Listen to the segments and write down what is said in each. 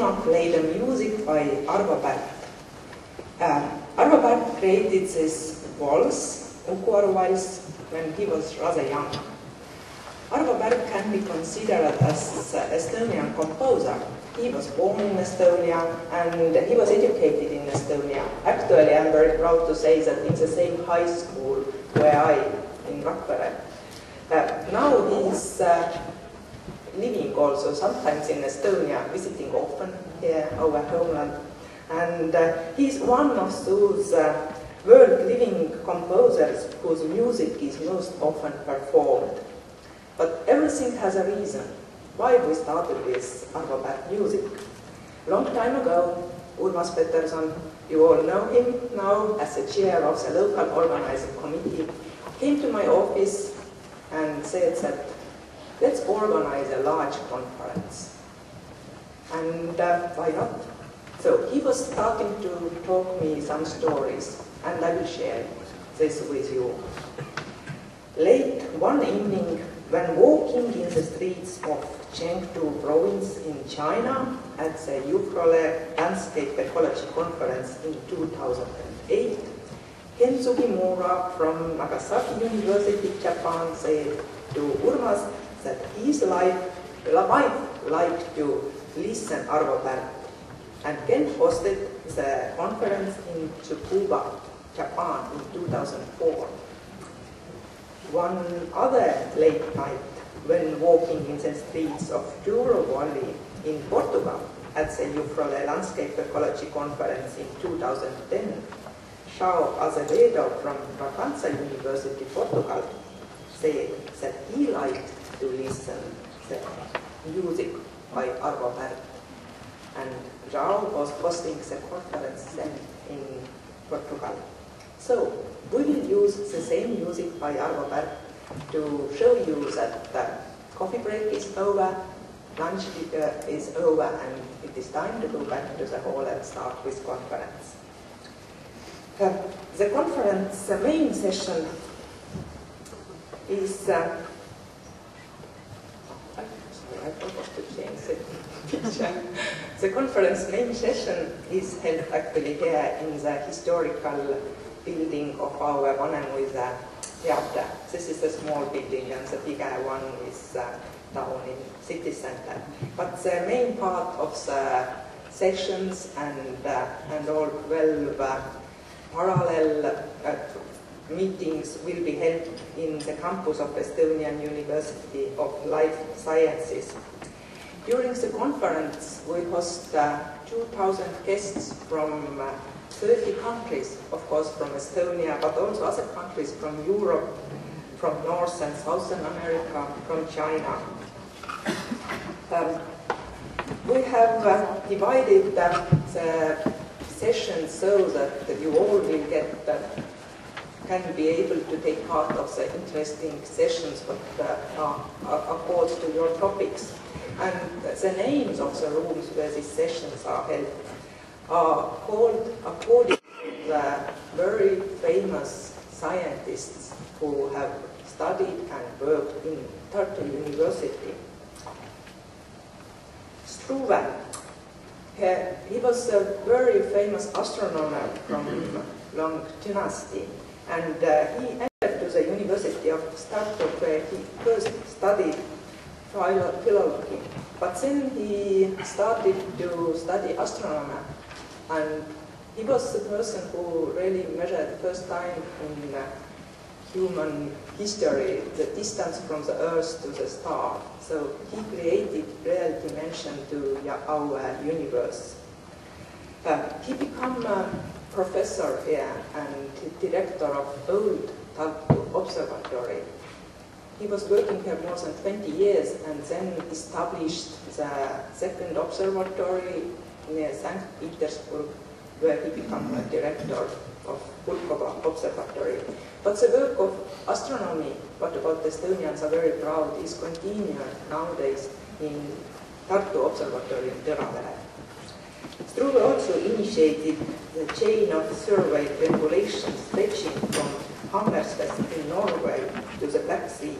Stefan played the music by Arvo Pärt. Arvo Pärt created this waltz, Uku-Aru waltz, when he was rather young. Arvo Pärt can be considered as an Estonian composer. He was born in Estonia and he was educated in Estonia. Actually, I'm very proud to say that in the same high school where I, in Rakvere. Now he's living also sometimes in Estonia, visiting often here, our homeland. And he's one of those world-living composers whose music is most often performed. But everything has a reason why we started with Arvo Pärt music. Long time ago, Urmas Peterson, you all know him now as the chair of the local organizing committee, came to my office and said that let's organize a large conference. And why not? So he was starting to talk me some stories, and I will share this with you. Late one evening, when walking in the streets of Chengdu province in China at the Yufrole Landscape Ecology Conference in 2008, Ken Sugimura from Nagasaki University, Japan, said to Urmas that his wife liked to listen Arvo Pärt. And Ken hosted the conference in Tsukuba, Japan in 2004. One other late night, when walking in the streets of Douro Valley in Portugal at the Yufrole Landscape Ecology Conference in 2010, João Azevedo from Bragança University, Portugal, said that he liked to listen to music by Arvo Pärt. And João was hosting the conference then in Portugal. So we will use the same music by Arvo Pärt to show you that the coffee break is over, lunch is over, and it is time to go back to the hall and start with conference. The conference main session is I forgot to change the picture. The conference main session is held actually here in the historical building of our Vanemuise theater. This is a small building and the bigger one is down in city center. But the main part of the sessions and all 12 parallel meetings will be held in the campus of Estonian University of Life Sciences. During the conference, we host 2,000 guests from 30 countries, of course from Estonia, but also other countries from Europe, from North and Southern America, from China. We have divided the sessions so that you all will get can be able to take part of the interesting sessions that are called to your topics. And the names of the rooms where these sessions are held are called according to the very famous scientists who have studied and worked in Tartu University. Struve, he was a very famous astronomer from Long Dynasty. And he entered to the University of Tartu where he first studied philology. But then he started to study astronomy. And he was the person who really measured the first time in human history the distance from the Earth to the star. So he created real dimension to our universe. He became a professor here and director of old Tartu Observatory. He was working here more than 20 years and then established the second observatory near St. Petersburg, where he became a director of Pulkova Observatory. But the work of astronomy, what about Estonians are very proud, is continuing nowadays in Tartu Observatory in Tõravere. Struve also initiated the chain of survey triangulation stretching from Hammerfest in Norway to the Black Sea.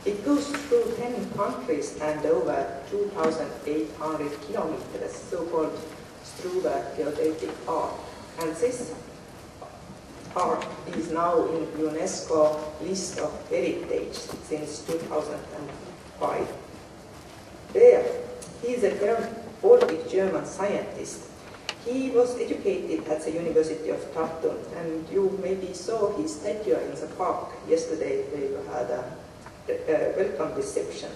It goes through 10 countries and over 2,800 kilometers, so-called Struve geodetic arc. And this arc is now in UNESCO list of heritage since 2005. There, he is a Baltic German scientist. He was educated at the University of Tartu, and you maybe saw his statue in the park yesterday where you had a welcome reception.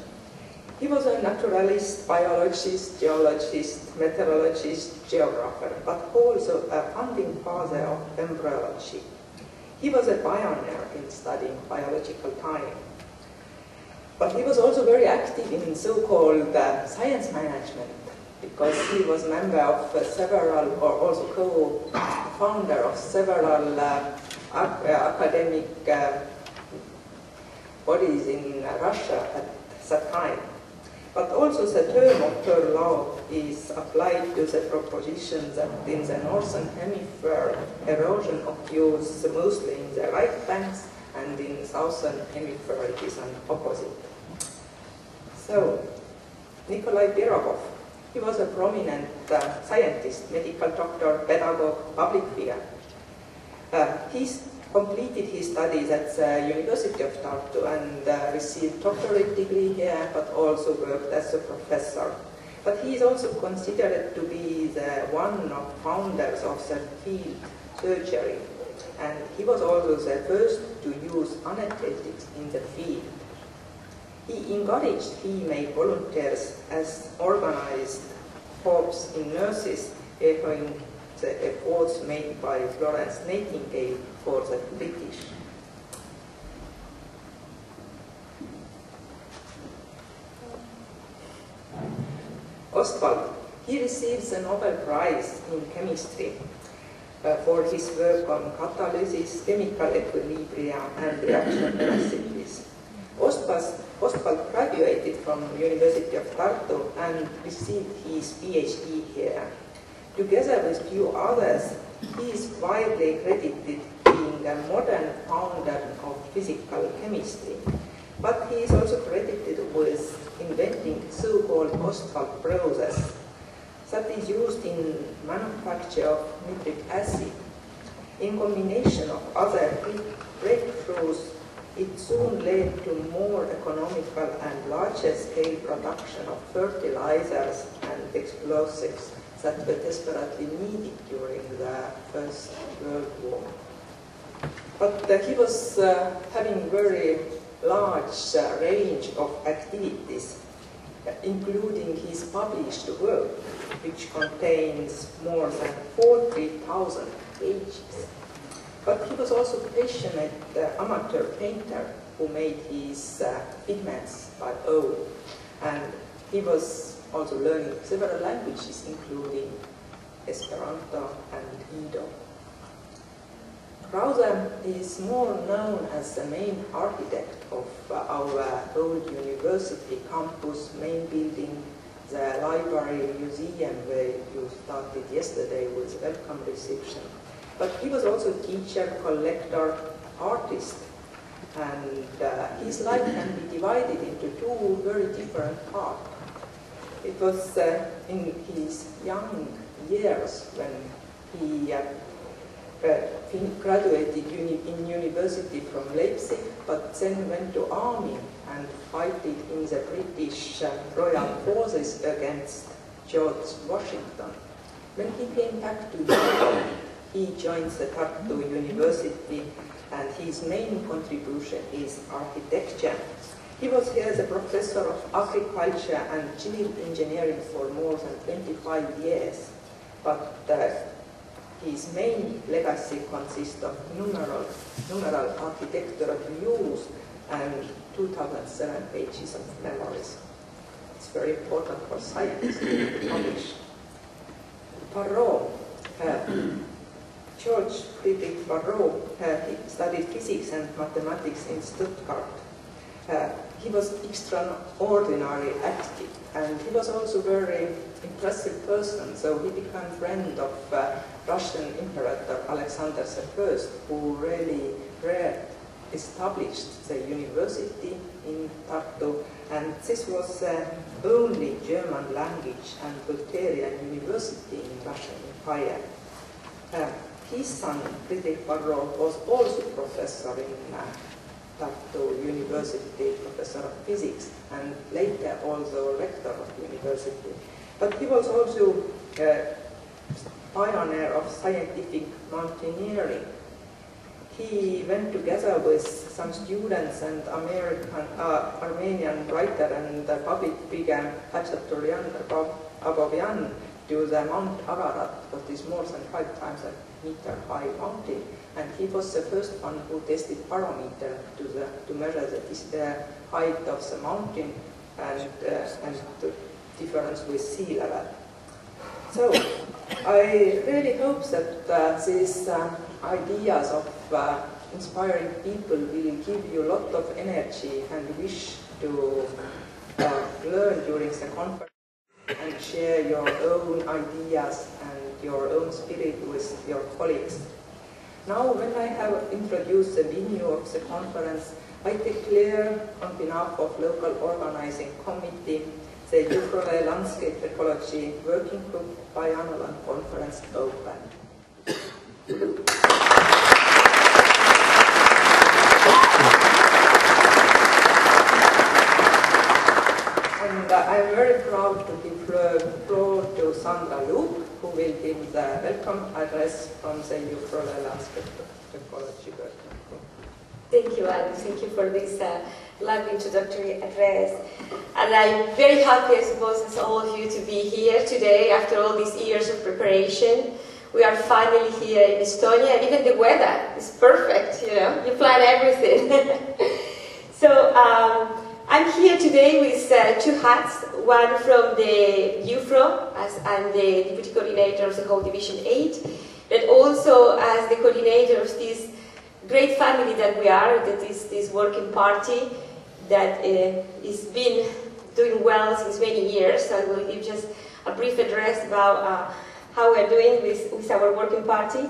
He was a naturalist, biologist, geologist, meteorologist, geographer, but also a founding father of embryology. He was a pioneer in studying biological time. But he was also very active in so-called science management, because he was a member of several, or also co-founder of several academic bodies in Russia at that time. But also the term of per law is applied to the proposition that in the northern hemisphere erosion occurs mostly in the right banks, and in the southern hemisphere it is an opposite. So, Nikolai Pirogov, he was a prominent scientist, medical doctor, pedagogue, public figure. He completed his studies at the University of Tartu and received doctorate degree here, but also worked as a professor. But he is also considered to be one of founders of the field surgery, and he was also the first to use anesthetics in the field. He encouraged female volunteers as organized corps in nurses, echoing the efforts made by Florence Nightingale for the British. Ostwald, he receives the Nobel Prize in Chemistry for his work on catalysis, chemical equilibria, and reaction recipes. Ostwald graduated from University of Tartu and received his PhD here. Together with few others, he is widely credited being a modern founder of physical chemistry. But he is also credited with inventing so-called Ostwald process that is used in manufacture of nitric acid. In combination of other breakthroughs, it soon led to more economical and larger scale production of fertilizers and explosives that were desperately needed during the First World War. But he was having very large range of activities, including his published work, which contains more than 40,000 pages. But he was also a passionate amateur painter who made his pigments by own, and he was also learning several languages, including Esperanto and Ido. Krause is more known as the main architect of our old university campus, main building, the library museum where you started yesterday with welcome reception. But he was also teacher, collector, artist, and his life can be divided into two very different parts. It was in his young years when he graduated in university from Leipzig, but then went to army and fighted in the British Royal Forces against George Washington. When he came back to Europe, he joined the Tartu University, and his main contribution is architecture. He was here as a professor of agriculture and civil engineering for more than 25 years, but his main legacy consists of numeral architectural views and 2007 pages of memoirs. It's very important for scientists to publish. Barrault, George Friedrich Barrault, he studied physics and mathematics in Stuttgart. He was extraordinarily active, and he was also a very impressive person, so he became friend of Russian Emperor Alexander I, who really read established the university in Tartu, and this was the only German language and Bulgarian university in Russian Empire. His son, Friedrich Varro, was also professor in Tartu University, professor of physics, and later also rector of university. But he was also a pioneer of scientific mountaineering. He went together with some students and Armenian writer and public figure Khachaturian Abovyan to the Mount Ararat, that is more than 5 times a meter high mountain. And he was the first one who tested barometer to measure the height of the mountain and the difference with sea level. So I really hope that these ideas of inspiring people will give you a lot of energy and wish to learn during the conference and share your own ideas and your own spirit with your colleagues. Now, when I have introduced the venue of the conference, I declare on behalf of local organizing committee the Jufrole Landscape Ecology Working Group Biannual Conference open. And I'm very proud to give floor to Sandra Luuk, who will give the welcome address from the Jufrole Landscape Ecology Working Group. Thank you, Anne. Thank you for this lovely introductory address. And I'm very happy, I suppose, as all of you to be here today after all these years of preparation. We are finally here in Estonia, and even the weather is perfect, you know, you plan everything. So I'm here today with 2 hats, one from the UFRO, as I'm the Deputy Coordinator of the whole Division 8, but also as the coordinator of this great family that we are, that is this working party that has been doing well since many years. I will give just a brief address about how we're doing with our working party.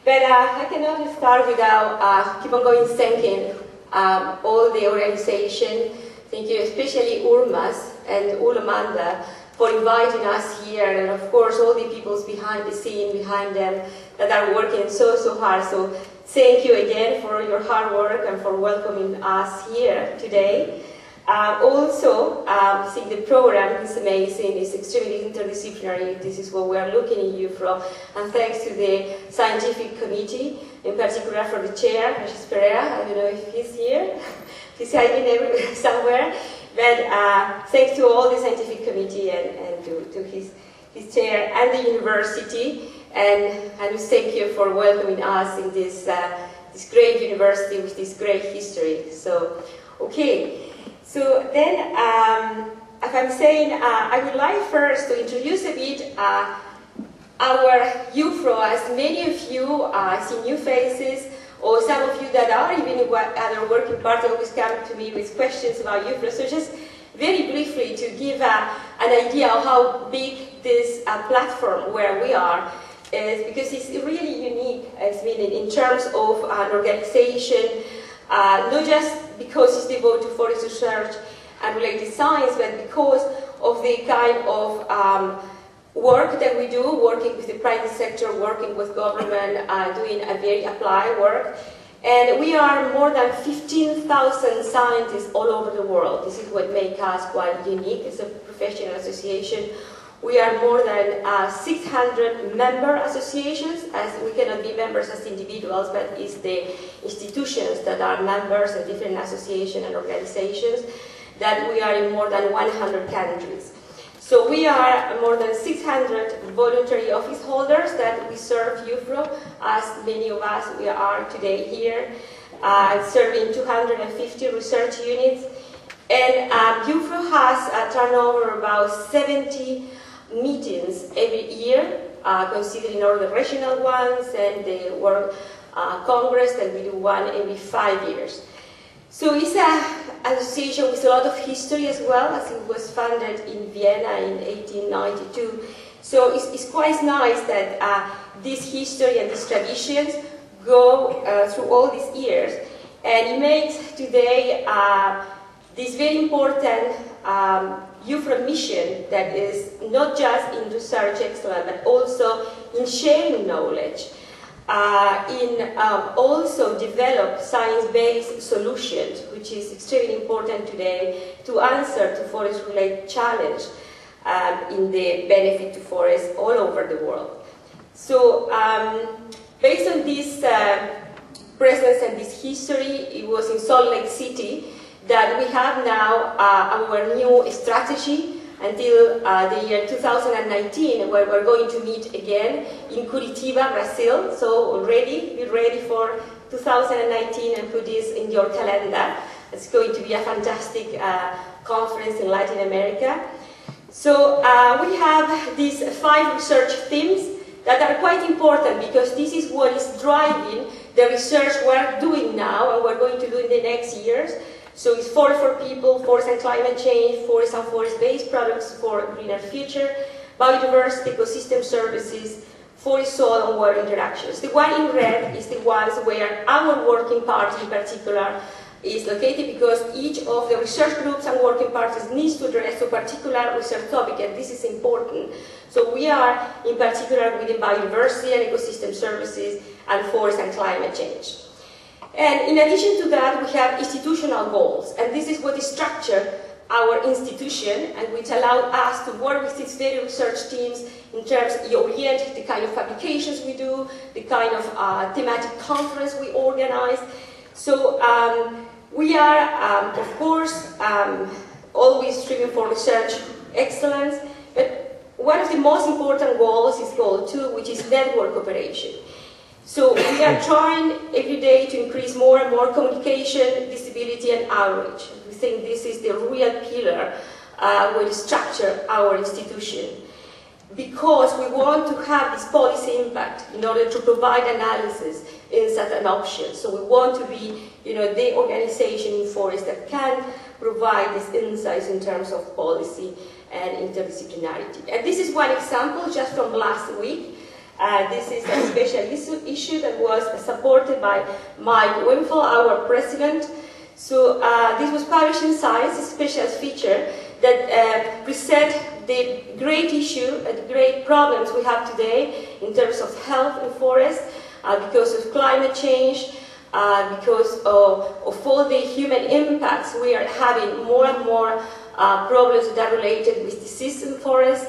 But I cannot start without keep on going thanking all the organization. Thank you, especially Urmas and Ulamanda, for inviting us here, and of course all the people behind the scene, behind them, that are working so hard. So thank you again for your hard work and for welcoming us here today. Also, I think the program is amazing, it's extremely interdisciplinary. This is what we are looking at you from. And thanks to the scientific committee, in particular for the chair, Regis Pereira. I don't know if he's here. He's hiding everywhere, somewhere. But thanks to all the scientific committee and to his chair and the university. And thank you for welcoming us in this great university with this great history. So, okay. So then, as I'm saying, I would like first to introduce a bit our UFRO, as many of you see new faces, or some of you that are even in other working party always come to me with questions about UFRO. So just very briefly to give an idea of how big this platform where we are is, because it's really unique, as in terms of an organization, not just because it's devoted to forest research and related science, but because of the kind of work that we do, working with the private sector, working with government, doing a very applied work. And we are more than 15,000 scientists all over the world. This is what makes us quite unique as a professional association. We are more than 600 member associations, as we cannot be members as individuals, but it's the institutions that are members of different associations and organizations, that we are in more than 100 countries. So we are more than 600 voluntary office holders that we serve UFRO, as many of us we are today here, serving 250 research units. And UFRO has a turnover of about 70 meetings every year, considering all the regional ones and the World Congress that we do one every 5 years. So it's an association with a lot of history as well, as it was founded in Vienna in 1892. So it's quite nice that this history and these traditions go through all these years. And he made today this very important UFRO mission that is not just in research excellence, but also in sharing knowledge, also develop science-based solutions, which is extremely important today to answer to forest-related challenge in the benefit to forests all over the world. So based on this presence and this history, it was in Salt Lake City that we have now our new strategy until the year 2019, where we're going to meet again in Curitiba, Brazil. So already be ready for 2019 and put this in your calendar. It's going to be a fantastic conference in Latin America. So we have these 5 research themes that are quite important because this is what is driving the research we're doing now and we're going to do in the next years. So it's forest for people, forest and climate change, forest and forest-based products for a greener future, biodiversity, ecosystem services, forest, soil, and water interactions. The one in red is the ones where our working party in particular is located because each of the research groups and working parties needs to address a particular research topic, and this is important. So we are in particular within biodiversity and ecosystem services and forest and climate change. And in addition to that, we have institutional goals, and this is what structures our institution and which allowed us to work with these very research teams in terms of orient the kind of publications we do, the kind of thematic conference we organize. So we are, of course, always striving for research excellence, but one of the most important goals is goal 2, which is network cooperation. So we are trying every day to increase more and more communication, visibility, and outreach. We think this is the real pillar where we structure our institution, because we want to have this policy impact in order to provide analysis, insight, and options. So we want to be, the organization in forest that can provide these insights in terms of policy and interdisciplinarity. And this is one example just from last week. This is a special issue that was supported by Mike Wimfel, our president. So this was published in Science, a special feature that presents the great issue and the great problems we have today in terms of health in forests because of climate change, because of all the human impacts. We are having more and more problems that are related with disease in forests.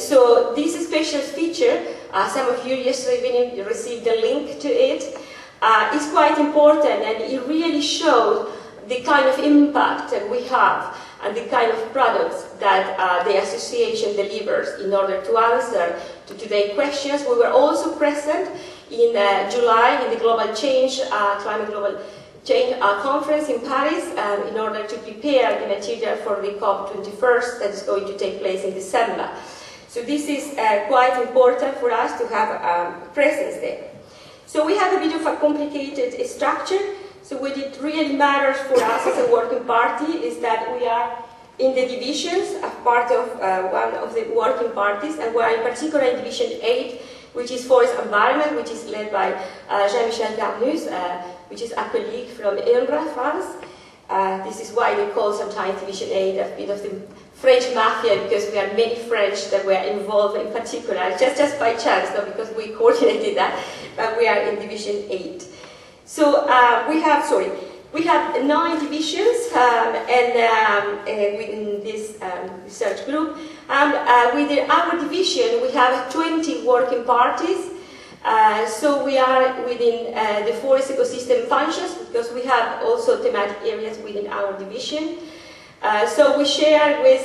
So this special feature, some of you yesterday evening received a link to it, is quite important, and it really shows the kind of impact that we have and the kind of products that the association delivers in order to answer to today's questions. We were also present in July in the Global Change, Climate Global Change conference in Paris in order to prepare the material for the COP21 that is going to take place in December. So this is quite important for us to have presence there. So we have a bit of a complicated structure. So what it really matters for us as a working party is that we are in the divisions as part of one of the working parties, and we are in particular in Division 8, which is Forest Environment, which is led by Jean-Michel Carnus, which is a colleague from INRA, France. This is why they call sometimes Division 8 a bit of the French mafia, because we are many French that were involved in particular, just by chance, not because we coordinated that, but we are in Division 8. So we have 9 divisions within this research group, and within our division we have 20 working parties. So we are within the forest ecosystem functions, because we have also thematic areas within our division. So we share with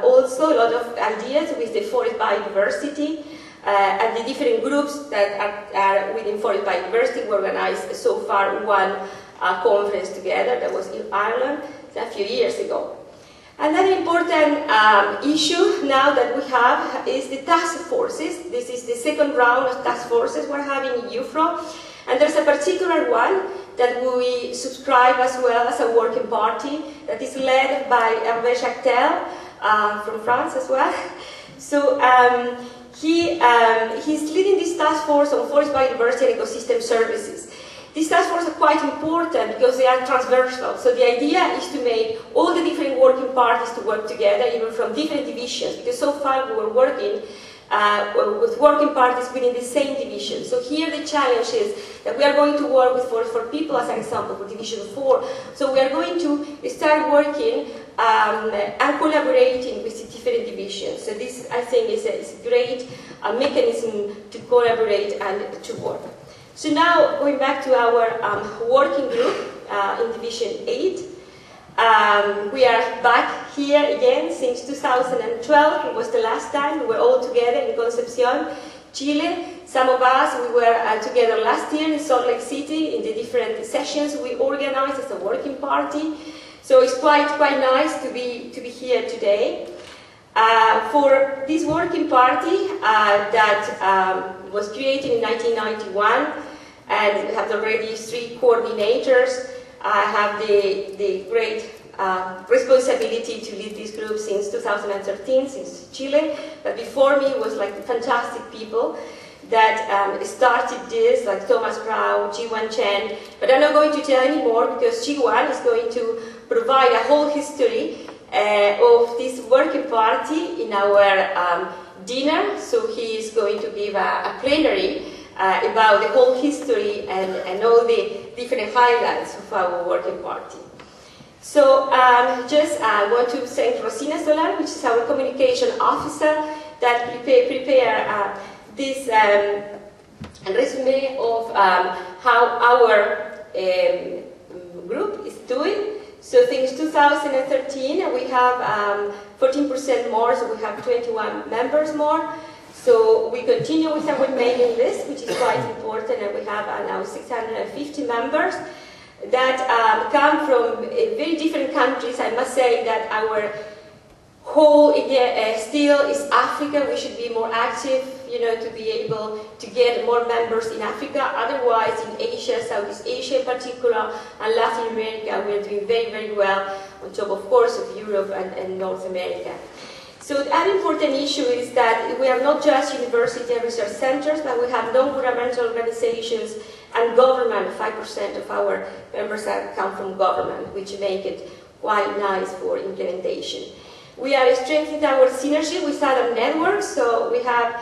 also a lot of ideas with the forest biodiversity and the different groups that are within forest biodiversity. We organized so far one conference together that was in Ireland a few years ago. Another important issue now that we have is the task forces. This is the second round of task forces we're having in UFRO, and there's a particular one that we subscribe as well as a working party that is led by Hervé Jactel from France as well. So he's leading this task force on forest biodiversity and ecosystem services. These task forces are quite important because they are transversal. So the idea is to make all the different working parties to work together, even from different divisions, because so far we were working with working parties within the same division. So here the challenge is that we are going to work with Forest for People as an example for Division 4. So we are going to start working and collaborating with the different divisions. So this, I think, is a great mechanism to collaborate and to work. So now, going back to our working group in Division 8, we are back here again since 2012. It was the last time we were all together in Concepcion, Chile. Some of us, we were together last year in Salt Lake City in the different sessions we organized as a working party. So it's quite nice to be here today. For this working party that was created in 1991, and we have already 3 coordinators. I have the great responsibility to lead this group since 2013, since Chile. But before me was like fantastic people that started this, like Thomas Grau, Ji-Wan Chen. But I'm not going to tell any more because Ji-Wan is going to provide a whole history of this working party in our dinner. So he is going to give a plenary about the whole history and all the different highlights of our working party. So I want to thank Rosina Solar, which is our communication officer, that prepare this resume of how our group is doing. So since 2013, we have 14% more, so we have 21 members more. So we continue with our mailing list, which is quite important, and we have now 650 members that come from very different countries. I must say that our whole still is Africa. We should be more active, to be able to get more members in Africa. Otherwise, in Asia, Southeast Asia in particular, and Latin America, we're doing very, very well, on top, of course, of Europe and North America. So the other important issue is that we have not just university and research centers, but we have non-governmental organizations and government. 5% of our members come from government, which make it quite nice for implementation. We are strengthening our synergy with other networks, so we have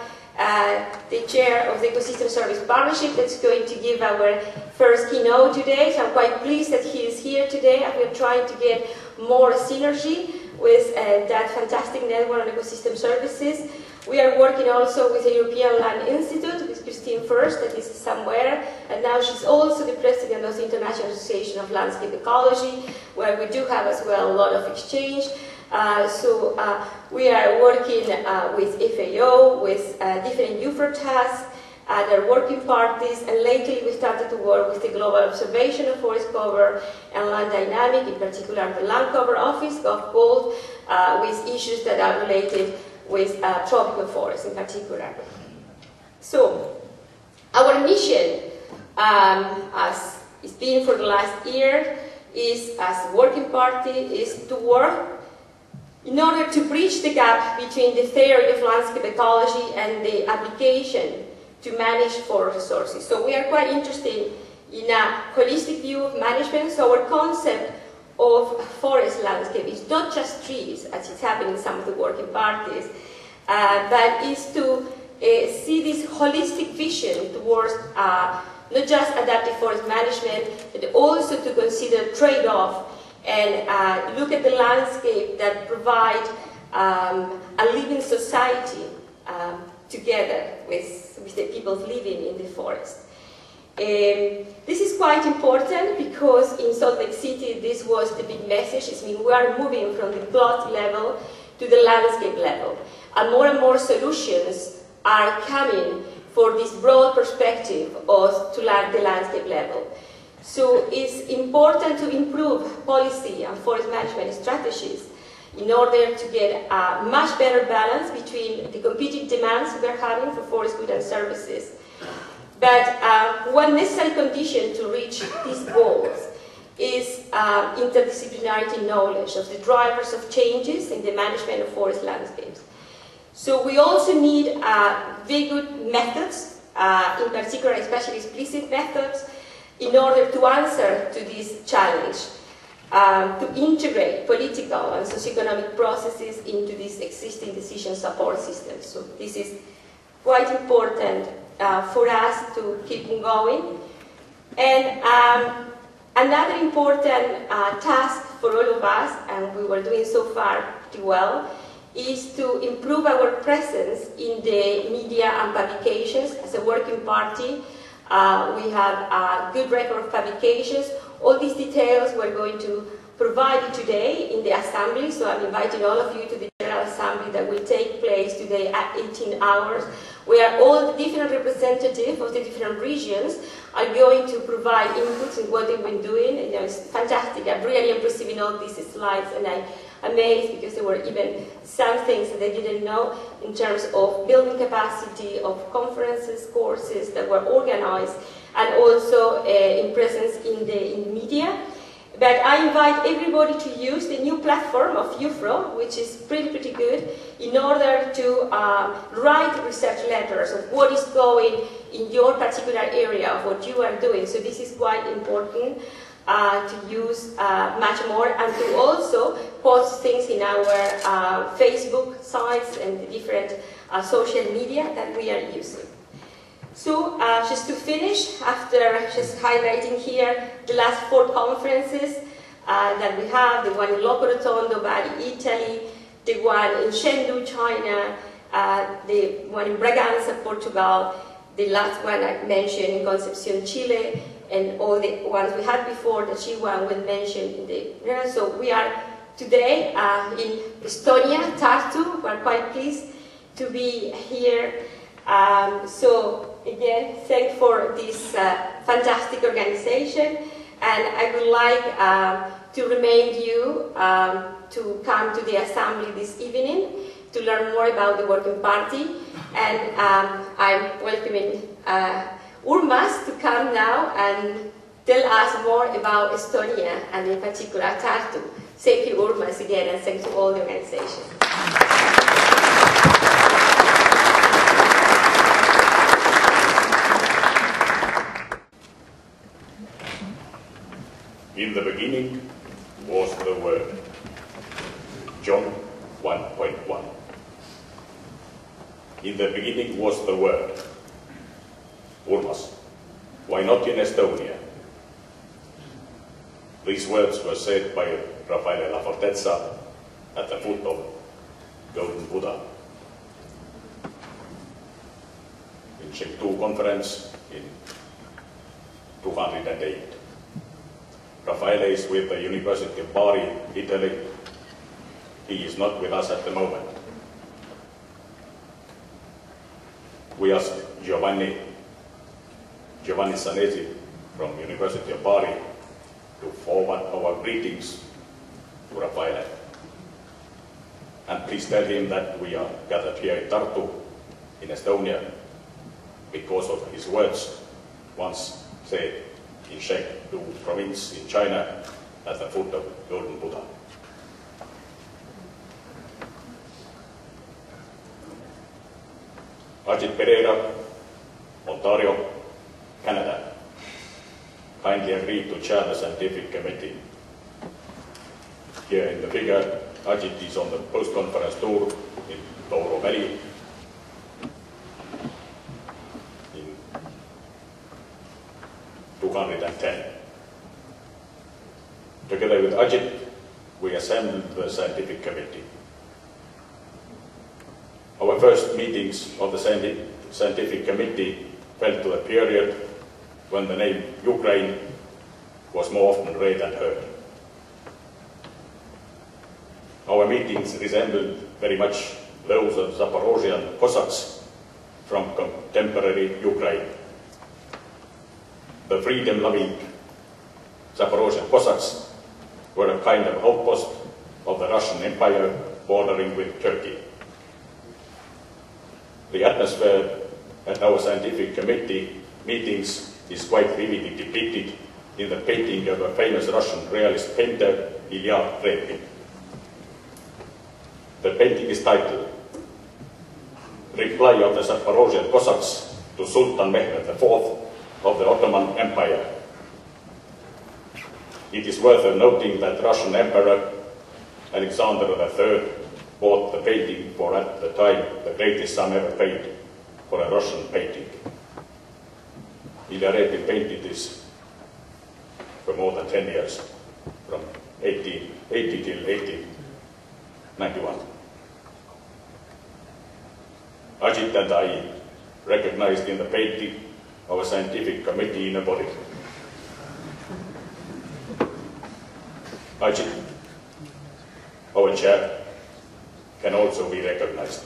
the chair of the Ecosystem Service Partnership that's going to give our first keynote today. So I'm quite pleased that he is here today, and we're trying to get more synergy with that fantastic network on ecosystem services. We are working also with the European Land Institute, with Christine First, that is somewhere, and now she's also the president of the International Association of Landscape Ecology, where we do have as well a lot of exchange. We are working with FAO, with different UFRTAS, their working parties, and lately we started to work with the Global Observation of Forest Cover and Land Dynamic, in particular the Land Cover Office, GovGold, with issues that are related with tropical forests in particular. So, our mission, as it's been for the last year, is, as a working party, is to work in order to bridge the gap between the theory of landscape ecology and the application to manage forest resources. So we are quite interested in a holistic view of management. So our concept of forest landscape is not just trees, as it's happening in some of the working parties, but is to see this holistic vision towards not just adaptive forest management, but also to consider trade-off and look at the landscape that provide a living society together with the people living in the forest. This is quite important because in Salt Lake City this was the big message. I mean, we are moving from the plot level to the landscape level, and more solutions are coming for this broad perspective of the landscape level. So it's important to improve policy and forest management strategies in order to get a much better balance between the competing demands we're having for forest goods and services. But one necessary condition to reach these goals is interdisciplinarity knowledge of the drivers of changes in the management of forest landscapes. So we also need very good methods, in particular especially explicit methods, in order to answer to this challenge, to integrate political and socioeconomic processes into these existing decision support systems. So this is quite important for us to keep on going. And another important task for all of us, and we were doing so far pretty well, is to improve our presence in the media and publications. As a working party, we have a good record of publications. All these details we're going to provide you today in the assembly, so I'm inviting all of you to the General Assembly that will take place today at 18 hours, where all the different representatives of the different regions are going to provide inputs in what they've been doing. And, you know, it's fantastic. I'm really impressed in all these slides, and I'm amazed because there were even some things that they didn't know in terms of building capacity, of conferences, courses that were organized, and also in presence in the media. But I invite everybody to use the new platform of UFRO, which is pretty good, in order to write research letters of what is going in your particular area of what you are doing. So this is quite important to use much more, and to also post things in our Facebook sites and the different social media that we are using. So just to finish, after just highlighting here the last 4 conferences that we have, the one in Loco Rotondo, Bari, Italy, the one in Chengdu, China, the one in Braganza, Portugal, the last one I mentioned in Concepcion, Chile, and all the ones we had before, the Chihuahua was mentioned in the... So we are today in Estonia, Tartu. We're quite pleased to be here. So again, thanks for this fantastic organization, and I would like to remind you to come to the assembly this evening to learn more about the Working Party, and I'm welcoming Urmas to come now and tell us more about Estonia, and in particular Tartu. Thank you, Urmas, again, and thanks to all the organization. In the beginning was the Word. John 1.1. In the beginning was the Word. Urmas, why not in Estonia? These words were said by Raffaele La Fortezza at the foot of Golden Buddha in Chengdu conference in 208. Raffaele is with the University of Bari, Italy. He is not with us at the moment. We asked Giovanni Sanesi from University of Bari to forward our greetings to Raffaele. And please tell him that we are gathered here in Tartu, in Estonia, because of his words once said in Chengdu province in China at the foot of Golden Buddha. Ajit Pereira, Ontario, Canada, kindly agreed to chair the scientific committee. Here in the figure, Ajit is on the post-conference tour in Douro Valley, in 210. Together with Ajit, we assembled the scientific committee. Our first meetings of the scientific committee fell to a period when the name Ukraine was more often read and heard. Our meetings resembled very much those of Zaporozhian Cossacks from contemporary Ukraine. The freedom-loving Zaporozhian Cossacks were a kind of outpost of the Russian Empire bordering with Turkey. The atmosphere at our scientific committee meetings is quite vividly depicted in the painting of a famous Russian realist painter, Ilya Repin. The painting is titled Reply of the Zaporozhian Cossacks to Sultan Mehmed IV of the Ottoman Empire It is worth noting that Russian Emperor Alexander III bought the painting for, at the time, the greatest sum ever paid for a Russian painting. Ilya Repin painted this for more than 10 years, from 1880 till 1891. Ajit and I recognized in the painting our scientific committee in a body. Ajit, our chair, can also be recognized.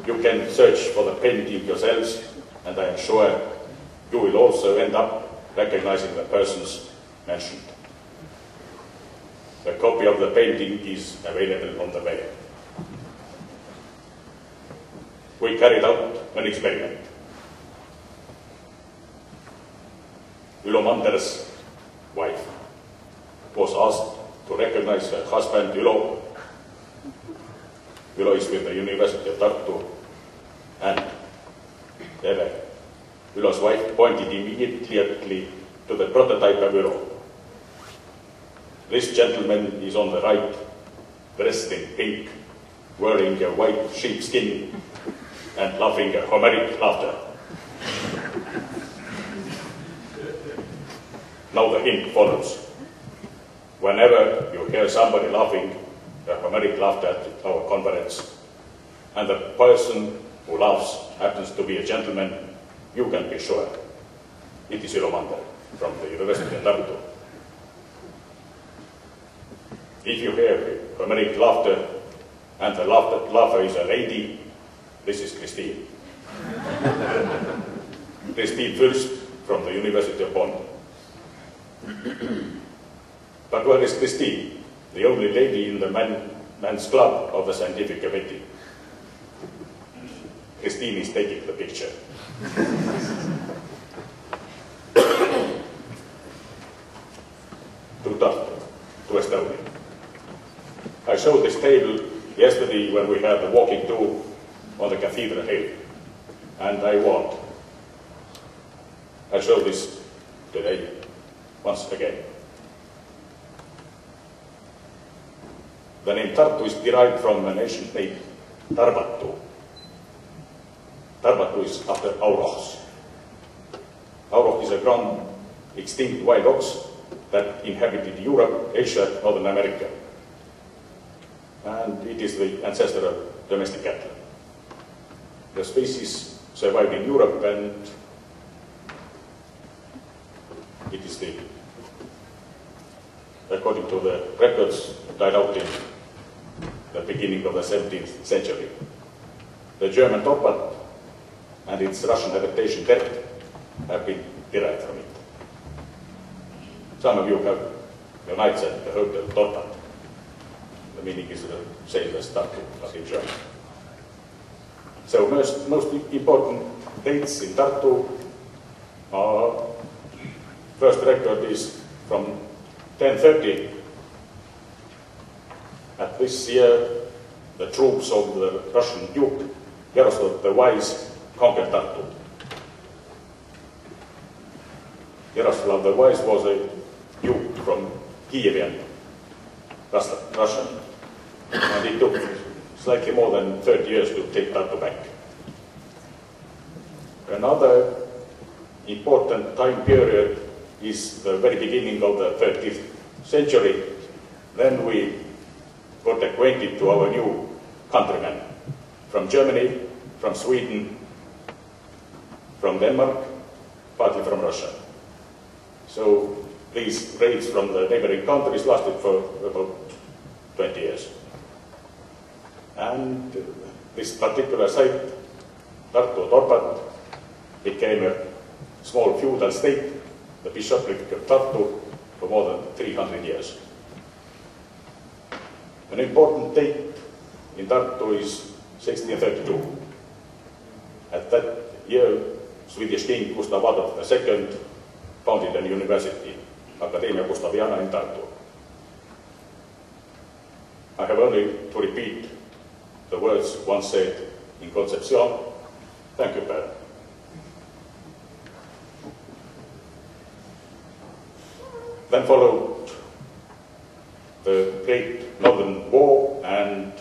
You can search for the painting yourselves, and I am sure you will also end up recognizing the persons mentioned. A copy of the painting is available on the web. We carried out an experiment. Ülo Mander's wife was asked to recognize her husband Ülo. Ülo is with the University of Tartu, and Ülo's wife pointed immediately to the prototype of Ülo. This gentleman is on the right, dressed in pink, wearing a white sheepskin and laughing a Homeric laughter. Now the hint follows. Whenever you hear somebody laughing a Homeric laughter at our conference, and the person who laughs happens to be a gentleman, you can be sure it is Ülo Mander from the University of Tartu. If you hear Homeric laughter and the laugher is a lady, this is Christine. Christine Fürst from the University of Bonn. But where is Christine, the only lady in the men's club of the scientific committee? Christine is taking the picture. To Tartu, to Estonia. I showed this table yesterday when we had the walking tour on the Cathedral Hill, and I show this today once again. The name Tartu is derived from an ancient name, Tarbatu. Tarbatu is after Aurochs. Auroch is a ground extinct wild ox that inhabited Europe, Asia, Northern America. And it is the ancestor of domestic cattle. The species survived in Europe, and it is according to the records, died out in the beginning of the 17th century. The German Torpat and its Russian adaptation Tert have been derived from it. Some of you have your nights at the Hotel Torpat. The meaning is the same as Tartu, but in German. So most important dates in Tartu are, first record is from 1030. At this year, the troops of the Russian Duke Yaroslav the Wise conquered Tartu. Yaroslav the Wise was a duke from Kievan, Russia, and it took slightly more than 30 years to take Tartu back. Another important time period is the very beginning of the 30th century. Then we got acquainted to our new countrymen from Germany, from Sweden, from Denmark, partly from Russia. So these raids from the neighboring countries lasted for about 20 years. And this particular site, Tartu Torpat, became a small feudal state, the bishopric of Tartu, for more than 300 years. An important date in Tartu is 1632. At that year, Swedish King Gustav Adolf II founded a university, Academia Gustaviana in Tartu. I have only to repeat the words once said in Concepcion. Thank you, Per. Then followed the Great Northern War, and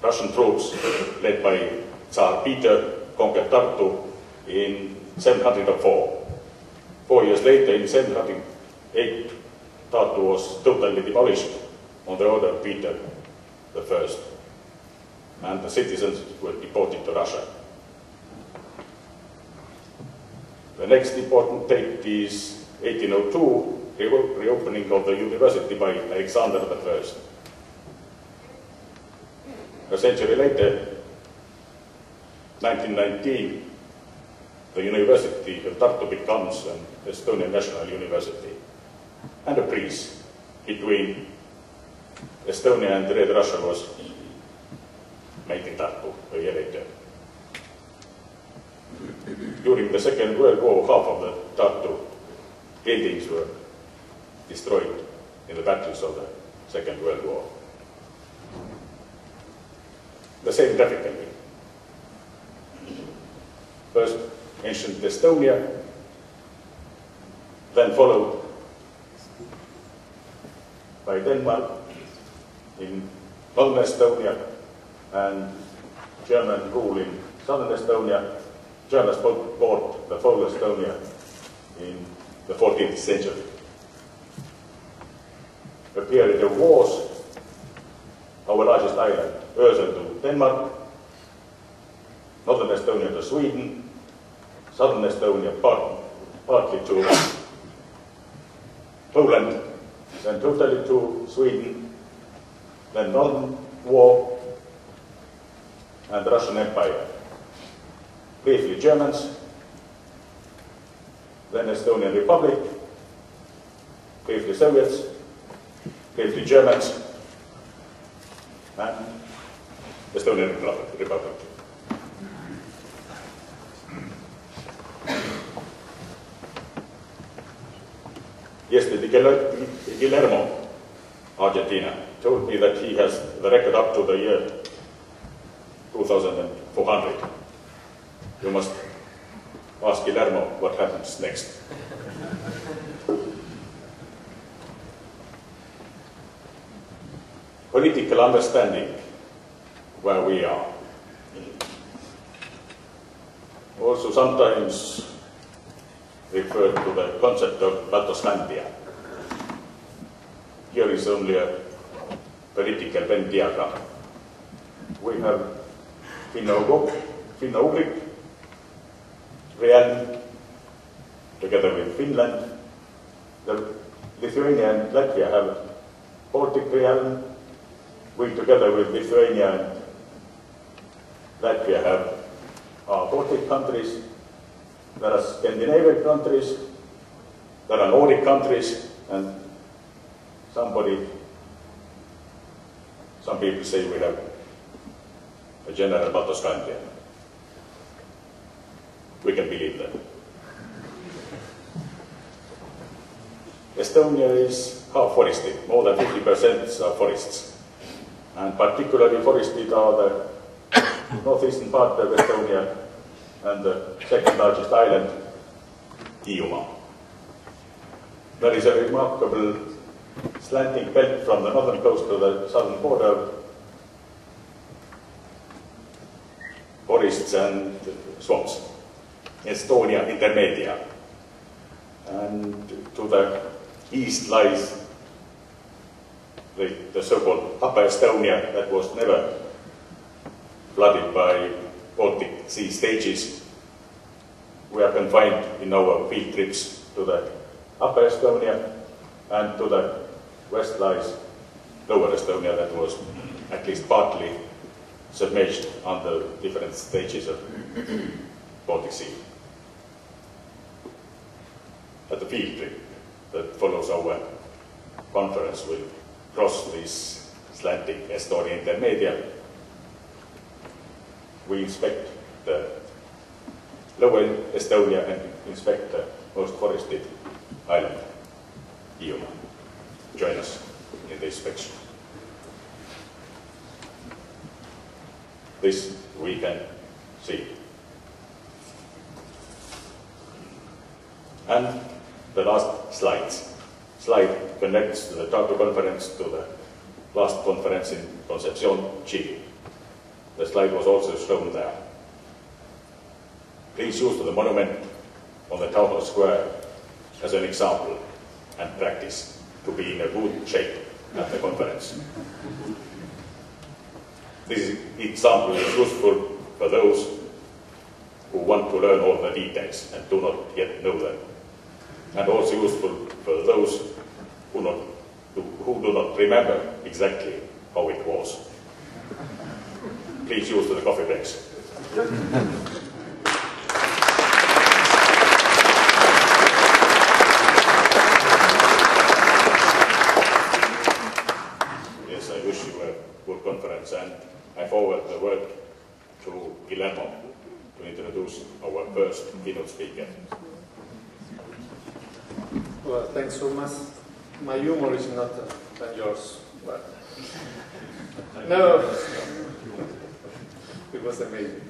Russian troops led by Tsar Peter conquered Tartu in 704. 4 years later, in 708, Tartu was totally demolished on the order of Peter I, and the citizens were deported to Russia. The next important date is 1802, reopening of the university by Alexander I. A century later, 1919, the University of Tartu becomes an Estonian national university, and a peace between Estonia and Red Russia was made in Tartu a year later. During the Second World War, half of the Tartu buildings were destroyed in the battles of the Second World War. The same graphically. First, ancient Estonia, then followed by Denmark in northern Estonia, and German rule in southern Estonia. Germans bought the whole Estonia in the 14th century. A period of wars, our largest island, Öresund to Denmark, northern Estonia to Sweden, southern Estonia partly to Poland, then totally to Sweden, then Northern War, and the Russian Empire. Briefly Germans, then Estonian Republic, briefly Soviets, briefly Germans, and Estonian Republic. Yesterday, Guillermo, Argentina, told me that he has the record up to the year 2400. You must ask Guillermo what happens next. Political understanding where we are. Also sometimes referred to the concept of Baltoscandia. Here is only a political Venn diagram. We have Finno-Ugric realm together with Finland. The Lithuania and Latvia have Baltic realm. We together with Lithuania and Latvia have Baltic countries. There are Scandinavian countries, there are Nordic countries, and some people say we have a general Baltoscandia. We can believe that. Estonia is half forested, more than 50% are forests. And particularly forested are the northeastern part of Estonia and the second largest island, Hiiumaa. There is a remarkable slanting belt from the northern coast to the southern border, forests and swamps, Estonia Intermedia. And to the east lies the so-called Upper Estonia that was never flooded by Baltic Sea stages. We are confined in our field trips to the Upper Estonia, and to the west lies Lower Estonia that was at least partly submerged under different stages of Baltic Sea. At the field trip that follows our conference will cross this slanting Estonia Intermedia. We inspect the Lower Estonia and inspect the most forested island, Hiiumaa. Join us in the inspection. This we can see. And the last slide connects the Tartu conference to the last conference in Concepcion, Chile. The slide was also shown there. Please use the monument on the town hall square as an example and practice to be in a good shape at the conference. This example is useful for those who want to learn all the details and do not yet know them, and also useful for those who do not remember exactly how it was. Please use the coffee breaks. Yes, I wish you a good conference, and I forward the word to Guillermo to introduce our first keynote speaker. Well, thanks so much. My humor is not than yours, but no, it was amazing.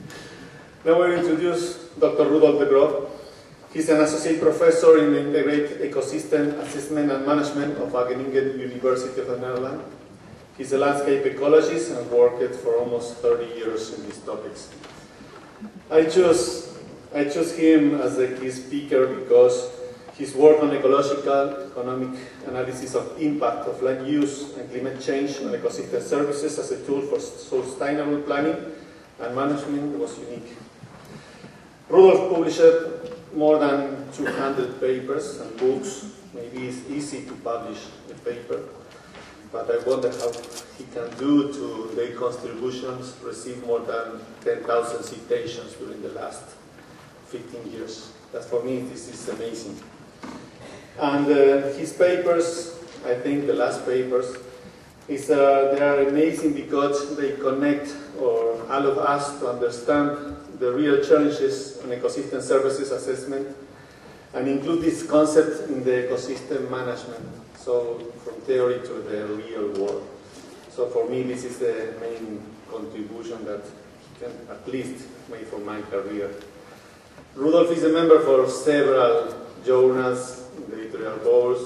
Now we'll introduce Dr. Rudolf de Groot. He's an associate professor in Integrated Ecosystem Assessment and Management of Wageningen University of the Netherlands. He's a landscape ecologist and worked for almost 30 years in these topics. I chose him as a key speaker because his work on ecological economic analysis of impact of land use and climate change on ecosystem services as a tool for sustainable planning and management was unique. Rudolf published more than 200 papers and books. Maybe it's easy to publish a paper, but I wonder how he can do to their contributions receive more than 10,000 citations during the last 15 years. That for me, this is amazing. And his papers, I think the last papers, they are amazing because they connect or allow us to understand the real challenges in ecosystem services assessment and include this concept in the ecosystem management. So from theory to the real world. So for me, this is the main contribution that he can at least make for my career. Rudolf is a member for several journals, the editorial boards,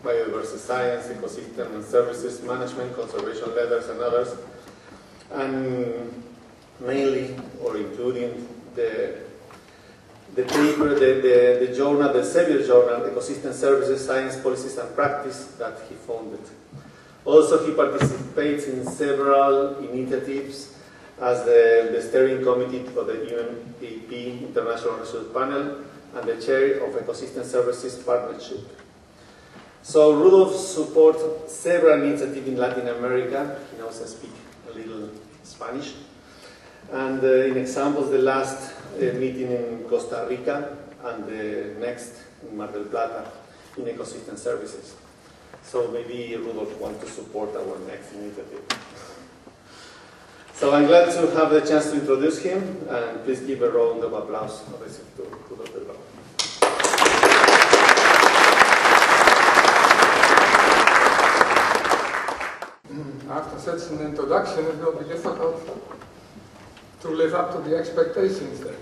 biodiversity science, ecosystem and services management, conservation letters, and others. And mainly, or including the paper, the journal, the Sevier Journal, Ecosystem Services, Science, Policies and Practice that he founded. Also, he participates in several initiatives as the steering committee for the UNEP International Research Panel and the chair of Ecosystem Services Partnership. So Rudolf supports several initiatives in Latin America. He knows I speak a little Spanish. And in examples, the last meeting in Costa Rica and the next in Mar del Plata in ecosystem services. So maybe Rudolf wants to support our next initiative. So I'm glad to have the chance to introduce him, and please give a round of applause to Rudolf de Groot. After such an introduction, it will be difficult to live up to the expectations that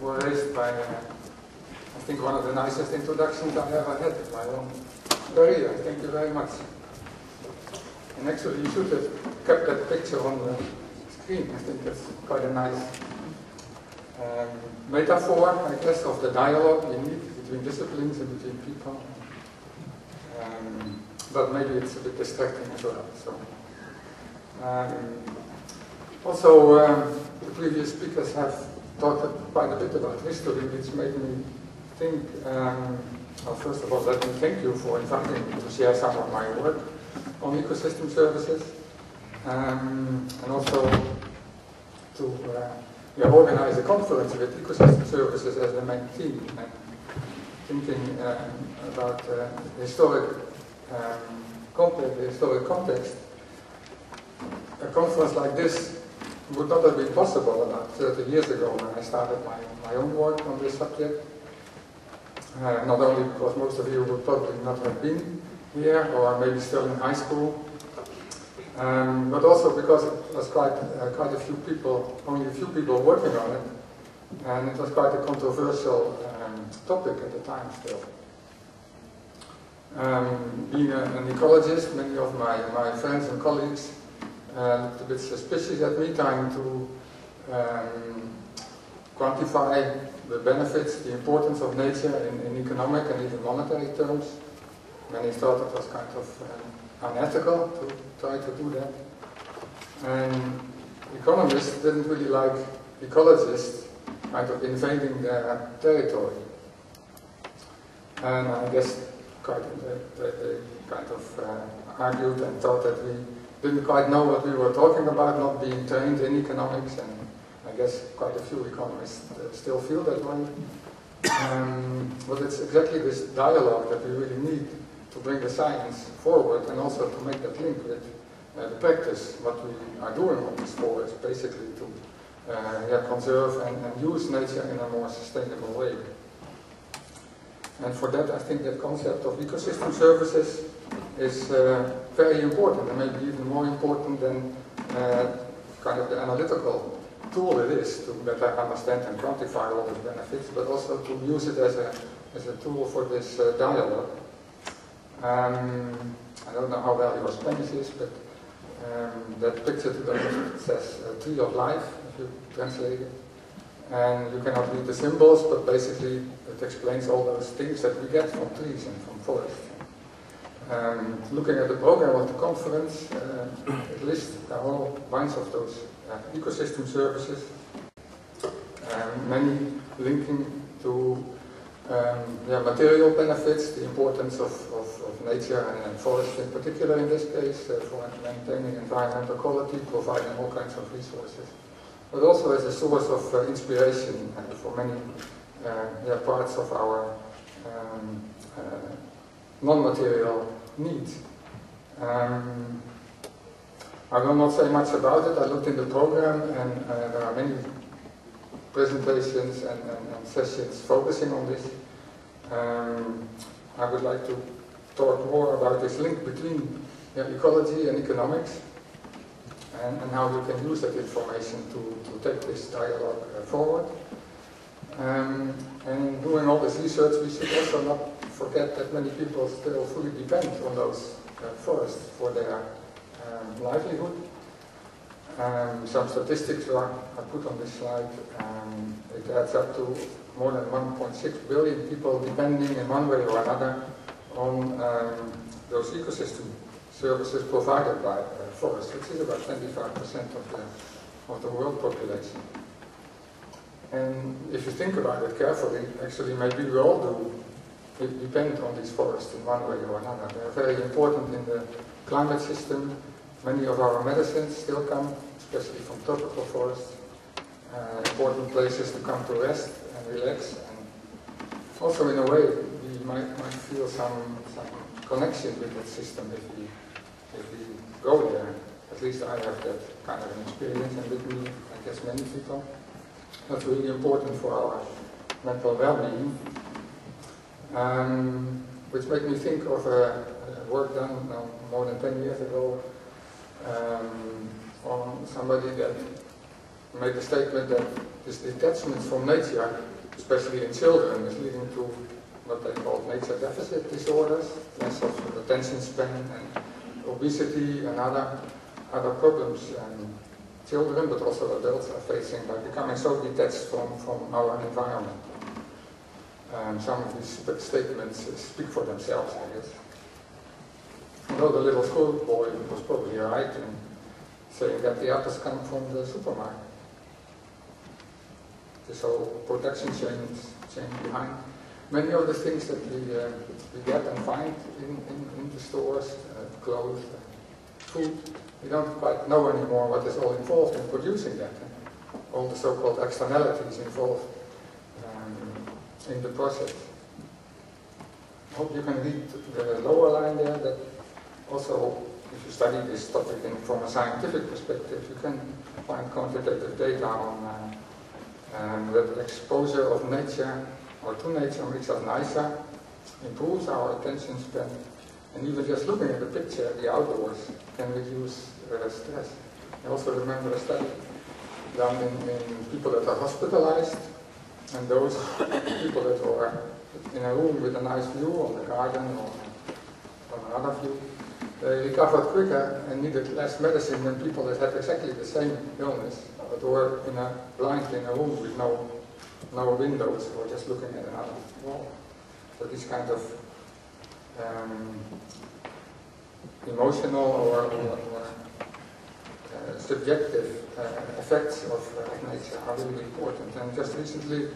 were raised by, I think, one of the nicest introductions I ever had in my own career. Thank you very much. And actually, you should have kept that picture on the screen. I think that's quite a nice metaphor, I guess, of the dialogue you need between disciplines and between people. But maybe it's a bit distracting as well. So, also, the previous speakers have talked quite a bit about history, which made me think, well, first of all, let me thank you for inviting me to share some of my work on ecosystem services, and also to organize a conference with ecosystem services as the main theme, and thinking about the historic context. A conference like this would not have been possible about 30 years ago when I started my own work on this subject. Not only because most of you would probably not have been here, or maybe still in high school, but also because it was quite a few people, only a few people working on it, and it was quite a controversial topic at the time still. Being an ecologist, many of my friends and colleagues looked a bit suspicious at me, trying to quantify the benefits, the importance of nature in economic and even monetary terms. Many thought it was kind of unethical to try to do that. And economists didn't really like ecologists kind of invading their territory. And I guess they kind of argued and thought that we didn't quite know what we were talking about, not being trained in economics, and I guess quite a few economists still feel that way. But it's exactly this dialogue that we really need to bring the science forward, and also to make that link with the practice, what we are doing on this forest, basically to conserve and use nature in a more sustainable way. And for that, I think that concept of ecosystem services is very important, and maybe even more important than kind of the analytical tool it is to better understand and quantify all the benefits, but also to use it as a tool for this dialogue. I don't know how well your Spanish is, but that picture to the left says Tree of Life, if you translate it. And you cannot read the symbols, but basically it explains all those things that we get from trees and from forests. Looking at the program of the conference, it lists a whole bunch of those ecosystem services, many linking to material benefits, the importance of nature and forest in particular in this case, for maintaining environmental quality, providing all kinds of resources, but also as a source of inspiration for many parts of our non-material needs. I will not say much about it. I looked in the program, and there are many presentations and sessions focusing on this. I would like to talk more about this link between ecology and economics, and how you can use that information to take this dialogue forward. And doing all this research, we should also not forget that many people still fully depend on those forests for their livelihood. Some statistics are put on this slide. It adds up to more than 1.6 billion people depending in one way or another on those ecosystem services provided by forests, which is about 25% of the world population. And if you think about it carefully, actually maybe we all do depend on these forests in one way or another. They are very important in the climate system. Many of our medicines still come, especially from tropical forests. Important places to come to rest and relax. And also in a way, we might feel some connection with that system if we go there. At least I have that kind of an experience, and with me, I guess many people. That's really important for our mental well-being. Which made me think of work done more than 10 years ago on somebody that made a statement that this detachment from nature, especially in children, is leading to what they call nature deficit disorders, loss of attention span and obesity and other problems children, but also adults, are facing by becoming so detached from our environment. Some of these statements speak for themselves, I guess. Although the little schoolboy was probably right in saying that the apples come from the supermarket. This whole production chain behind many of the things that we get and find in the stores, clothes, food. We don't quite know anymore what is all involved in producing that, and all the so-called externalities involved in the process. I hope you can read the lower line there, that also, if you study this topic from a scientific perspective, you can find quantitative data on that exposure of nature, or to nature, makes us nicer, improves our attention span, and even just looking at the picture, the outdoors, can reduce stress. I also remember a study done in people that are hospitalized, and those people that were in a room with a nice view on the garden or from another view. They recovered quicker and needed less medicine than people that had exactly the same illness, but were blind in a room with no windows, or just looking at another wall. So these kind of emotional or subjective effects of nature are really important. And just recently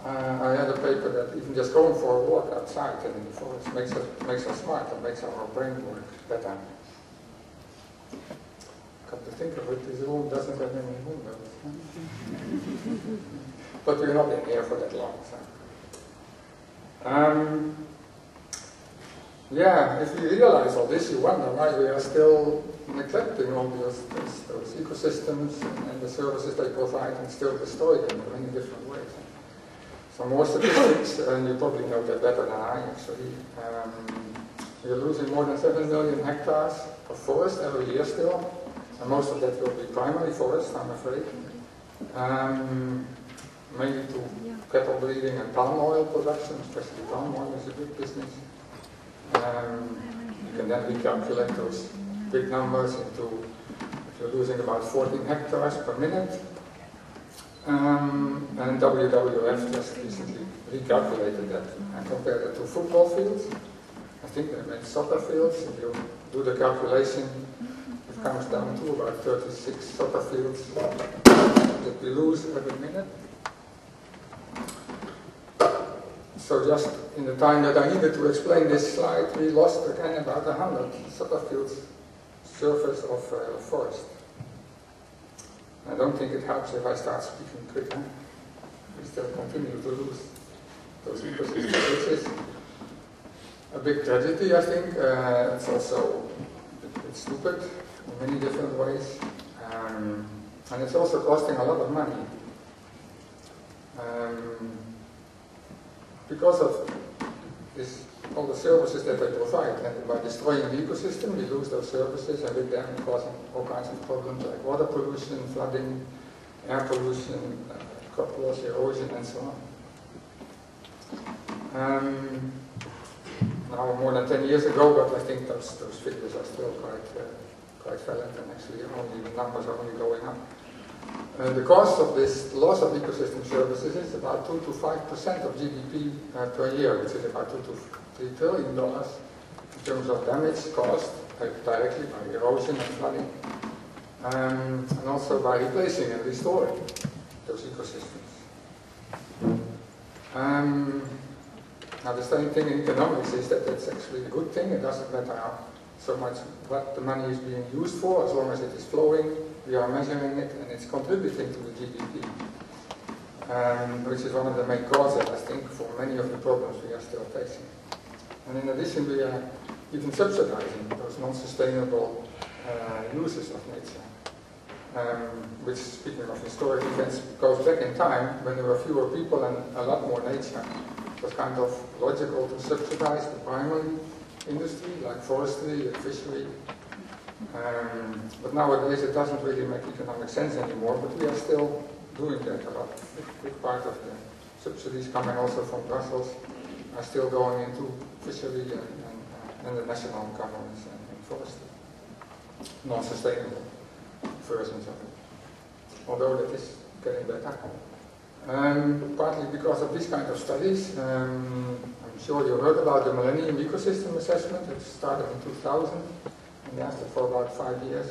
I had a paper that even just going for a walk outside and in the forest makes us smarter, makes our brain work better. Come to think of it, this room doesn't have any windows. But we're not in here for that long. So. Yeah, if we realize all this, you wonder why we are still neglecting all those ecosystems and the services they provide and still destroy them in many different ways. Some more statistics, and you probably know that better than I actually. We are losing more than 7 million hectares of forest every year still, and most of that will be primary forest, I'm afraid. Mainly to cattle breeding and palm oil production, especially palm oil is a big business. You can then recalculate those big numbers into, if you're losing about 14 hectares per minute. And WWF just recently recalculated that and compared it to football fields. I think they made soccer fields. If you do the calculation, it comes down to about 36 soccer fields that we lose every minute. So just in the time that I needed to explain this slide, we lost again about 100 soccer fields surface of forest. I don't think it helps if I start speaking quicker. We still continue to lose those ecosystems, which is a big tragedy, I think. It's also a bit stupid in many different ways. And it's also costing a lot of money. Because of all the services that they provide, and by destroying the ecosystem, we lose those services, and with them causing all kinds of problems like water pollution, flooding, air pollution, crop loss, erosion, and so on. Now more than 10 years ago, but I think those figures are still quite valid, and actually the numbers are only going up. The cost of this loss of ecosystem services is about 2 to 5% of GDP per year, which is about $2 to $3 trillion in terms of damage caused directly by erosion and flooding, and also by replacing and restoring those ecosystems. Now the same thing in economics is that it's actually a good thing. It doesn't matter so much what the money is being used for, as long as it is flowing. We are measuring it, and it's contributing to the GDP, which is one of the main causes, I think, for many of the problems we are still facing. And in addition, we are even subsidizing those non-sustainable uses of nature, which, speaking of historic events, goes back in time when there were fewer people and a lot more nature. It was kind of logical to subsidize the primary industry, like forestry and fishery. But nowadays it doesn't really make economic sense anymore, but we are still doing that a lot. A big part of the subsidies coming also from Brussels are still going into fishery and the national governments and forestry. Non-sustainable versions of it. Although that is getting better. Partly because of these kind of studies. I'm sure you heard about the Millennium Ecosystem Assessment. It started in 2000. And lasted for about 5 years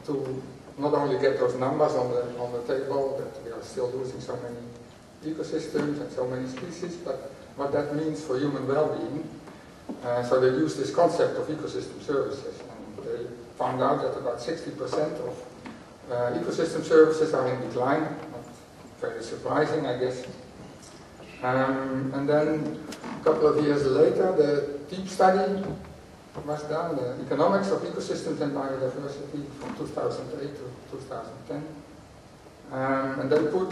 to not only get those numbers on the table that we are still losing so many ecosystems and so many species, but what that means for human well-being. So they used this concept of ecosystem services, and they found out that about 60% of ecosystem services are in decline. Not very surprising, I guess. And then a couple of years later, the deep study was done, the economics of ecosystems and biodiversity from 2008 to 2010. And they put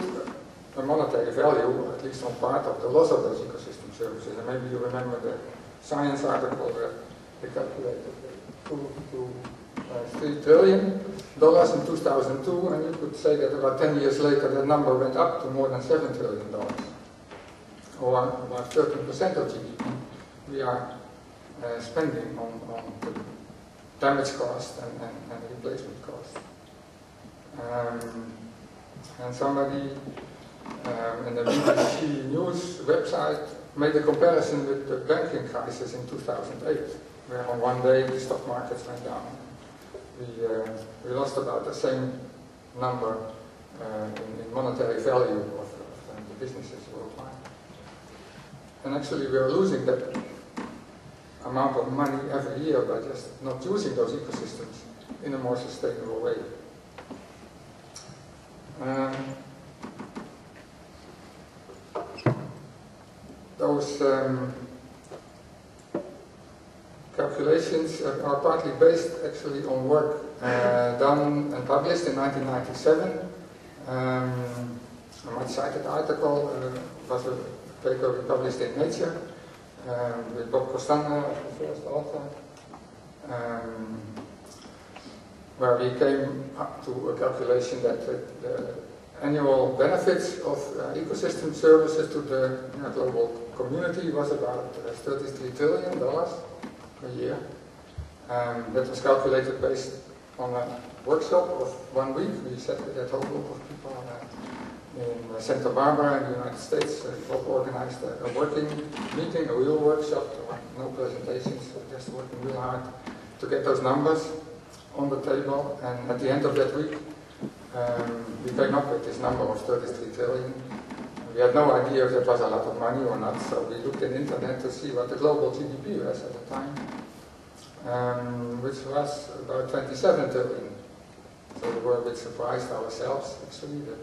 a monetary value, at least on part of the loss of those ecosystem services. And maybe you remember the Science article where they calculated $3 trillion in 2002, and you could say that about 10 years later that number went up to more than $7 trillion, or about 13% of GDP. We are spending on the damage cost and replacement cost. And somebody in the BBC News website made a comparison with the banking crisis in 2008, where on one day the stock markets went down. We lost about the same number in monetary value of the businesses worldwide. And actually we are losing that amount of money every year by just not using those ecosystems in a more sustainable way. Those calculations are partly based actually on work done and published in 1997. A much cited article was a paper we published in Nature with Bob Costanda as the first author, where we came up to a calculation that the annual benefits of ecosystem services to the global community was about $33 trillion per year. That was calculated based on a workshop of 1 week. We sat with that whole group of people in Santa Barbara in the United States. Bob organized a working meeting, a real workshop. There were no presentations, just working real hard to get those numbers on the table. And at the end of that week, we came up with this number of 33 trillion. We had no idea if that was a lot of money or not, so we looked in the internet to see what the global GDP was at the time, which was about 27 trillion. So we were a bit surprised ourselves, actually, that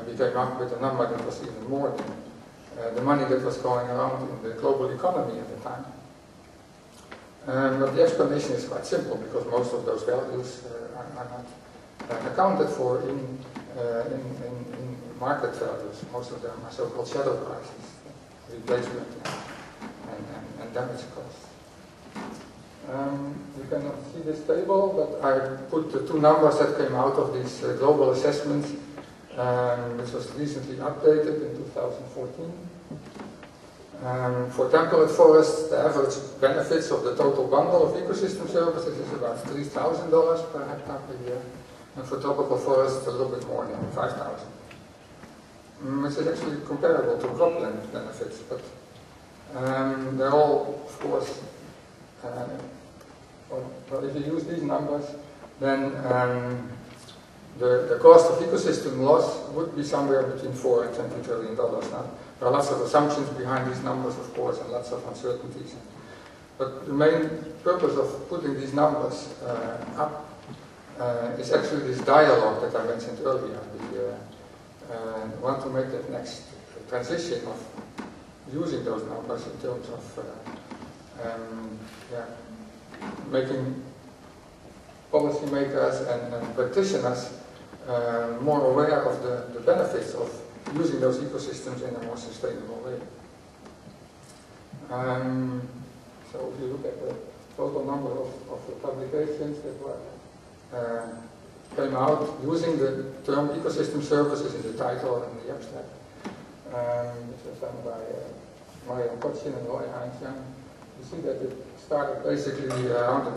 we came up with a number that was even more than the money that was going around in the global economy at the time. But the explanation is quite simple, because most of those values are not accounted for in market values. Most of them are so-called shadow prices, replacement and damage costs. You cannot see this table, but I put the two numbers that came out of these global assessments, which was recently updated in 2014. For temperate forests, the average benefits of the total bundle of ecosystem services is about $3,000 per hectare per year. And for tropical forests, a little bit more than 5,000. Which is actually comparable to cropland benefits, but they're all, of course, well, if you use these numbers, then the cost of ecosystem loss would be somewhere between $4 and $20 trillion. Now, there are lots of assumptions behind these numbers, of course, and lots of uncertainties. But the main purpose of putting these numbers up is actually this dialogue that I mentioned earlier. We want to make that next transition of using those numbers in terms of making policymakers and practitioners more aware of the benefits of using those ecosystems in a more sustainable way. So if you look at the total number of the publications that were came out using the term ecosystem services in the title and the abstract, which was done by Marian Kotchin and Roy Heinz-Young. You see that it started basically around the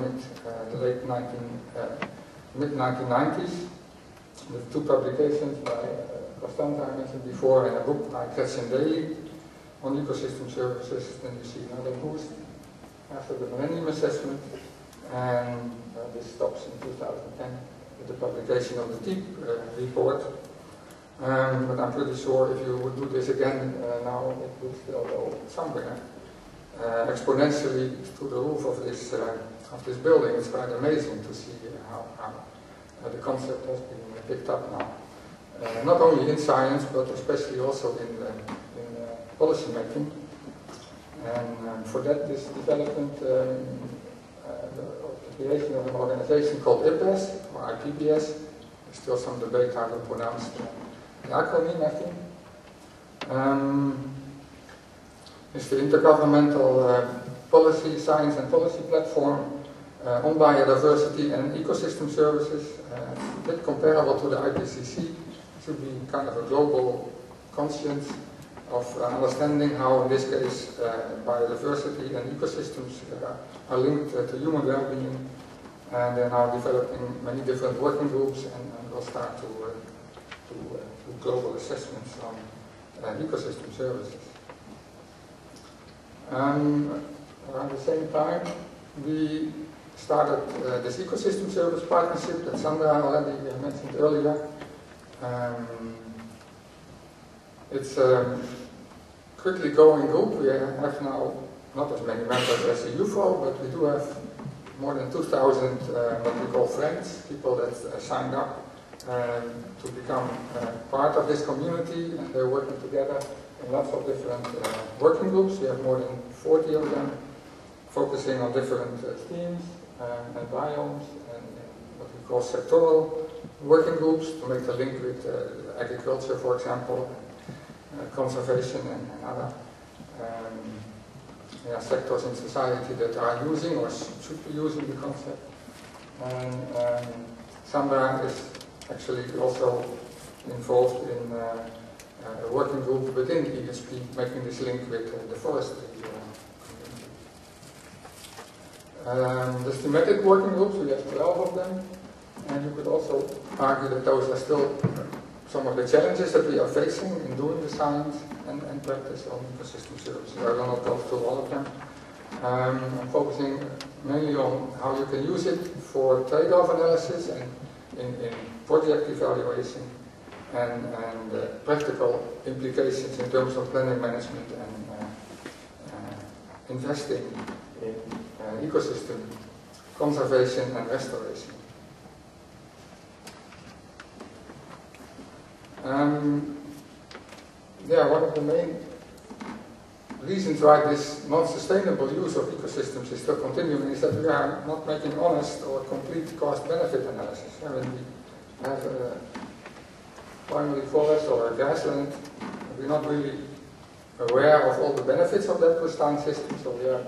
mid-1990s with two publications by Costanda I mentioned before, and a book by Gretchen Daly on ecosystem services. Then you see another boost after the Millennium Assessment, and this stops in 2010 with the publication of the TEEP report. But I'm pretty sure if you would do this again now, it would still go somewhere exponentially to the roof of this building. It's quite amazing to see how the concept has been picked up now. Not only in science, but especially also in policy making. And for that, this development, the creation of an organization called IPBES, or IPBES, there's still some debate how to pronounce the acronym, I think. It's the Intergovernmental Policy, Science and Policy Platform on Biodiversity and Ecosystem Services. A bit comparable to the IPCC. It should be kind of a global conscience understanding how, in this case, biodiversity and ecosystems are linked to human well-being, and they're now developing many different working groups, and we'll start to do global assessments on ecosystem services. Around the same time, we started this ecosystem service partnership that Sandra already mentioned earlier. It's a quickly growing group. We have now not as many members as the UFO, but we do have more than 2,000 what we call friends, people that signed up to become part of this community, and they're working together in lots of different working groups. We have more than 40 of them, focusing on different themes and biomes, and what we call sectoral working groups to make the link with agriculture, for example, conservation and other sectors in society that are using or should be using the concept. And Sandra is actually also involved in a working group within ESP, making this link with the forestry community. The thematic working groups, we have 12 of them, and you could also argue that those are still some of the challenges that we are facing in doing the science and practice on ecosystem services. I will not go through all of them. I'm focusing mainly on how you can use it for trade-off analysis and in project evaluation and practical implications in terms of planning management and investing in ecosystem conservation and restoration. One of the main reasons why this non-sustainable use of ecosystems is still continuing is that we are not making honest or complete cost-benefit analysis. When we have a primary forest or a grassland, we're not really aware of all the benefits of that pristine system, so we are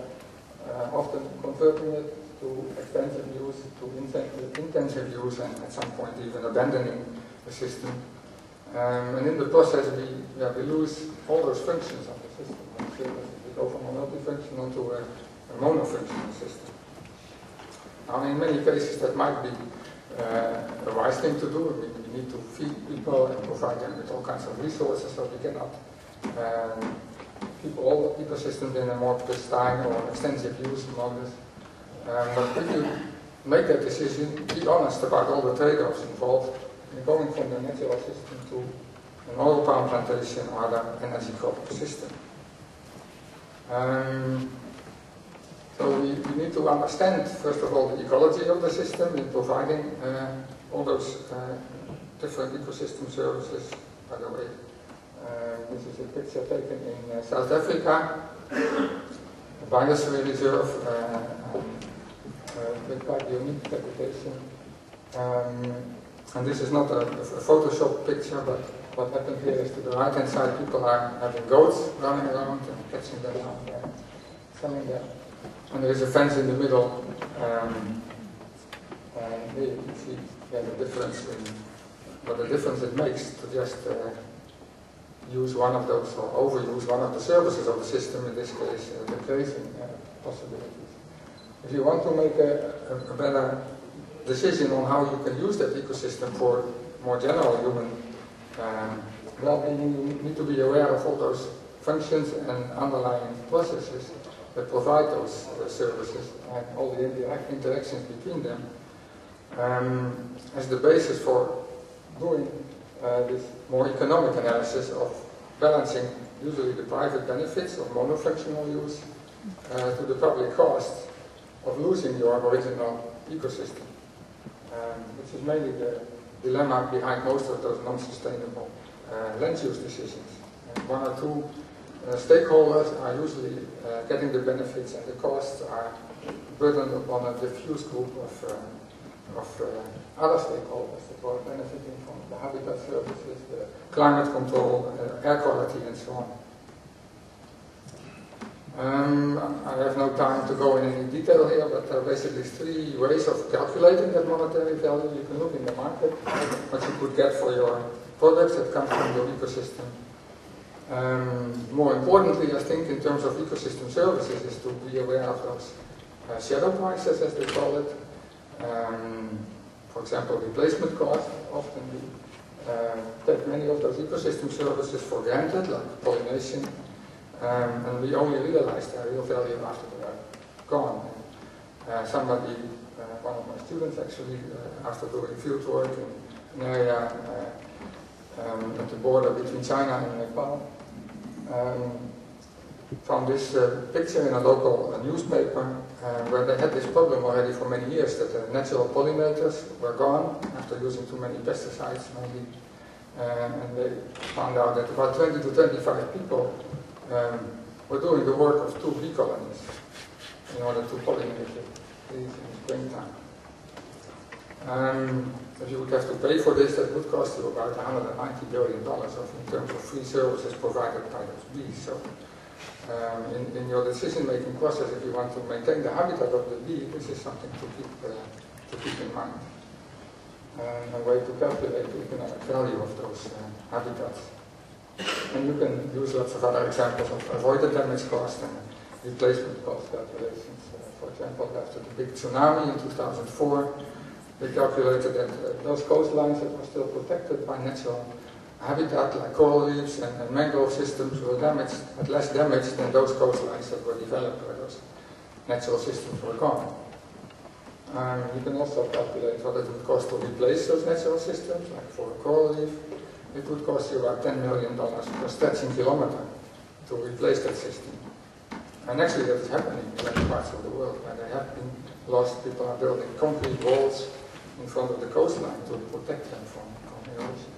often converting it to extensive use, to intensive use, and at some point even abandoning the system. And in the process, we lose all those functions of the system. We go from a multifunctional to a monofunctional system. Now, in many cases, that might be a wise thing to do. I mean, we need to feed people and provide them with all kinds of resources, so we cannot keep all the ecosystems in a more pristine or extensive use modus. But if you make that decision, be honest about all the trade-offs involved in going from the natural system to an oil palm plantation or other energy crop system. So we need to understand, first of all, the ecology of the system in providing all those different ecosystem services. By the way, this is a picture taken in South Africa, a biosphere reserve with quite unique vegetation. And this is not a Photoshop picture, but what happened here is to the right-hand side, people are having goats running around and catching them out and selling them. And there is a fence in the middle, and here you can see the difference the difference it makes to just use one of those or overuse one of the services of the system, in this case the grazing possibilities. If you want to make a better decision on how you can use that ecosystem for more general human well-being, you need to be aware of all those functions and underlying processes that provide those services and all the interactions between them as the basis for doing this more economic analysis of balancing usually the private benefits of monofunctional use to the public costs of losing your original ecosystem, which is mainly the dilemma behind most of those non-sustainable land use decisions. And one or two stakeholders are usually getting the benefits, and the costs are burdened upon a diffuse group of other stakeholders that are benefiting from the habitat services, the climate control, air quality, and so on. I have no time to go in any detail here, but there are basically three ways of calculating that monetary value. You can look in the market, what you could get for your products that come from your ecosystem. More importantly, I think, in terms of ecosystem services, is to be aware of those shadow prices, as they call it. For example, replacement costs. Often we take many of those ecosystem services for granted, like pollination, and we only realize their real value after they are gone. Somebody, one of my students actually, after doing field work in an area at the border between China and Nepal, found this picture in a local newspaper where they had this problem already for many years, that the natural pollinators were gone after using too many pesticides maybe, and they found out that about 20 to 25 people were doing the work of 2 bee colonies in order to pollinate the bees in springtime. If you would have to pay for this, that would cost you about $190 billion in terms of free services provided by those bees. So, in your decision-making process, if you want to maintain the habitat of the bee, this is something to keep in mind. A way to calculate the economic value of those habitats. And you can use lots of other examples of avoided damage cost and replacement cost calculations. For example, after the big tsunami in 2004, they calculated that those coastlines that were still protected by natural habitat, like coral reefs and mangrove systems, were damaged, had less damage than those coastlines that were developed where those natural systems were gone. You can also calculate what it would cost to replace those natural systems, like for a coral reef. It would cost you about $10 million per stretching kilometer to replace that system. And actually that is happening in many parts of the world where they have been lost. People are building concrete walls in front of the coastline to protect them from erosion.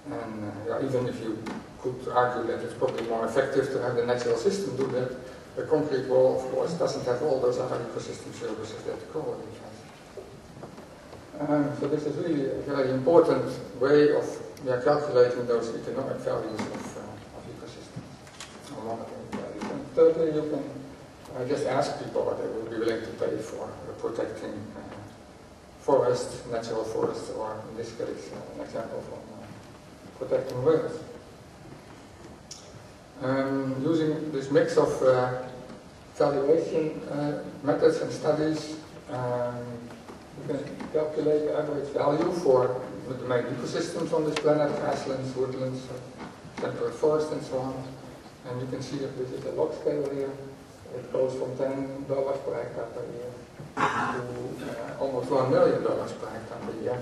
And even if you could argue that it's probably more effective to have the natural system do that, the concrete wall, of course, doesn't have all those other ecosystem services that the coral reef has. So this is really a very important way of calculating those economic values of ecosystems, or monetary values. And thirdly, you can just ask people what they will be willing to pay for protecting forests, natural forests, or in this case, an example from protecting whales. Using this mix of valuation methods and studies, you can calculate the average value for the main ecosystems on this planet, grasslands, woodlands, temperate forests, and so on. And you can see that this is a log scale here. It goes from $10 per hectare per year to almost $1 million per hectare per year,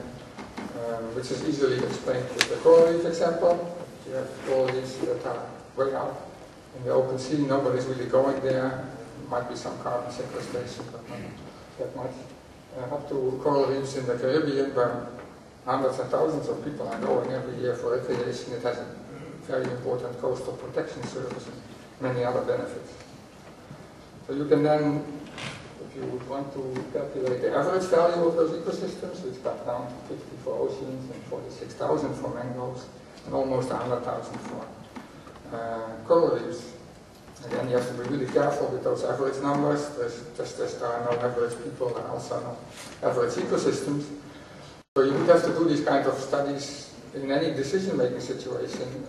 which is easily explained with the coral reef example. You have coral reefs that are way out in the open sea, nobody's really going there. There might be some carbon sequestration, but not that much. Up to coral reefs in the Caribbean, where hundreds and thousands of people are going every year for recreation. It has a very important coastal protection service and many other benefits. So you can then, if you would want to calculate the average value of those ecosystems, which got down to 50 for oceans and 46,000 for mangroves, and almost 100,000 for coral reefs. Again, you have to be really careful with those average numbers. Just as there are no average people, there are also no average ecosystems. So you would have to do these kind of studies in any decision-making situation,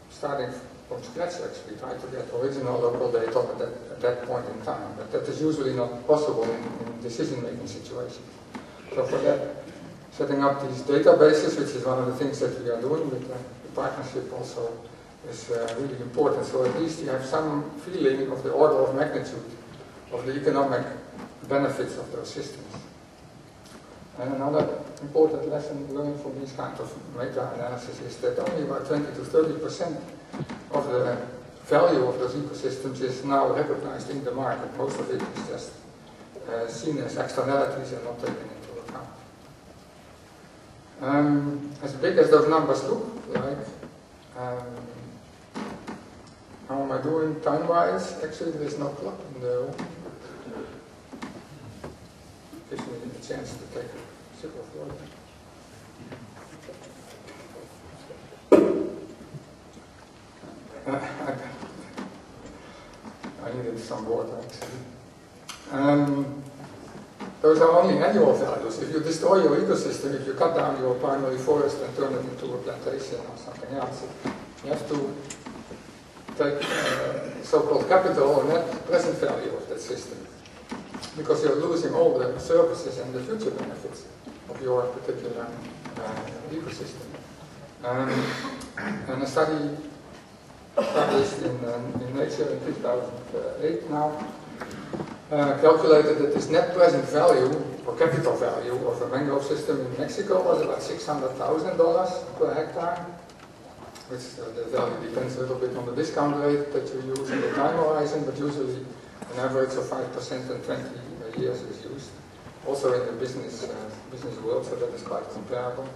starting from scratch actually, try to get original local data at that point in time. But that is usually not possible in decision-making situations. So for that, setting up these databases, which is one of the things that we are doing with the partnership also, is really important. So at least you have some feeling of the order of magnitude of the economic benefits of those systems. And another important lesson learned from these kind of meta-analysis is that only about 20 to 30% of the value of those ecosystems is now recognized in the market. Most of it is just seen as externalities and not taken into account. As big as those numbers look like, how am I doing time-wise? Actually, there is no clock in the room. Gives me a chance to take a sip of water. I needed some water, actually. Those are only annual values. values. If you destroy your ecosystem, if you cut down your primary forest and turn it into a plantation or something else, you have to take so-called capital or net present value of that system, because you're losing all the services and the future benefits of your particular ecosystem. And a study published in Nature in 2008 now calculated that this net present value or capital value of a mangrove system in Mexico was about $600,000 per hectare, which the value depends a little bit on the discount rate that you use and the time horizon, but usually an average of 5% and 20 years is used. Also in the business world, so that is quite comparable.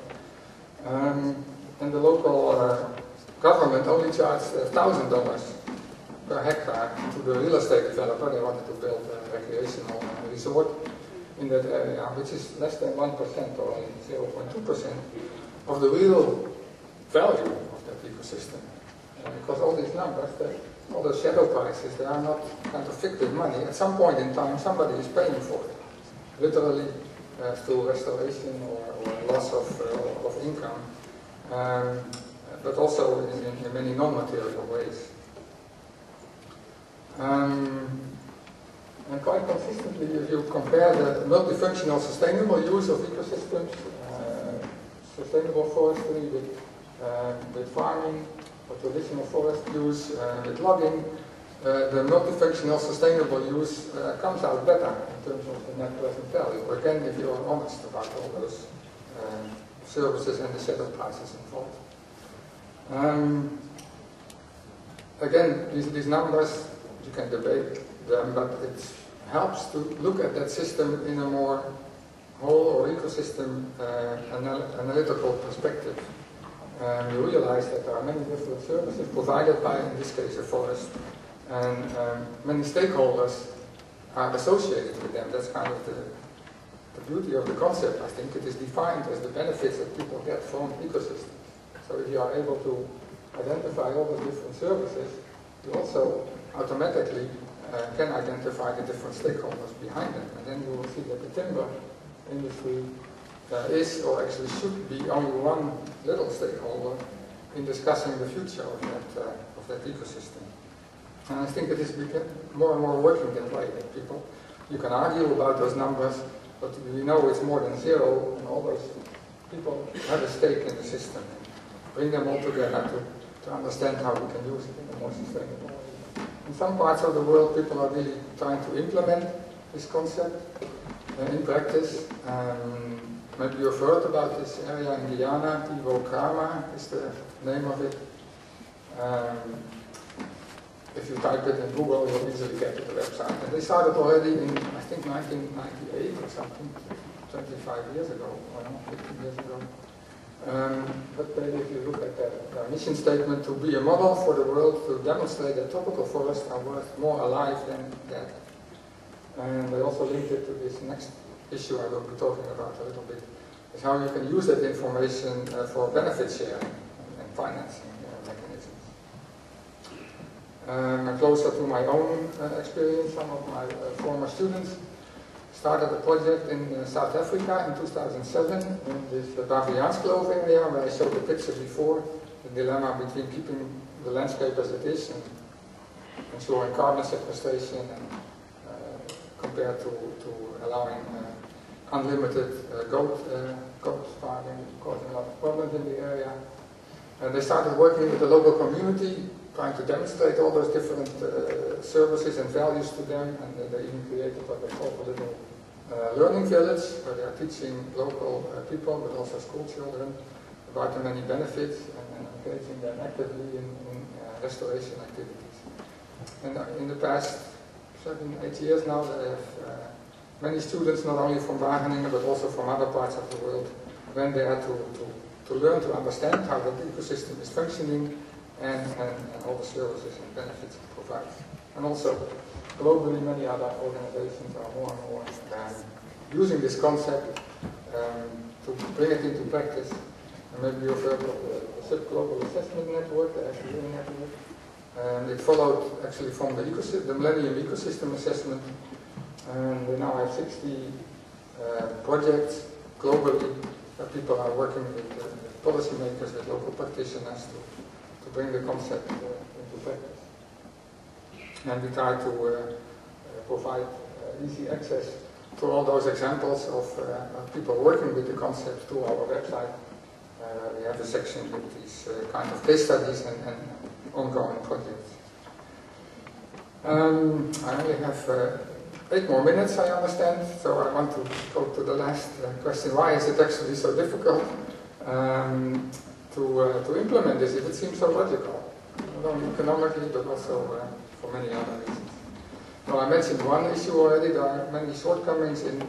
And the local government only charged $1,000 per hectare to the real estate developer. They wanted to build a recreational resort in that area, which is less than 1% or only 0.2% of the real value of that ecosystem. Because all these numbers, all the shadow prices, they are not kind of fictive money. At some point in time, somebody is paying for it, literally through restoration or loss of income. But also in many non-material ways. And quite consistently, if you compare the multifunctional sustainable use of ecosystems, sustainable forestry with farming, or traditional forest use with logging, the multifunctional sustainable use comes out better in terms of the net present value. Again, if you are honest about all those services and the set of prices involved. Again, these numbers, you can debate them, but it helps to look at that system in a more whole or ecosystem analytical perspective. You realize that there are many different services provided by, in this case, a forest, and many stakeholders are associated with them. That's kind of the beauty of the concept. I think it is defined as the benefits that people get from ecosystems. So if you are able to identify all the different services, you also automatically can identify the different stakeholders behind them. And then you will see that the timber industry is, or actually should be, only one little stakeholder in discussing the future of that ecosystem. And I think it is more and more working that way. That people, you can argue about those numbers, but we know it's more than zero, and all those people have a stake in the system. Bring them all together to understand how we can use it in a more sustainable way. In some parts of the world, people are really trying to implement this concept in practice. Maybe you've heard about this area in Guyana. Ivo Kramer is the name of it. If you type it in Google, you'll easily get to the website. And they started already in, I think, 1998 or something, 25 years ago, or 15 years ago. But maybe if you look at their mission statement, to be a model for the world, to demonstrate that tropical forests are worth more alive than dead. And they also linked it to this next issue I will be talking about a little bit, is how you can use that information for benefit sharing and financing mechanisms. Closer to my own experience, some of my former students started a project in South Africa in 2007 in this Baviaanskloof area, where I showed the picture before, the dilemma between keeping the landscape as it is and ensuring carbon sequestration and compared to allowing unlimited goat farming, causing a lot of problems in the area. And they started working with the local community, trying to demonstrate all those different services and values to them, and they even created what they call a little learning village, where they are teaching local people, but also school children, about the many benefits and engaging them actively in restoration activities. And in the past 7-8 years now, they have many students, not only from Wageningen, but also from other parts of the world, went there to learn to understand how the ecosystem is functioning and all the services and benefits it provides. And also, globally, many other organizations are more and more using this concept to bring it into practice. And maybe you've heard of the Sub-Global Assessment Network, the SGA network. And it followed actually from the Millennium Ecosystem Assessment. And they now have 60 projects globally. People are working with policymakers, with local practitioners to bring the concept into practice. And we try to provide easy access to all those examples of people working with the concept to our website. We have a section with these kind of case studies and ongoing projects. I only have 8 more minutes, I understand, so I want to go to the last question. Why is it actually so difficult to implement this if it seems so logical? Not only economically, but also for many other reasons. Well, I mentioned one issue already. There are many shortcomings in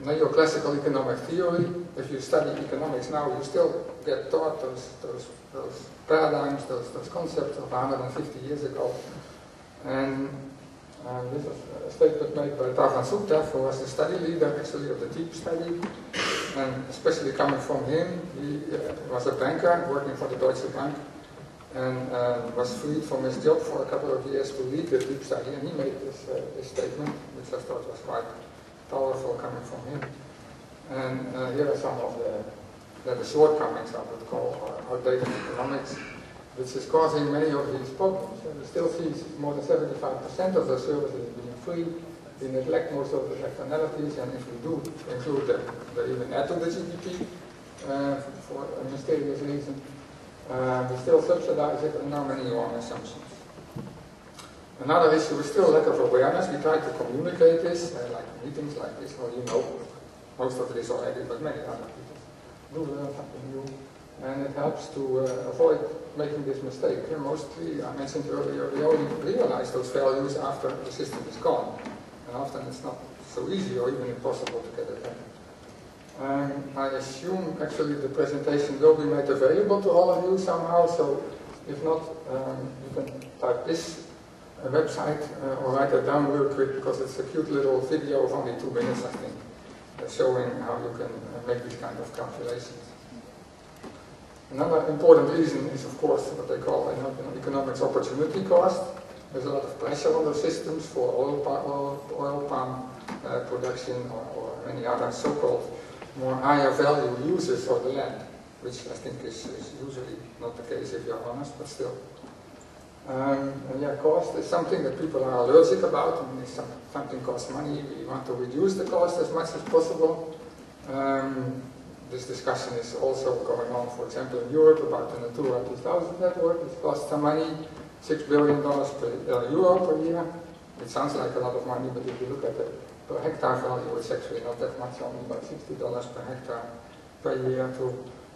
neoclassical economic theory. If you study economics now, you still get taught those paradigms, those concepts of 150 years ago. And this is a statement made by Tavan Sukta, who was the study leader actually of the deep study. And especially coming from him, he was a banker working for the Deutsche Bank and was freed from his job for a couple of years to lead the deep study. And he made this statement, which I thought was quite powerful coming from him. And here are some of the shortcomings, I would call, outdated economics, which is causing many of these problems. And we still see more than 75% of the services being free. We neglect most of the externalities, and if we do include them, they even add to the GDP for a mysterious reason. We still subsidize it, and now many wrong assumptions. Another issue is still lack of awareness. We try to communicate this, like meetings like this. Well, you know most of this already, but many other people do learn something new. And it helps to avoid making this mistake. And mostly, I mentioned earlier, we only realize those values after the system is gone. And often it's not so easy or even impossible to get it back. I assume actually the presentation will be made available to all of you somehow, so if not, you can type this website or write it down real quick, because it's a cute little video of only 2 minutes, I think, showing how you can make these kind of calculations. Another important reason is, of course, what they call economics opportunity cost. There's a lot of pressure on the systems for oil palm production or any other so-called more higher value uses of the land, which I think is usually not the case if you're honest, but still. And yeah, cost is something that people are allergic about. I mean, if something costs money, we want to reduce the cost as much as possible. This discussion is also going on, for example, in Europe about the Natura 2000 network, which costs some money, $6 billion euro per year. It sounds like a lot of money, but if you look at the per hectare value, it's actually not that much, only about $60 per hectare per year to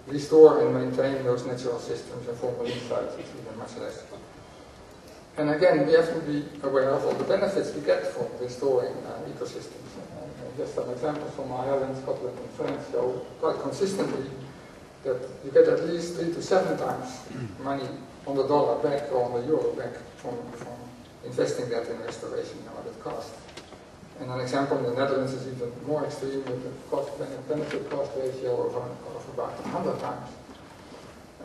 restore and maintain those natural systems, and formalin sites, it's even much less. And again, we have to be aware of all the benefits we get from restoring ecosystems. Just some examples from Ireland, Scotland, and France show quite consistently that you get at least 3 to 7 times money on the dollar back or on the euro back from investing that in restoration than what it costs. And an example in the Netherlands is even more extreme, with a benefit cost ratio of about 100 times.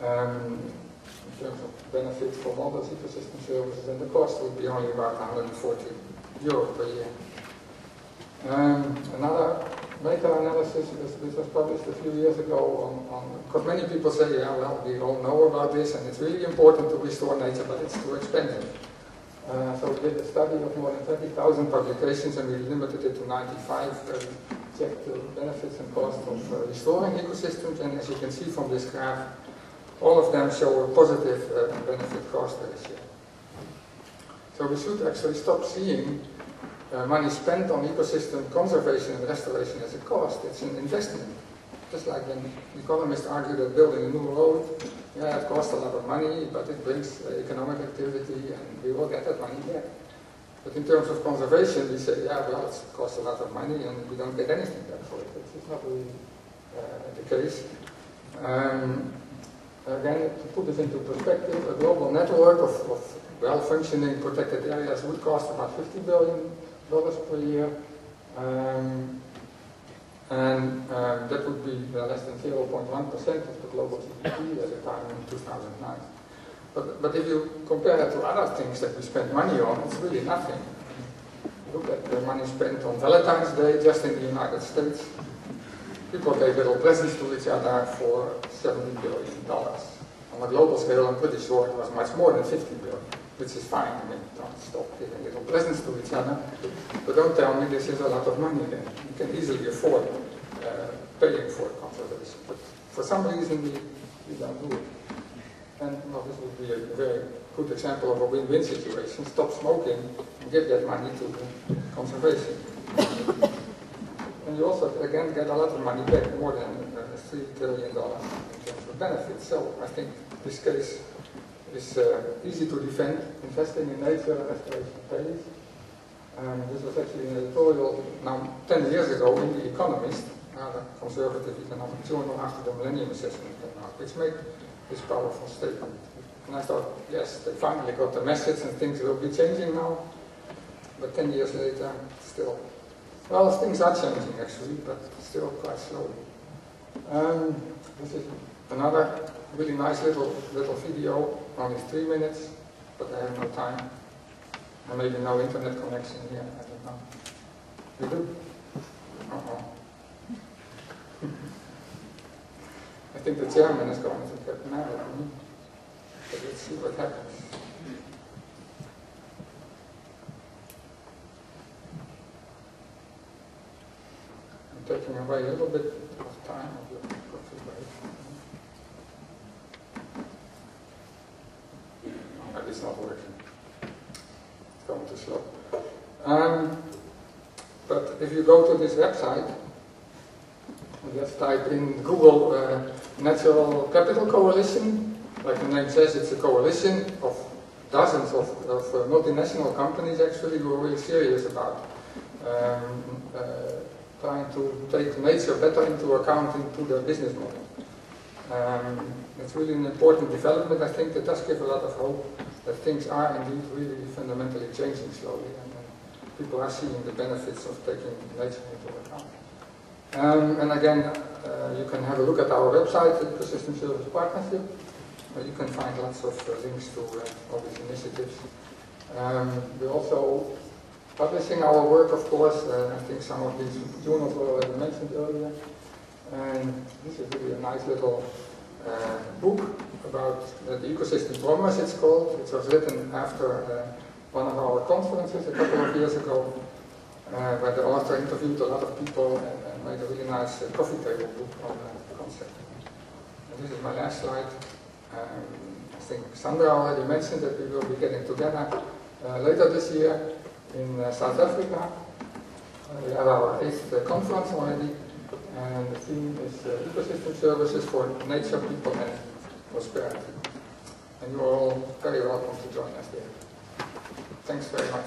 In terms of benefits from all those ecosystem services, and the cost would be only about 140 euro per year. Another meta-analysis, this was published a few years ago because many people say, yeah, well, we all know about this and it's really important to restore nature, but it's too expensive. So we did a study of more than 20,000 publications, and we limited it to 95, where we checked the benefits and costs of restoring ecosystems, and as you can see from this graph, all of them show a positive benefit-cost ratio. So we should actually stop seeing money spent on ecosystem conservation and restoration as a cost. It's an investment. Just like when economists argue that building a new road, yeah, it costs a lot of money, but it brings economic activity and we will get that money back. But in terms of conservation, we say, yeah, well, it costs a lot of money and we don't get anything back for it. It's not really the case. Again, to put this into perspective, a global network of well-functioning protected areas would cost about $50 billion per year. That would be less than 0.1% of the global GDP at the time in 2009. But if you compare it to other things that we spend money on, it's really nothing. look at the money spent on Valentine's Day just in the United States. People gave little presents to each other for $70 billion. On a global scale, I'm pretty sure it was much more than 50 billion, which is fine. I mean, don't stop giving little presents to each other. But don't tell me this is a lot of money then. You can easily afford paying for conservation. But for some reason, we don't do it. And well, this would be a very good example of a win-win situation. Stop smoking and give that money to conservation. And you also, again, get a lot of money back, more than $3 trillion in terms of benefits. So I think this case is easy to defend. Investing in nature and restoration pays. This was actually an editorial now 10 years ago in The Economist, a conservative economic journal, after the Millennium Assessment came out, which made this powerful statement. And I thought, yes, they finally got the message and things will be changing now. But 10 years later, still. Well, things are changing actually, but still quite slowly. This is another really nice little video, only 3 minutes, but I have no time. And maybe no internet connection here, I don't know. You do? Uh-oh. I think the chairman is going to get mad at me. But let's see what happens. I'm taking away a little bit of time of your coffee break. Oh, it's not working. It's going too slow. But if you go to this website, just type in Google Natural Capital Coalition. Like the name says, it's a coalition of dozens of multinational companies actually who are really serious about trying to take nature better into account into their business model. It's really an important development. I think that does give a lot of hope that things are indeed really fundamentally changing slowly, and people are seeing the benefits of taking nature into account. And again, you can have a look at our website, the Ecosystem Service Partnership. You can find lots of links to all these initiatives. We're also publishing our work, of course. I think some of these journals were already mentioned earlier. And this is really a nice little book about the Ecosystem Promise, it's called. It was written after one of our conferences a couple of years ago, where the author interviewed a lot of people and made a really nice coffee table book on the concept. And this is my last slide. I think Sandra already mentioned that we will be getting together later this year in South Africa. We have our 8th conference already, and the theme is Ecosystem Services for Nature, People and Prosperity. And you are all very welcome to join us there. Thanks very much.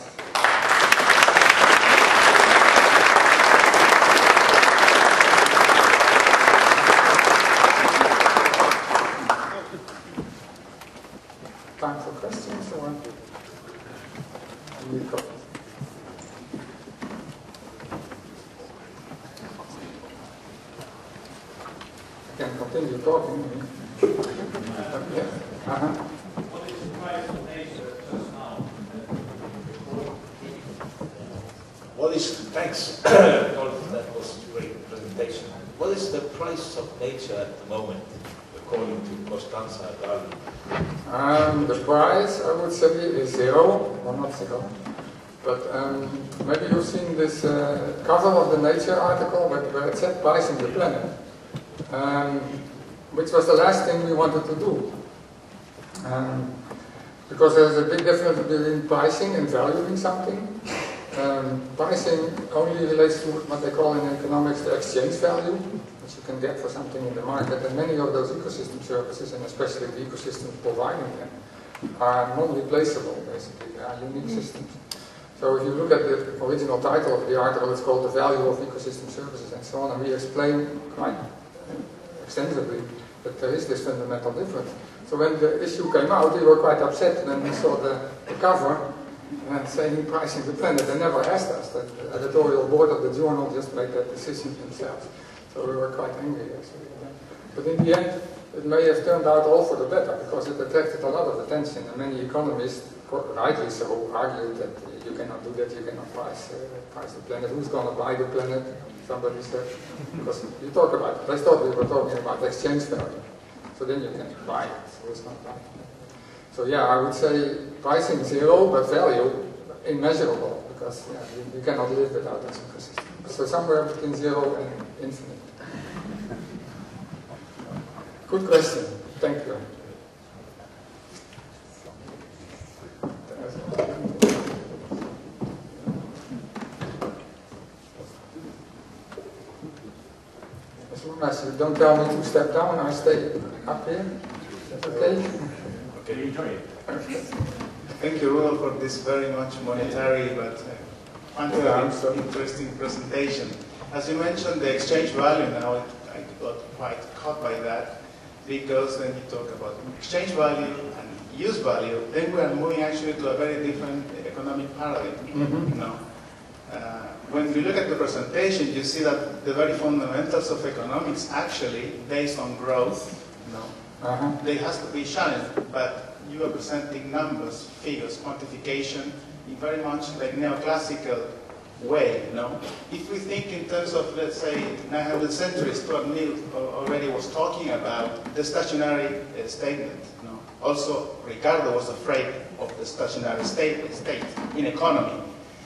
Time for questions or any comments? I can continue talking. Yeah. What is the price of nature just now? What is, thanks, that was a great presentation. What is the price of nature at the moment, according to Costanza Galli? The price, I would say, is 0, or not 0. But maybe you've seen this cover of the Nature article where it said pricing the planet, which was the last thing we wanted to do. Because there's a big difference between pricing and valuing something. Pricing only relates to what they call in economics the exchange value, which you can get for something in the market, and many of those ecosystem services, and especially the ecosystems providing them, are non-replaceable, basically. They are unique systems. So if you look at the original title of the article, it's called The Value of Ecosystem Services and so on, and we explain quite extensively that there is this fundamental difference. So when the issue came out, we were quite upset when we saw the cover saying pricing the planet. They never asked us. The editorial board of the journal just made that decision themselves. So we were quite angry, actually. But in the end, it may have turned out all for the better, because it attracted a lot of attention, and many economists, rightly so, argued that you cannot do that, you cannot price the planet. Who's going to buy the planet? Somebody said. Because you talk about it. I thought we were talking about exchange value. So then you can buy it. So who's going to buy it? So yeah, I would say pricing zero, but value immeasurable, because yeah, you cannot live without that ecosystem. So somewhere between zero and infinite. Good question. Thank you. As long as you don't tell me to step down, I stay up here. Is that okay? Okay, enjoy it. Thank you, Rudolf, for this very much monetary but interesting presentation. As you mentioned, the exchange value now, I got quite caught by that, because when you talk about exchange value and use value, then we are moving actually to a very different economic paradigm. Mm-hmm. You know? When you look at the presentation, you see that the very fundamentals of economics actually based on growth, you know, they has to be challenged, but you are presenting numbers, figures, quantification in very much like neoclassical way, you know. If we think in terms of, let's say, 900 centuries, Stuart Mill already was talking about the stationary statement, you know. Also, Ricardo was afraid of the stationary state in economy.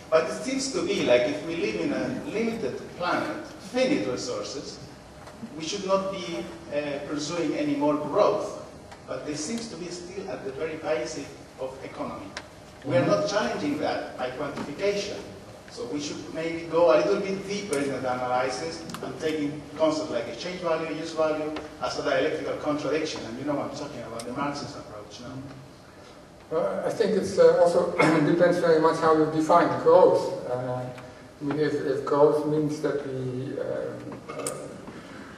But it seems to be like if we live in a limited planet, finite resources, we should not be pursuing any more growth. But this seems to be still at the very basic of economy. We are not challenging that by quantification. So we should maybe go a little bit deeper in the analysis and taking concepts like exchange value, use value, as a dialectical contradiction. And you know what I'm talking about, the Marxist approach. No? I think it also depends very much how you define growth. I mean, if growth means that we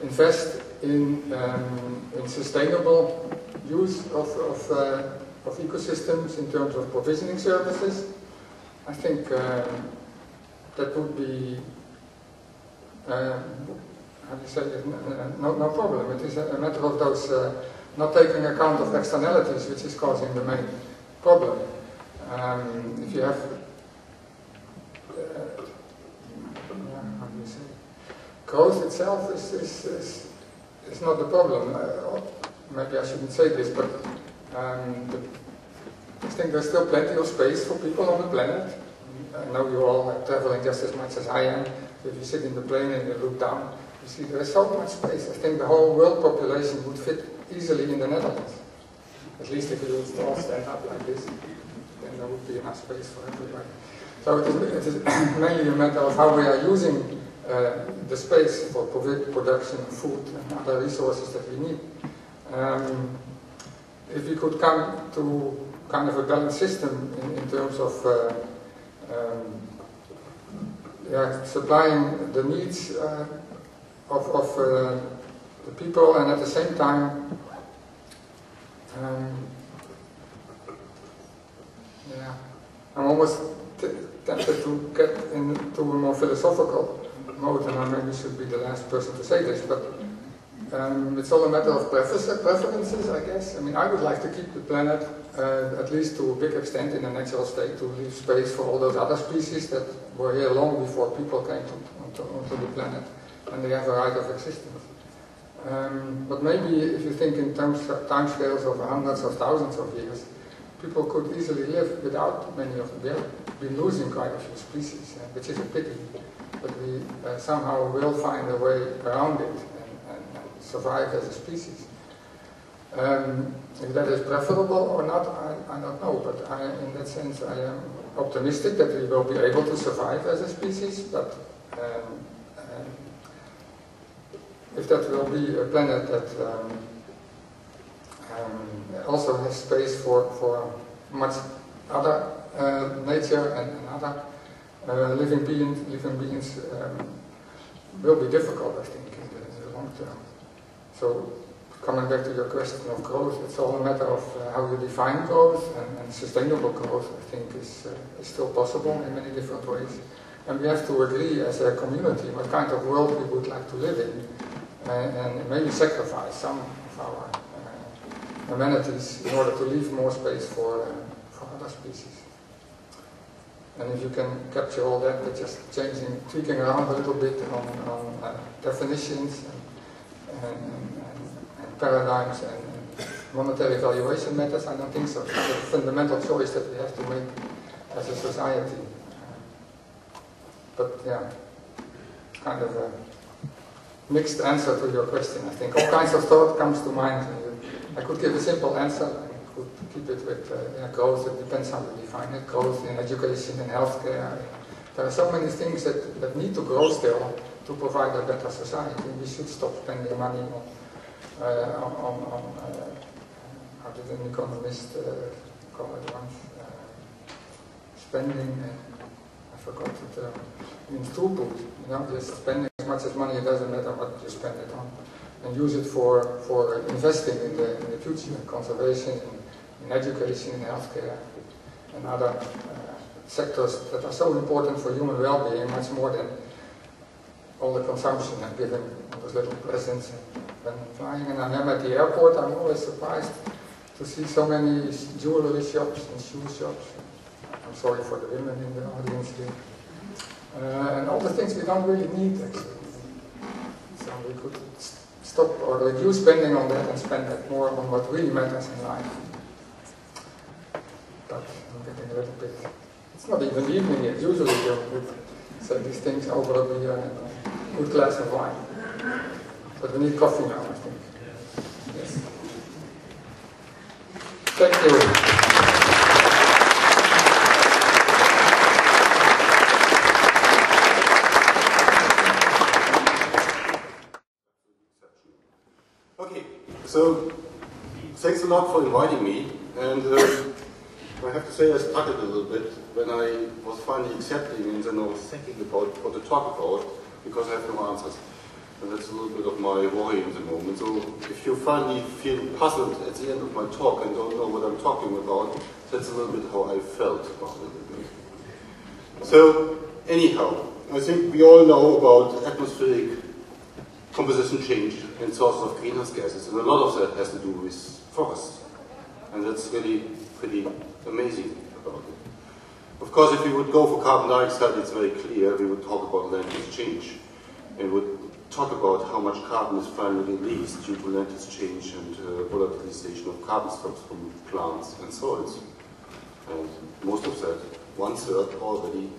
invest in sustainable use of ecosystems in terms of provisioning services, I think that would be, how do you say it, no problem. It is a matter of those not taking account of externalities, which is causing the main problem. If you have, how do you say, growth itself is not the problem. Maybe I shouldn't say this, but I think there's still plenty of space for people on the planet. I know you're all traveling just as much as I am. If you sit in the plane and you look down, you see there is so much space. I think the whole world population would fit easily in the Netherlands. At least if you would all stand up like this, then there would be enough space for everybody. So it is mainly a matter of how we are using the space for production of food and other resources that we need. If we could come to kind of a balanced system in terms of supplying the needs of the people, and at the same time I'm almost tempted to get into a more philosophical mode, and I maybe should be the last person to say this, but it's all a matter of preferences, I guess. I mean, I would like to keep the planet, at least to a big extent, in a natural state, to leave space for all those other species that were here long before people came onto the planet, and they have a right of existence. But maybe if you think in time scales of hundreds of thousands of years, people could easily live without many of them. We have been losing quite a few species, which is a pity, but we somehow will find a way around it and survive as a species. If that is preferable or not, I don't know, but in that sense I am optimistic that we will be able to survive as a species, but if that will be a planet that also has space for much other nature and other living beings will be difficult, I think, in the long term. So, coming back to your question of growth, it's all a matter of how you define growth, and sustainable growth, I think, is still possible in many different ways. And we have to agree as a community what kind of world we would like to live in, and maybe sacrifice some of our amenities in order to leave more space for other species. And if you can capture all that by just tweaking around a little bit on definitions and paradigms and monetary valuation methods, I don't think so. It's a fundamental choice that we have to make as a society. But yeah, kind of a mixed answer to your question. I think all kinds of thought comes to mind. I could give a simple answer. I could keep it with growth. It depends how you define it. Growth in education and healthcare. There are so many things that need to grow still to provide a better society. We should stop spending money on how did an economist call it once? Spending. I forgot the term. Means throughput. You know, just spending as much as money. It doesn't matter what you spend it on. And use it for investing in the future, conservation, in education, in healthcare, and other sectors that are so important for human well-being, much more than all the consumption and giving all those little presents. When flying and I'm at the airport, I'm always surprised to see so many jewelry shops and shoe shops. I'm sorry for the women in the audience here. And all the things we don't really need, actually. So we could stop or reduce spending on that and spend that more on what really matters in life. But I'm getting a little bit... It's not even evening yet. Usually you would say these things over a beer and a good glass of wine. But we need coffee now, I think. Yes. Thank you. Okay, so thanks a lot for inviting me, and I have to say I struggled a little bit when I was finally accepting and then I was thinking about what to talk about, because I have no answers. And that's a little bit of my worry in the moment. So if you finally feel puzzled at the end of my talk and don't know what I'm talking about, that's a little bit how I felt about it. So anyhow, I think we all know about atmospheric composition change and sources of greenhouse gases, and a lot of that has to do with forests. And that's really pretty amazing about it. Of course, if we would go for carbon dioxide, it's very clear, we would talk about land use change, and would talk about how much carbon is finally released due to land use change and volatilization of carbon stocks from plants and soils. And most of that, 1/3 already,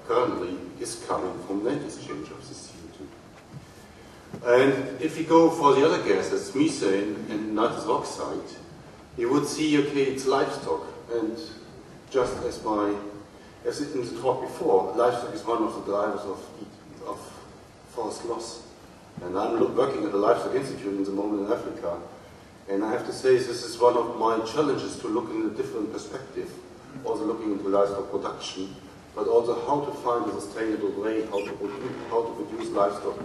currently is coming from land use change of the CO2. And if we go for the other gases, methane and nitrous oxide, you would see, okay, it's livestock. And just as in the talk before, livestock is one of the drivers of forest loss. And I'm working at the Livestock Institute in the moment in Africa. And I have to say, this is one of my challenges to look in a different perspective, also looking into livestock production, but also how to find a sustainable way, how to produce livestock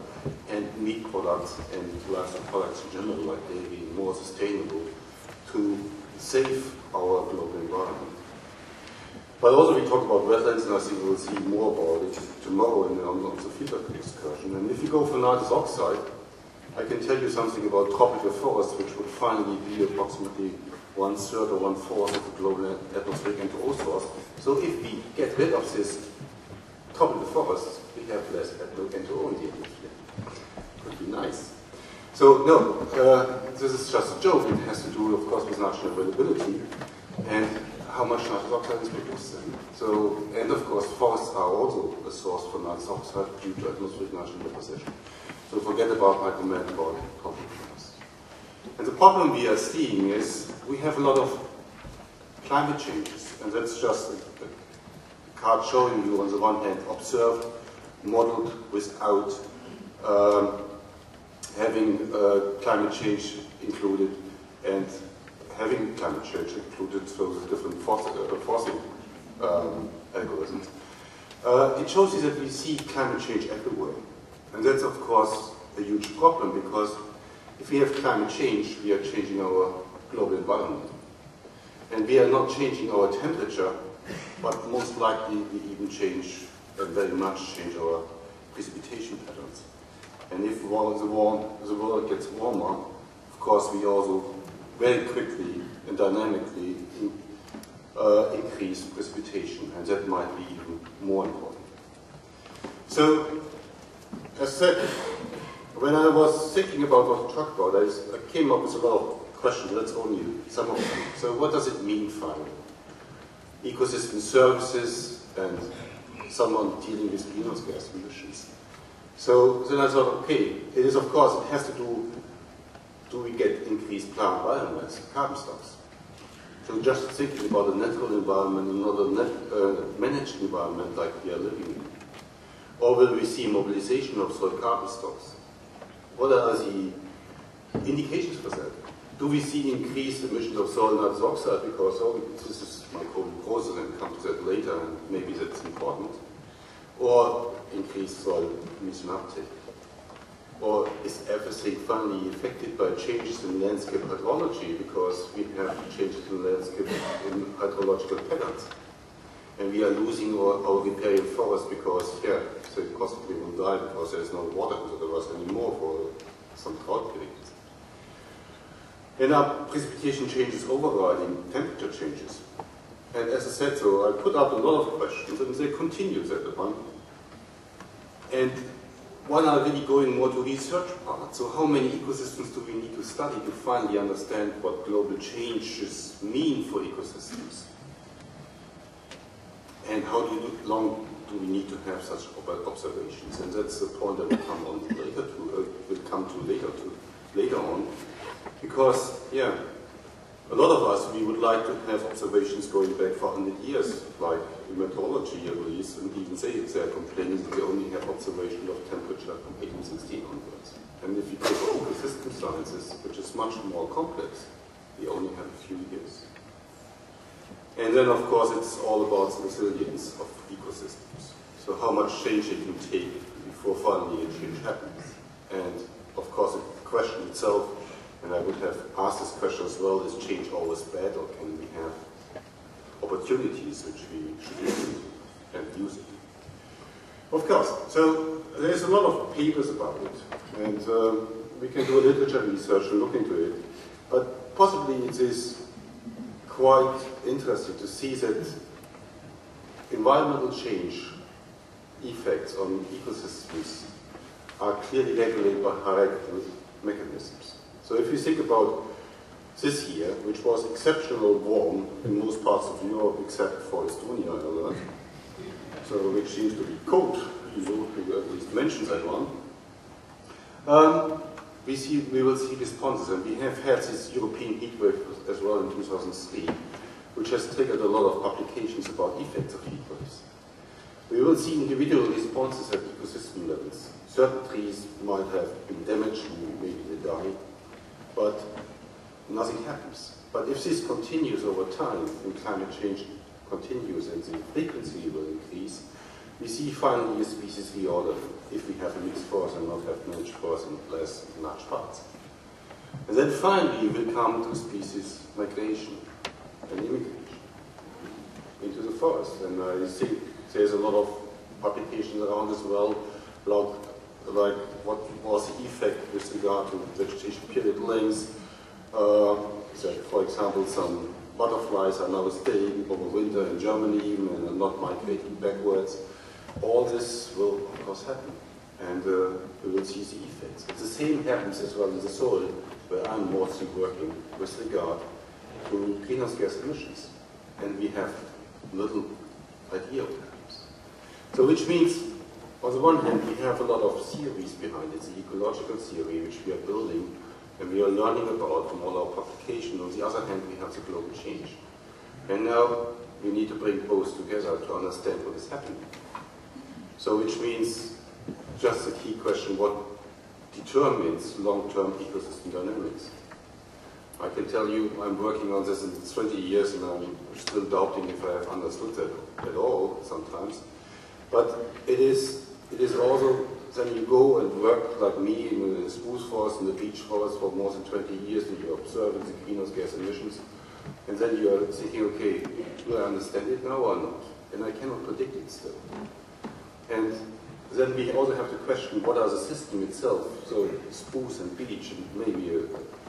and meat products and livestock products in general, like dairy, more sustainable to save our global environment. But also we talk about wetlands, and I think we'll see more about it tomorrow on the field excursion. And if you go for nitrous oxide, I can tell you something about tropical forests, which would finally be approximately 1/3 or 1/4 of the global atmospheric N2O source. So if we get rid of this tropical forests, we have less N2O in the atmosphere. Could be nice. So no, this is just a joke. It has to do, of course, with nitrogen availability and how much nitrous oxide is produced then. So, and of course, forests are also a source for nitrous oxide due to atmospheric nitrogen deposition. So forget about my comment about tropical forests. And the problem we are seeing is we have a lot of climate changes, and that's just a card showing you, on the one hand, observed, modeled without having climate change included, and having climate change included through the different forcing algorithms. It shows you that we see climate change everywhere. And that's, of course, a huge problem, because if we have climate change, we are changing our global environment. And we are not changing our temperature, but most likely we even change, and very much change, our precipitation patterns. And if the world gets warmer, of course we also very quickly and dynamically increase precipitation, and that might be even more important. So, as said, when I was thinking about what to talk about, I came up with a lot of questions. That's only some of them. So what does it mean, finally? Ecosystem services and someone dealing with greenhouse gas emissions. So then I thought, okay, it is, of course, it has to do we get increased plant biomass, carbon stocks? So just thinking about a natural environment and not a managed environment like we are living in. Or will we see mobilization of soil carbon stocks? What are the indications for that? Do we see increased emissions of soil nitrous oxide because, oh, this is microbial process and come to that later and maybe that's important? Or increased soil emission uptake? Or is everything finally affected by changes in landscape hydrology because we have changes in landscape in hydrological patterns? And we are losing our riparian forest because, yeah, so it possibly will die because there is no water reservoirs anymore for some drought periods. And our precipitation changes overriding temperature changes. And as I said, so I put up a lot of questions and they continue that one. And one are really going more to research part. So how many ecosystems do we need to study to finally understand what global changes mean for ecosystems? And how long do we need to have such observations? And that's the point that we'll come on later to, later on. Because, yeah, a lot of us, we would like to have observations going back for 100 years, like in meteorology at least, and even they're complaining that they only have observation of temperature from 1816 onwards. And if you take ecosystem sciences, which is much more complex, we only have a few years. And then, of course, it's all about the resilience of ecosystems. So how much change it can take before finally a change happens. And, of course, the question itself, and I would have asked this question as well, is change always bad, or can we have opportunities which we should use and use it? Of course. So there's a lot of papers about it. And we can do a literature research and look into it. But possibly it is quite interesting to see that environmental change effects on ecosystems are clearly regulated by hierarchical mechanisms. So if you think about this year, which was exceptionally warm in most parts of Europe except for Estonia, I learned, so which seems to be cold, you know, to at least mention that one. We will see responses, and we have had this European heat wave as well in 2003, which has triggered a lot of publications about effects of heat waves. We will see individual responses at ecosystem levels. Certain trees might have been damaged, maybe they die, but nothing happens. But if this continues over time, and climate change continues and the frequency will increase, we see finally a species reorder if we have a mixed forest and not have managed forest in less large parts. And then finally we'll come to species migration and immigration into the forest. And I think there's a lot of publications around as well, like what was the effect with regard to vegetation period length. That, for example, some butterflies are now staying over winter in Germany even and are not migrating backwards. All this will, of course, happen, and we will see the effects. The same happens as well in the soil, where I'm mostly working with regard to greenhouse gas emissions, and we have little idea what happens. So which means, on the one hand, we have a lot of theories behind it, the ecological theory which we are building, and we are learning about from all our publications. On the other hand, we have the global change. And now we need to bring both together to understand what is happening. So which means, just the key question, what determines long-term ecosystem dynamics? I can tell you I'm working on this in 20 years and I'm still doubting if I have understood that at all sometimes. But it is also, then you go and work like me in the spruce forest and the beech forest for more than 20 years and you're observing the greenhouse gas emissions. And then you are thinking, okay, do I understand it now or not? And I cannot predict it still. And then we also have to question what are the system itself. So spruce and beech and maybe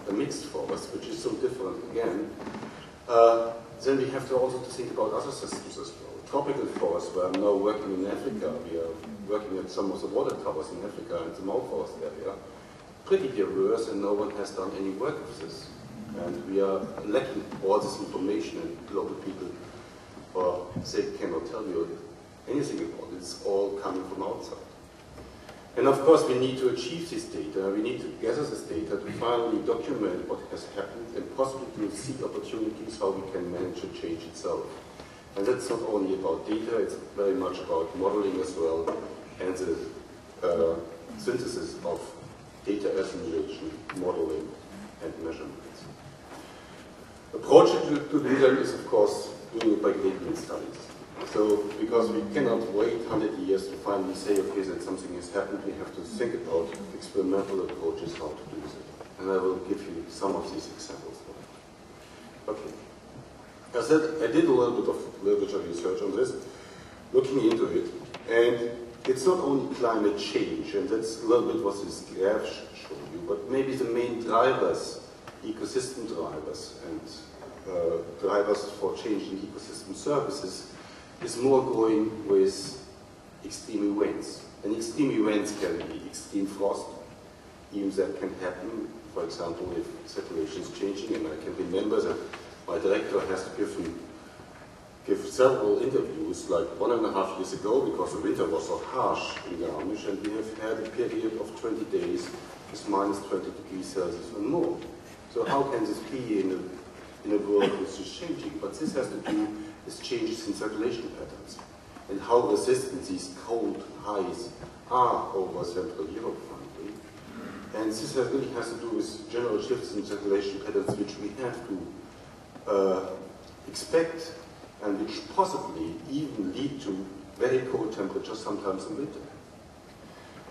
a mixed forest, which is so different again. Then we have to also think about other systems as well. Tropical forests, where I'm now working in Africa, we are working at some of the water towers in Africa and the Mau forest area, pretty diverse, and no one has done any work with this. And we are lacking all this information, and local people they cannot tell you anything about it. It's all coming from outside. And of course, we need to achieve this data. We need to gather this data to finally document what has happened and possibly to see opportunities how we can manage the change itself. And that's not only about data, it's very much about modeling as well, and the synthesis of data assimilation, modeling, and measurements. Approach to do that is, of course, doing it by gradient studies. So, because we cannot wait 100 years to finally say, okay, that something has happened, we have to think about experimental approaches how to do it. And I will give you some of these examples. Okay. As I said, I did a little bit of literature research on this, looking into it, and it's not only climate change, and that's a little bit what this graph showed you, but maybe the main drivers, ecosystem drivers, and drivers for changing ecosystem services, is more going with extreme events. And extreme events can be extreme frost. Even that can happen, for example, if circulation is changing. And I can remember that my director has to give several interviews, like 1.5 years ago, because the winter was so harsh in Garmisch, and we have had a period of 20 days with minus 20 degrees Celsius and more. So how can this be in a world which is changing? But this has to do with changes in circulation patterns and how resistant these cold highs are over Central Europe, frankly. And this really has to do with general shifts in circulation patterns which we have to expect, and which possibly even lead to very cold temperatures sometimes in winter.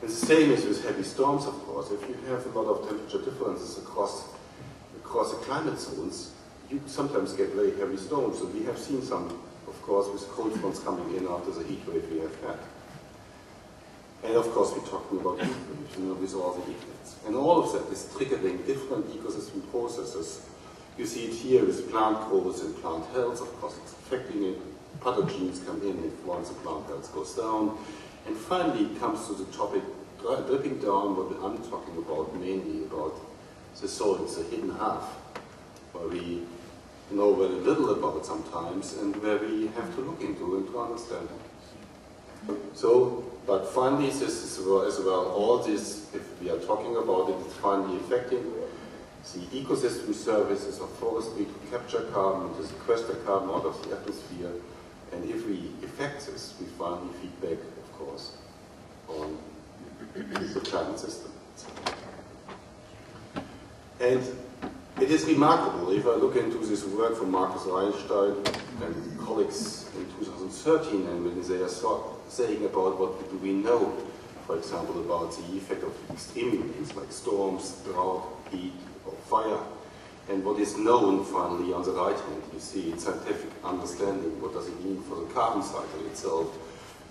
And the same is with heavy storms, of course. If you have a lot of temperature differences across the climate zones, you sometimes get very heavy storms. So we have seen some, of course, with cold fronts coming in after the heat wave we have had. And of course, we're talking about heat waves, with all the effects. And all of that is triggering different ecosystem processes. You see it here with plant growth and plant health. Of course, it's affecting it. Pathogens come in if once the plant health goes down. And finally, it comes to the topic, dripping down what I'm talking about, mainly about the soils, the hidden half, where we know very little about sometimes, and where we have to look into and to understand. So, but finally, this is as well, all this, if we are talking about it, it's finally affecting the ecosystem services of forestry to capture carbon, to sequester carbon out of the atmosphere. And if we affect this, we finally feedback, of course, on the climate system. And it is remarkable, if I look into this work from Markus Reinstein and colleagues in 2013, and when they are saying about what do we know, for example, about the effect of extreme events like storms, drought, heat, or fire, and what is known finally on the right hand, you see in scientific understanding, what does it mean for the carbon cycle itself.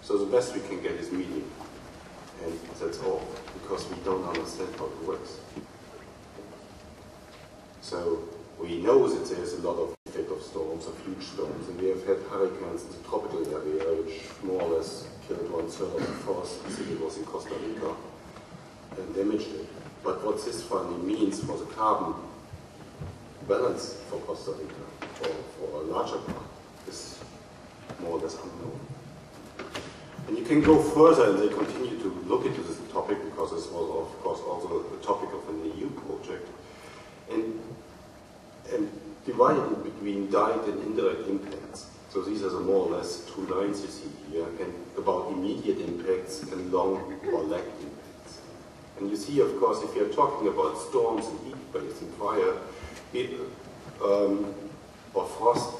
So the best we can get is medium, and that's all, because we don't understand how it works. So we know that there's a lot of effect of storms, of huge storms, and we have had hurricanes in the tropical area, which more or less killed 1/3 of the forest. I think it was in Costa Rica, and damaged it. But what this finally means for the carbon balance for Costa Rica, or for a larger part, is more or less unknown. And you can go further, and they continue to look into this topic, because this was, of course, also the topic of an EU project, and divided it between direct and indirect impacts. So these are the more or less two lines you see here, and about immediate impacts and long or lagged impacts. And you see, of course, if you're talking about storms and heat waves and fire, or frost,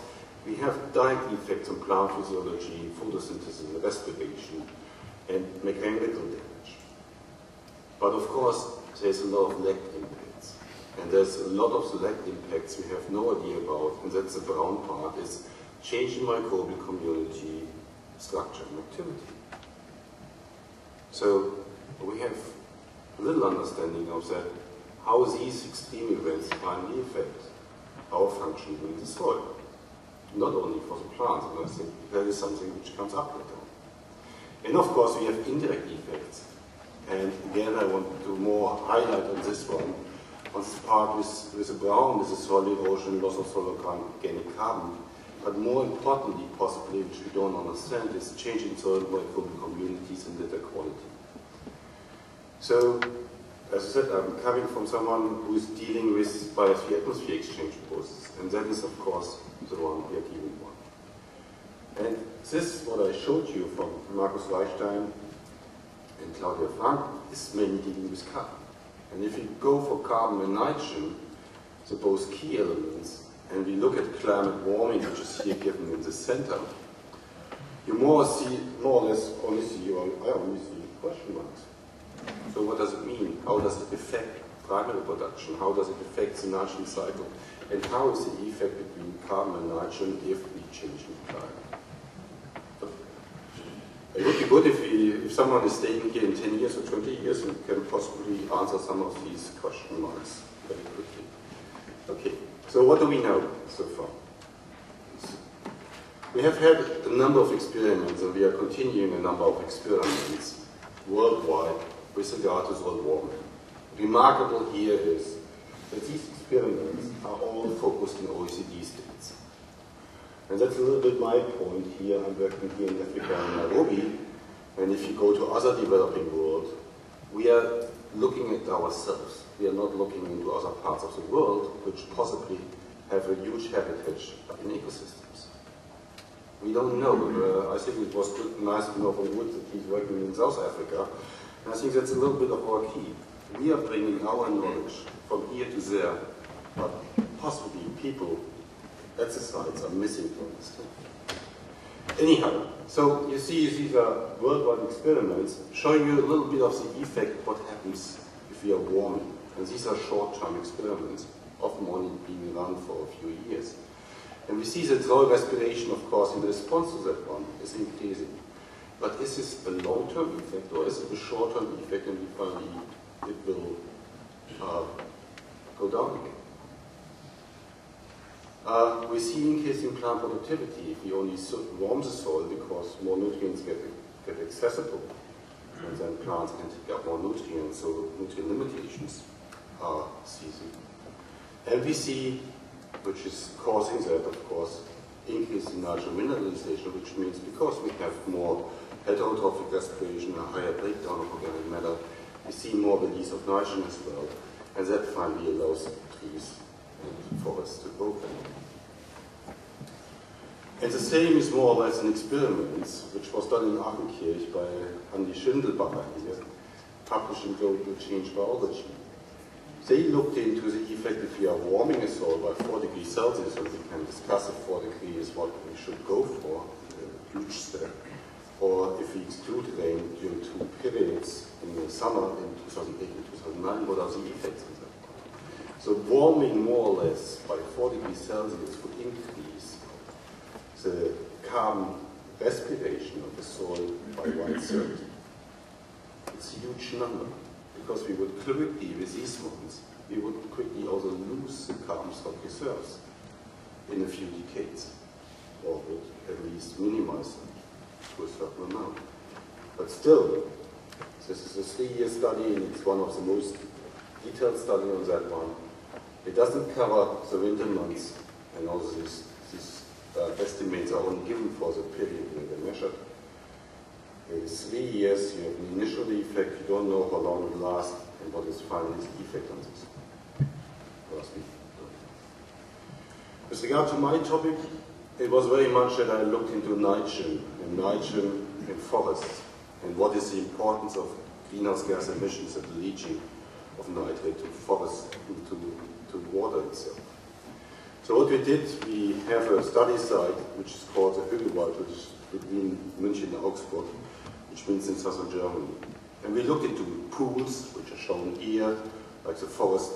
we have direct effects on plant physiology, photosynthesis, and respiration, and mechanical damage. But of course, there's a lot of lagged impacts. And there's a lot of the lagged impacts we have no idea about, and that's the brown part, is change in microbial community, structure, and activity. So we have a little understanding of that, how these extreme events finally affect our production in the soil. Not only for the plants, and I think that is something which comes up later. And of course we have indirect effects. And again I want to more highlight on this one. On this part with the brown, with the soil erosion, loss of soil organic carbon. But more importantly, possibly, which we don't understand, is changing soil microbial communities and data quality. So, as I said, I'm coming from someone who is dealing with biosphere-atmosphere exchange process, and that is, of course, the one we are dealing with. And this, what I showed you from Markus Reichstein and Claudia Frank, is mainly dealing with carbon. And if you go for carbon and nitrogen, the both key elements, and we look at climate warming, which is here given in the center, you more or less only see, or I only see question marks. So what does it mean? How does it affect primary production? How does it affect the nitrogen cycle? And how is the effect between carbon and nitrogen if we change the climate? It would be good if someone is staying here in 10 years or 20 years and can possibly answer some of these question marks very quickly. Okay, so what do we know so far? We have had a number of experiments, and we are continuing a number of experiments worldwide with regard to soil warming. Remarkable here is that these experiments are all focused in OECD states. And that's a little bit my point here. I'm working here in Africa in Nairobi, and if you go to other developing world, we are looking at ourselves. We are not looking into other parts of the world which possibly have a huge heritage in ecosystems. We don't know. I think it was nice to know from Wood that he's working in South Africa, and I think that's a little bit of our key. We are bringing our knowledge from here to there, but possibly people at the sites are missing from this thing. Anyhow, so you see these are worldwide experiments showing you a little bit of the effect what happens if we are warming. And these are short-term experiments, often only being run for a few years. And we see that soil respiration, of course, in response to that one is increasing. But is this a long-term effect or is it a short-term effect and finally it will go down again? We see increase in plant productivity if we only warm the soil because more nutrients get accessible, and then plants can take up more nutrients, so nutrient limitations are ceasing. And we see, which is causing that, of course, increase in nitrogen mineralization, which means because we have more heterotrophic respiration, a higher breakdown of organic matter, we see more release of nitrogen as well, and that finally allows trees and forests to grow better. And the same is more or less an experiment which was done in Aachenkirch by Andi Schindelbacher here, published in Global Change Biology. They looked into the effect if we are warming a soil by 4 degrees Celsius, and we can discuss if 4 degrees is what we should go for, a huge step, or if we exclude rain during 2 periods in the summer in 2008 and 2009, what are the effects of that? So warming more or less by 4 degrees Celsius would increase the carbon respiration of the soil by 1/3. It's a huge number, because we would quickly, with these ones, we would quickly also lose the carbon stock reserves in a few decades, or would at least minimize them to a certain amount. But still, this is a 3-year study, and it's one of the most detailed studies on that one. It doesn't cover the winter months, and also these estimates are only given for the period where they're measured. In 3 years, you have an initial effect, you don't know how long it lasts, and what is finally the effect on this. With regard to my topic, it was very much that I looked into nitrogen in forests, and what is the importance of greenhouse gas emissions and the leaching of nitrate to forests, to water itself. So what we did, we have a study site which is called the Hügelwald, which is between München and Augsburg, which means in southern Germany. And we looked into pools, which are shown here, like the forest,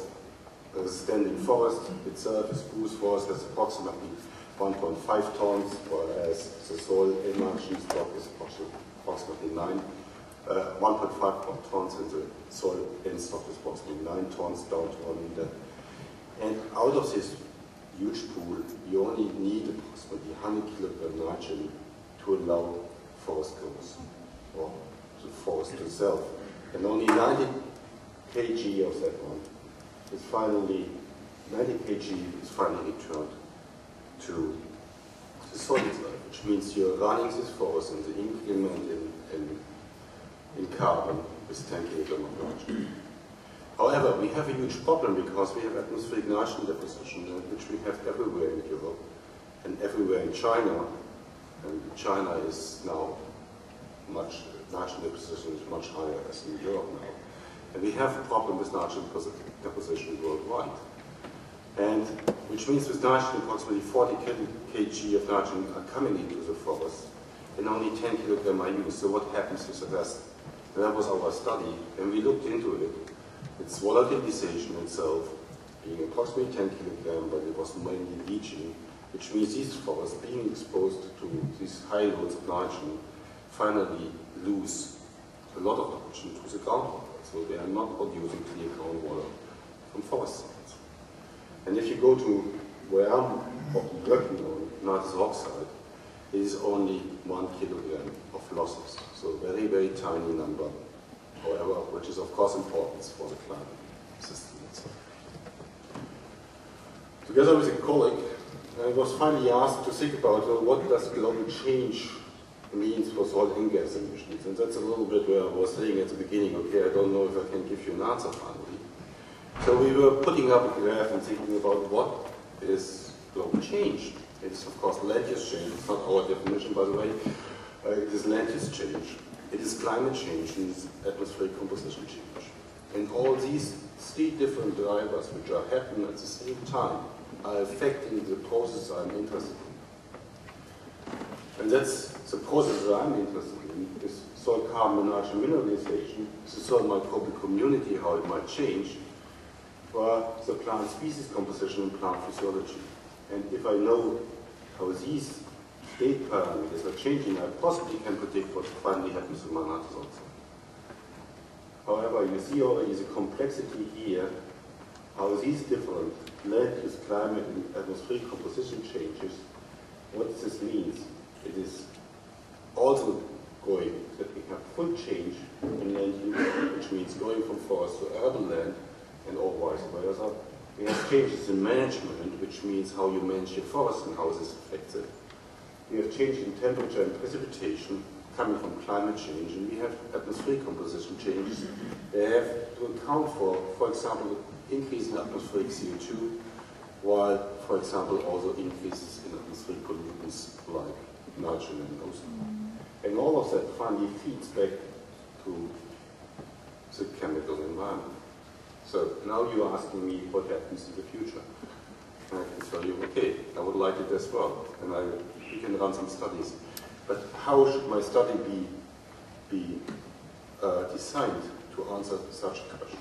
the standing forest itself, the spruce forest has approximately 1.5 tons, whereas the soil emulsion stock is approximately 1.5 tons, and the soil end stock is approximately 9 tons down to 1 meter. And out of this huge pool, you only need approximately 100 kilogram nitrogen to allow forest growth, or the forest itself. And only 90 kg of that one is finally, 90 kg is finally returned to the solid life, which means you're running this forest and the increment in carbon is 10 kg of nitrogen. However, we have a huge problem because we have atmospheric nitrogen deposition, which we have everywhere in Europe and everywhere in China. And China is now nitrogen deposition is much higher as in Europe now. And we have a problem with nitrogen deposition worldwide. And which means with nitrogen, approximately 40 kg of nitrogen are coming into the forest, and only 10 kg are used. So what happens with the rest? And that was our study, and we looked into it. Its volatilization itself being approximately 10 kg, but it was mainly leaching, which means these forests being exposed to these high loads of nitrogen finally lose a lot of nitrogen to the groundwater. So they are not producing clear groundwater from forest sites. And if you go to where I'm working on, nitrous oxide, it is only 1 kilogram of losses. So very, very tiny number, however, which is of course important for the climate system itself. Together with a colleague, I was finally asked to think about what does global change means for soil and gas emissions. And that's a little bit where I was saying at the beginning, okay, I don't know if I can give you an answer finally. So we were putting up a graph and thinking about what is global change. It is of course land use change, it's not our definition by the way. It is land use change, it is climate change, and it is atmospheric composition change. And all these three different drivers which are happening at the same time are affecting the process I'm interested in. And that's the process that I'm interested in, is soil carbon and nitrogen mineralization, the soil microbial community, how it might change, for the plant species composition and plant physiology. And if I know how these state parameters are changing, I possibly can predict what finally happens to my nitrous oxide. However, you see already the complexity here, how these different land use, climate, and atmospheric composition changes, what this means. It is also going that we have full change in land use, which means going from forest to urban land, and all vice versa. We have changes in management, which means how you manage your forest and how this affects it. We have change in temperature and precipitation coming from climate change, and we have atmospheric composition changes. They have to account for example, increase in atmospheric CO2, while, for example, also increases in atmospheric pollutants like nitrogen and ozone. And all of that finally feeds back to the chemical environment. So now you're asking me what happens in the future. And I can tell you, okay, I would like it as well. And we can run some studies. But how should my study be designed to answer such a question?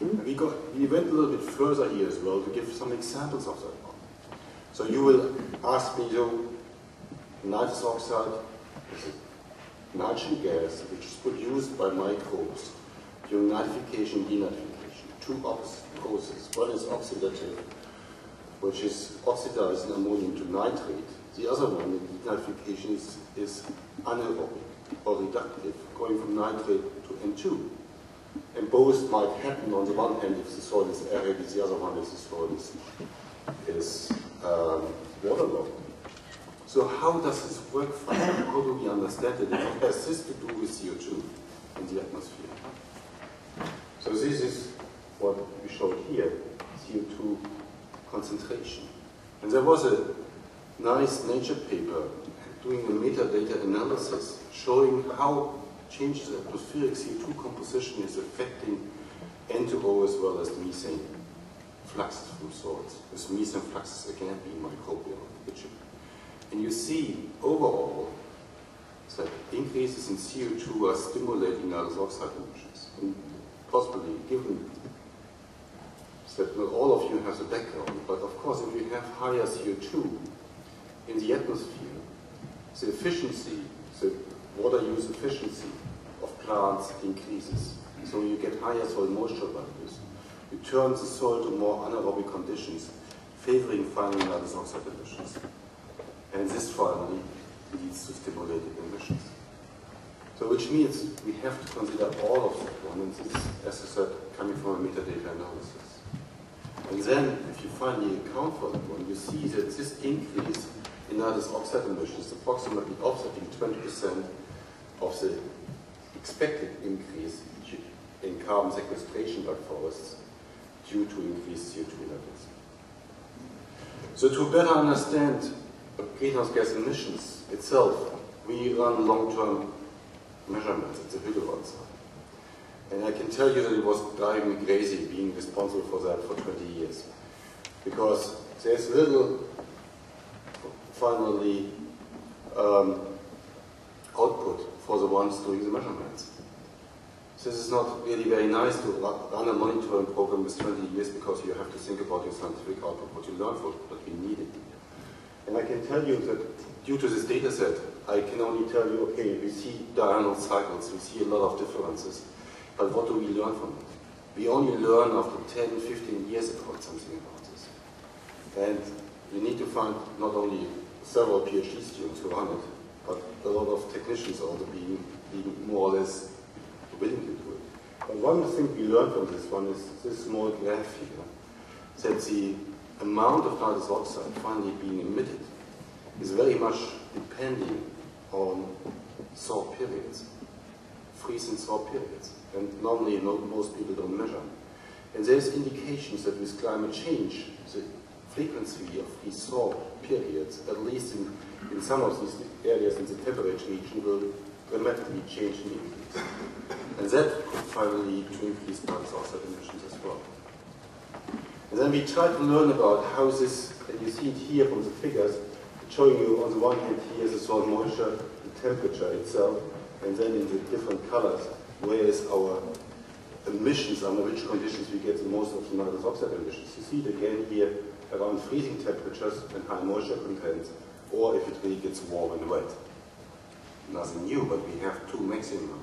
We went a little bit further here as well to give some examples of that one. So you will ask me, nitrous oxide is a nitrogen gas which is produced by microbes during nitrification and denitrification. Two opposite processes. One is oxidative, which is oxidizing ammonium to nitrate. The other one, denitrification, is anaerobic or reductive, going from nitrate to N2. And both might happen on the one hand if the soil is arid, the other one if the soil is waterlogged. So how does this work finally? How do we understand it? It has this to do with CO2 in the atmosphere. So this is what we showed here, CO2 concentration. And there was a nice Nature paper doing a metadata analysis showing how changes in atmospheric CO2 composition is affecting N2O as well as methane fluxes from soils. With methane fluxes again being microbial origin. And you see overall that increases in CO2 are stimulating nitrous oxide emissions. And possibly given that not all of you have the background, but of course if you have higher CO2 in the atmosphere, the efficiency, the water use efficiency of plants increases. So you get higher soil moisture values. You turn the soil to more anaerobic conditions, favoring finally nitrous oxide emissions. And this finally leads to stimulated emissions. So which means we have to consider all of the components, as I said, coming from a metadata analysis. And then, if you finally account for that one, you see that this increase in nitrous oxide emissions is approximately offsetting 20% of the expected increase in carbon sequestration by forests due to increased CO2 levels. So to better understand greenhouse gas emissions itself, we run long-term measurements at the Hütte site. And I can tell you that it was driving me crazy being responsible for that for 20 years. Because there's little, finally, output for the ones doing the measurements. So this is not really very nice to run a monitoring program with 20 years because you have to think about your scientific output, what you learn from it, but we need it. And I can tell you that due to this data set, I can only tell you, okay, we see diurnal cycles, we see a lot of differences, but what do we learn from it? We only learn after 10, 15 years about something about this. And you need to find not only several PhD students who run it, but a lot of technicians also being more or less willing to do it. But one thing we learned from this one is this small graph here, that the amount of nitrous oxide finally being emitted is very much depending on thaw periods, freeze and thaw periods. And normally most people don't measure. And there's indications that with climate change, the frequency of these thaw periods, at least in some of these areas in the temperate region, will dramatically change in increase. And that could finally lead to increased nitrous oxide emissions as well. And then we try to learn about how this, and you see it here from the figures, showing you on the one hand here the soil moisture, the temperature itself, and then in the different colors, where is our emissions, under which conditions we get the most of the nitrous oxide emissions. You see it again here around freezing temperatures and high moisture content, or if it really gets warm and wet. Nothing new, but we have two maxima.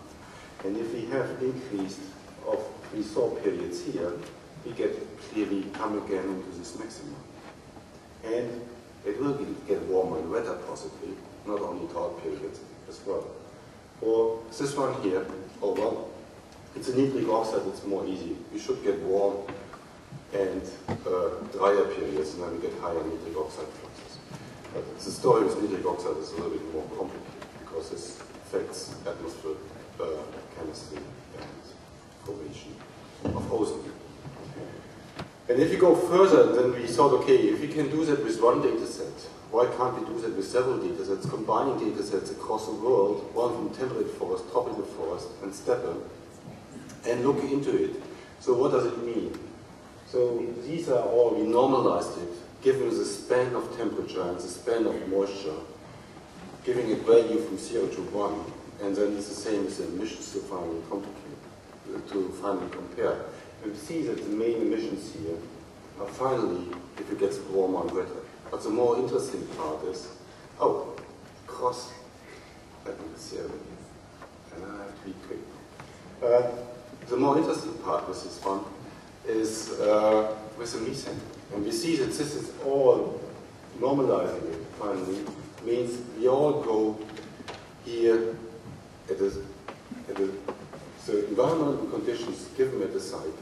And if we have increased of these thaw periods here, we clearly come again into this maximum. And it will get warmer and wetter possibly, not only thaw periods as well. For this one here, it's a nitric oxide, it's more easy. We should get warm and drier periods, and then we get higher nitric oxide fluxes. But the story with nitric oxide is a little bit more complicated because this affects atmospheric chemistry and formation of ozone. And if you go further, then we thought, okay, if we can do that with one data set, why can't we do that with several data sets, combining data sets across the world, one from temperate forest, tropical forest, and steppe, and look into it. So what does it mean? So these are all, we normalized it, given the span of temperature and the span of moisture, giving it value from 0 to 1, and then it's the same as the emissions to finally compare. And we see that the main emissions here are finally, if it gets warmer and wetter. But the more interesting part is, cross, let me see over here, and I have to be quick. The more interesting part with this one is with the methane. And we see that this is all normalizing it finally, means we all go here at the environmental conditions given at the site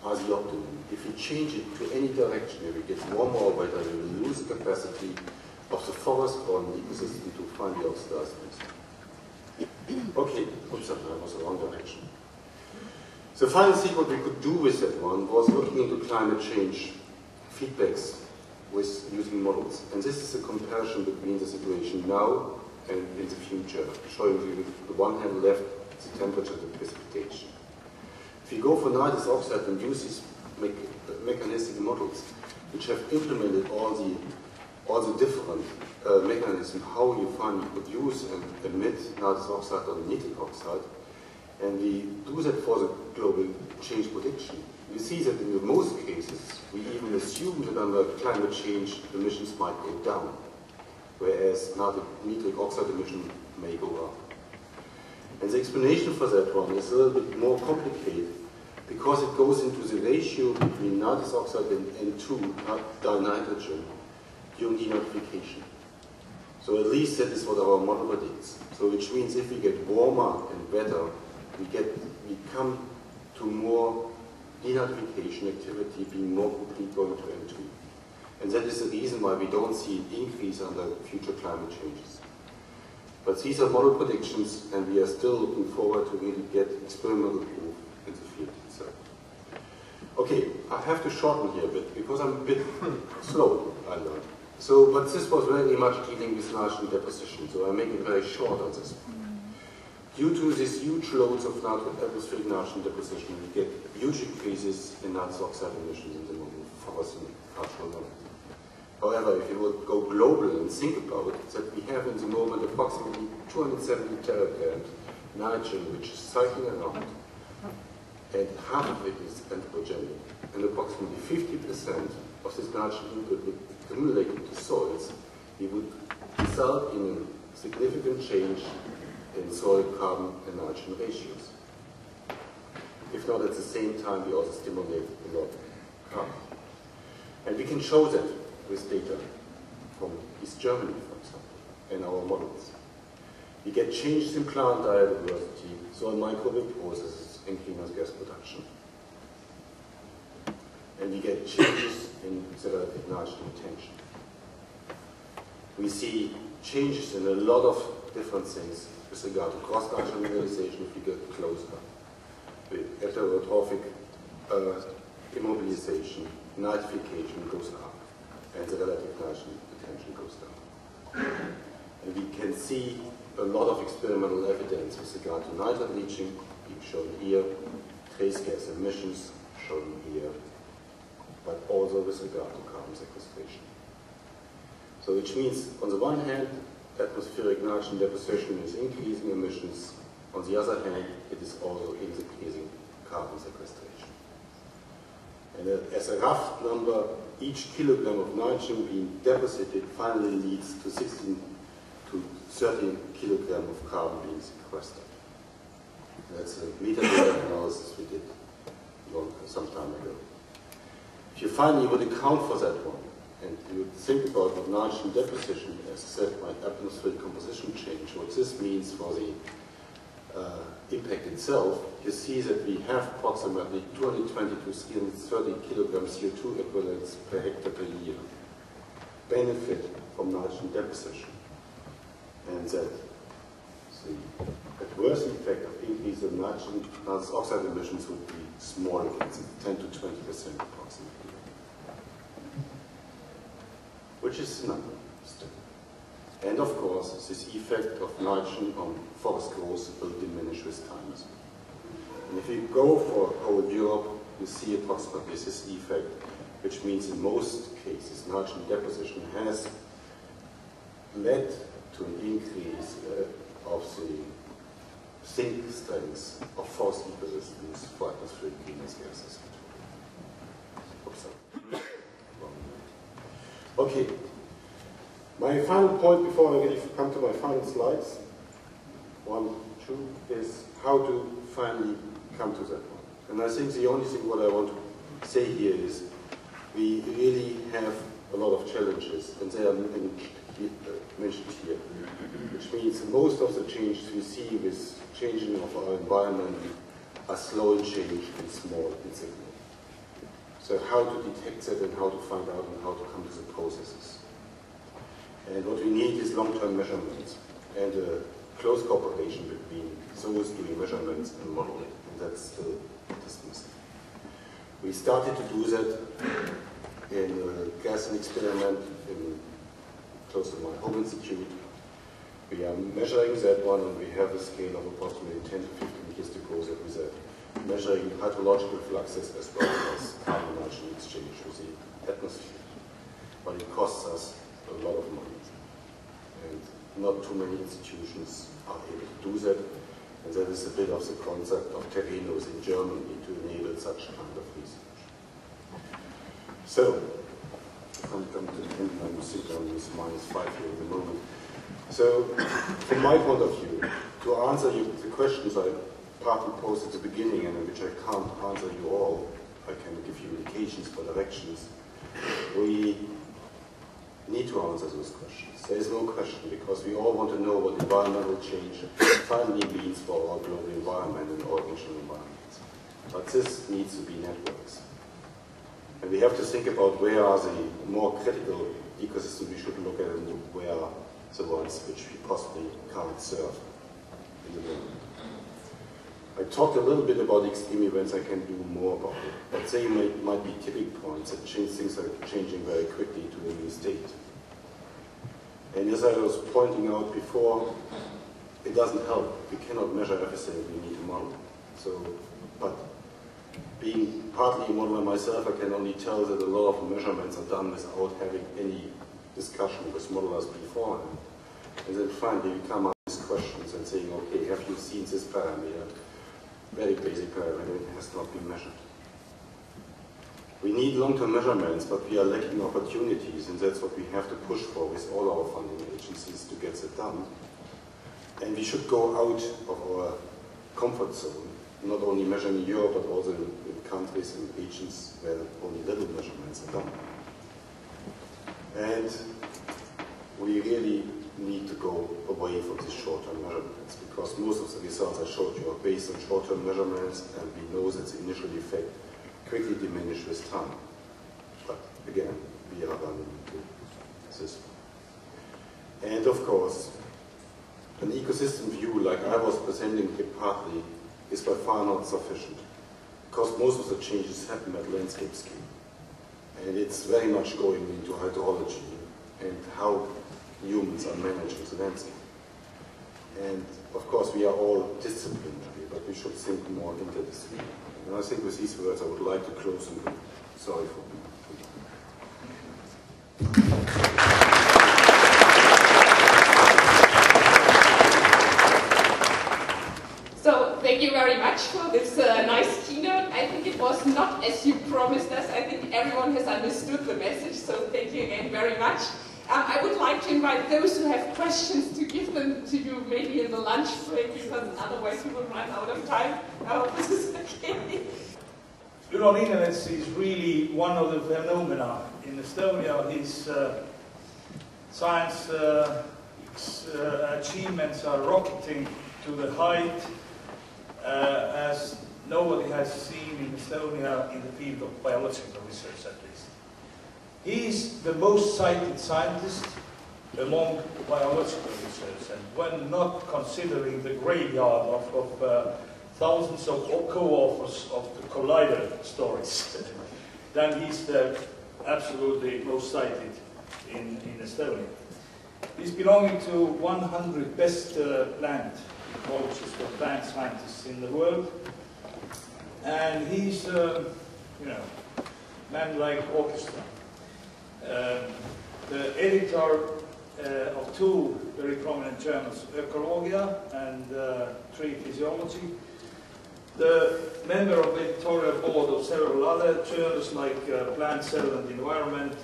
are the optimum. If we change it to any direction, if it gets warmer or wetter, we will lose the capacity of the forest-borne ecosystem to finally oxidize things. Okay, oops, that was the wrong direction. The final thing what we could do with that one was looking into climate change feedbacks with using models. And this is a comparison between the situation now and in the future, showing you the one hand left the temperature and the precipitation. If you go for nitrous oxide and use these mechanistic models, which have implemented all the different mechanisms, how you finally produce and emit nitrous oxide or nitric oxide, and we do that for the global change prediction, we see that in most cases, we even assume that under climate change, emissions might go down, whereas nitric oxide emission may go up. And the explanation for that one is a little bit more complicated, because it goes into the ratio between nitrous oxide and N2, dinitrogen, during denitrification. So at least that is what our model predicts. So which means if we get warmer and wetter, we come to more denitrification activity being more quickly going to N2. And that is the reason why we don't see an increase under future climate changes. But these are model predictions, and we are still looking forward to really get experimental proof in the field itself. Okay, I have to shorten here a bit, because I'm a bit slow, I learned. So, but this was very much dealing with nitrogen deposition, so I make it very short on this. Due to these huge loads of atmospheric nitrogen deposition, we get huge increases in nitrous oxide emissions in the moment for us in cultural moment. However, if you would go global and think about it, that we have in the moment approximately 270 teragrams nitrogen which is cycling around, and half of it is anthropogenic, and approximately 50% of this nitrogen input would accumulate into soils. We would result in a significant change in soil carbon and nitrogen ratios. If not, at the same time, we also stimulate a lot of carbon. And we can show that with data from East Germany, for example, in our models. We get changes in plant biodiversity, soil microbial processes, and greenhouse gas production. And we get changes in the relative nitrogen retention. We see changes in a lot of different things with regard to cross-cultural mineralization if we get closer, with heterotrophic immobilization, nitrification goes up, and the relative nitrogen retention goes down. And we can see a lot of experimental evidence with regard to nitrate leaching, being shown here, trace gas emissions, shown here, but also with regard to carbon sequestration. So which means, on the one hand, atmospheric nitrogen deposition is increasing emissions. On the other hand, it is also increasing carbon sequestration. And as a rough number, each kilogram of nitrogen being deposited finally leads to 16 to 13 kilograms of carbon being sequestered. That's a metadata analysis we did some time ago. If you finally would account for that one, and you would think about what nitrogen deposition, as I said, by atmospheric composition change, what this means for the impact itself, you see that we have approximately 220 to 330 kilograms CO2 equivalents per hectare per year benefit from nitrogen deposition. And that the adverse effect of increase of nitrous oxide emissions would be small, 10 to 20% approximately. Which is nothing still. And of course, this effect of nitrogen on forest growth will diminish with time as well. And if you go for whole Europe, you see approximately this effect, which means in most cases, nitrogen deposition has led to an increase of the sink strengths of forest ecosystems for atmospheric greenhouse gases. Okay, my final point before I really come to my final slides, 1, 2, is how to finally come to that one. And I think the only thing what I want to say here is we really have a lot of challenges, and they are mentioned here, which means most of the changes we see with changing of our environment are slow in change and small in signal. So how to detect that and how to find out and how to come to the processes. And what we need is long-term measurements and close cooperation between those doing measurements and modeling, and that's still dismissed. We started to do that in a gassing experiment close to my home institute. We are measuring that one, and we have a scale of approximately 10 to 15 years to go that with measuring hydrological fluxes as well as carbon nitrogen exchange with the atmosphere. But it costs us a lot of money. And not too many institutions are able to do that. And that is a bit of the concept of Terrenos in Germany to enable such kind of research. So, I'm coming to the end, I'm sitting on this -5 here at the moment. So, from my point of view, to answer the questions I partly posed at the beginning and in which I can't answer you all, I can give you indications for directions. We need to answer those questions. There is no question, because we all want to know what environmental change finally means for our global environment and our regional environments. But this needs to be networks. And we have to think about where are the more critical ecosystems we should look at and where are the ones which we possibly can't serve in the moment. I talked a little bit about extreme events. I can do more about it. But they might be tipping points that things are changing very quickly to a new state. And as I was pointing out before, it doesn't help. We cannot measure everything. We need a model. But being partly a modeler myself, I can only tell that a lot of measurements are done without having any discussion with modelers beforehand. And then finally we come up with questions and saying, okay, have you seen this parameter? Very basic parameter, it has not been measured. We need long-term measurements, but we are lacking opportunities, and that's what we have to push for with all our funding agencies to get that done. And we should go out of our comfort zone, not only measuring in Europe, but also in countries and regions where only little measurements are done. And we really need to go away from these short-term measurements, because most of the results I showed you are based on short-term measurements, and we know that the initial effect quickly diminishes with time. But again, we are running into this. And of course, an ecosystem view like I was presenting here partly is by far not sufficient, because most of the changes happen at landscape scale. And it's very much going into hydrology and how humans are managing the landscape. And of course we are all disciplinary, but we should think more interdisciplinary. And I think with these words I would like to close and be sorry for me. So thank you very much for this nice keynote. I think it was not as you promised us. I think everyone has understood the message, so thank you again very much. I would like to invite those who have questions to give them to you maybe in the lunch break, because otherwise we will run out of time. I hope this is okay. Ülo Niinimets is really one of the phenomena in Estonia. His science achievements are rocketing to the height as nobody has seen in Estonia in the field of biological research, at least. He is the most cited scientist among biological research, and when not considering the graveyard of thousands of co-authors of the Collider stories, then he's the absolutely most cited in Estonia. He's belonging to 100 best plant ecologists or plant scientists in the world, and he's, man like orchestra. The editor of two very prominent journals, Ecologia and Tree Physiology, the member of the editorial board of several other journals like Plant, Cell and Environment,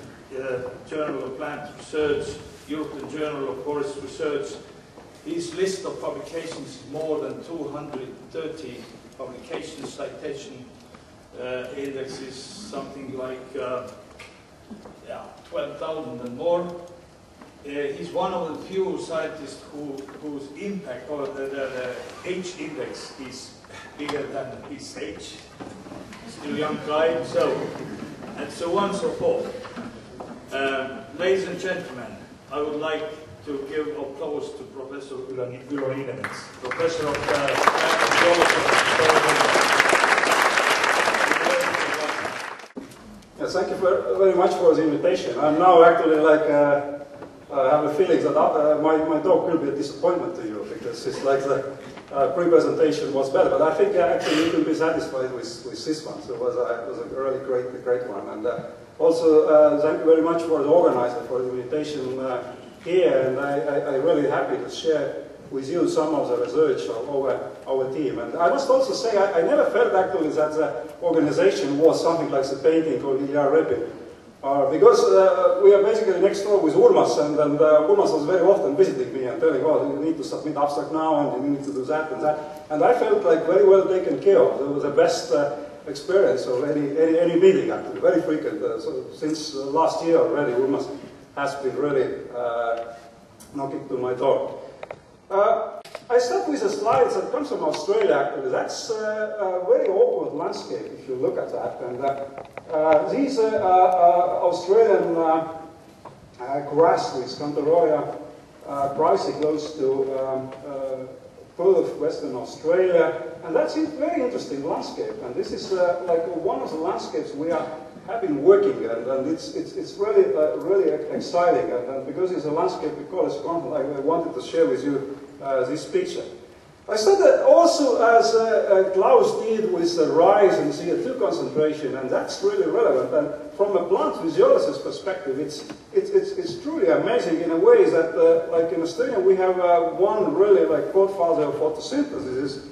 Journal of Plant Research, European Journal of Forest Research. His list of publications is more than 230 publications, citation index is something like 12,000 and more. He's one of the few scientists whose impact, or the H index, is bigger than his age. Still a young guy, and so on and so forth. Ladies and gentlemen, I would like to give applause to Professor Ülo Niinimets, Professor of Yes, thank you very much for the invitation. I'm now actually I have a feeling that my talk will be a disappointment to you, because it's like the pre-presentation was better, but I think actually you can be satisfied with this one. So it was a really great one. And also thank you very much for the organizer for the invitation here, and I'm really happy to share with you some of the research of our team. And I must also say I never felt actually that the organization was something like the painting or Ilya Repin. Because we are basically next door with Urmas, and Urmas was very often visiting me and telling, oh, you need to submit abstract now, and you need to do that and that. And I felt like very well taken care of. It was the best experience of any meeting, actually, very frequent. So since last year already, UMAS has been really knocking to my door. I start with the slides that comes from Australia, actually. That's a very awkward landscape, if you look at that. And these Australian grassroots, Cantaroya, pricey close to Perth, Western Australia, and that's a very interesting landscape. And this is like one of the landscapes we have been working, and it's really really exciting. And because it's a landscape we call it, I wanted to share with you this picture. I started also, as Klaus did, with the rise in CO2 concentration, and that's really relevant. And from a plant physiologist perspective, it's truly amazing in a way that, like in Australia, we have one really like godfather of photosynthesis.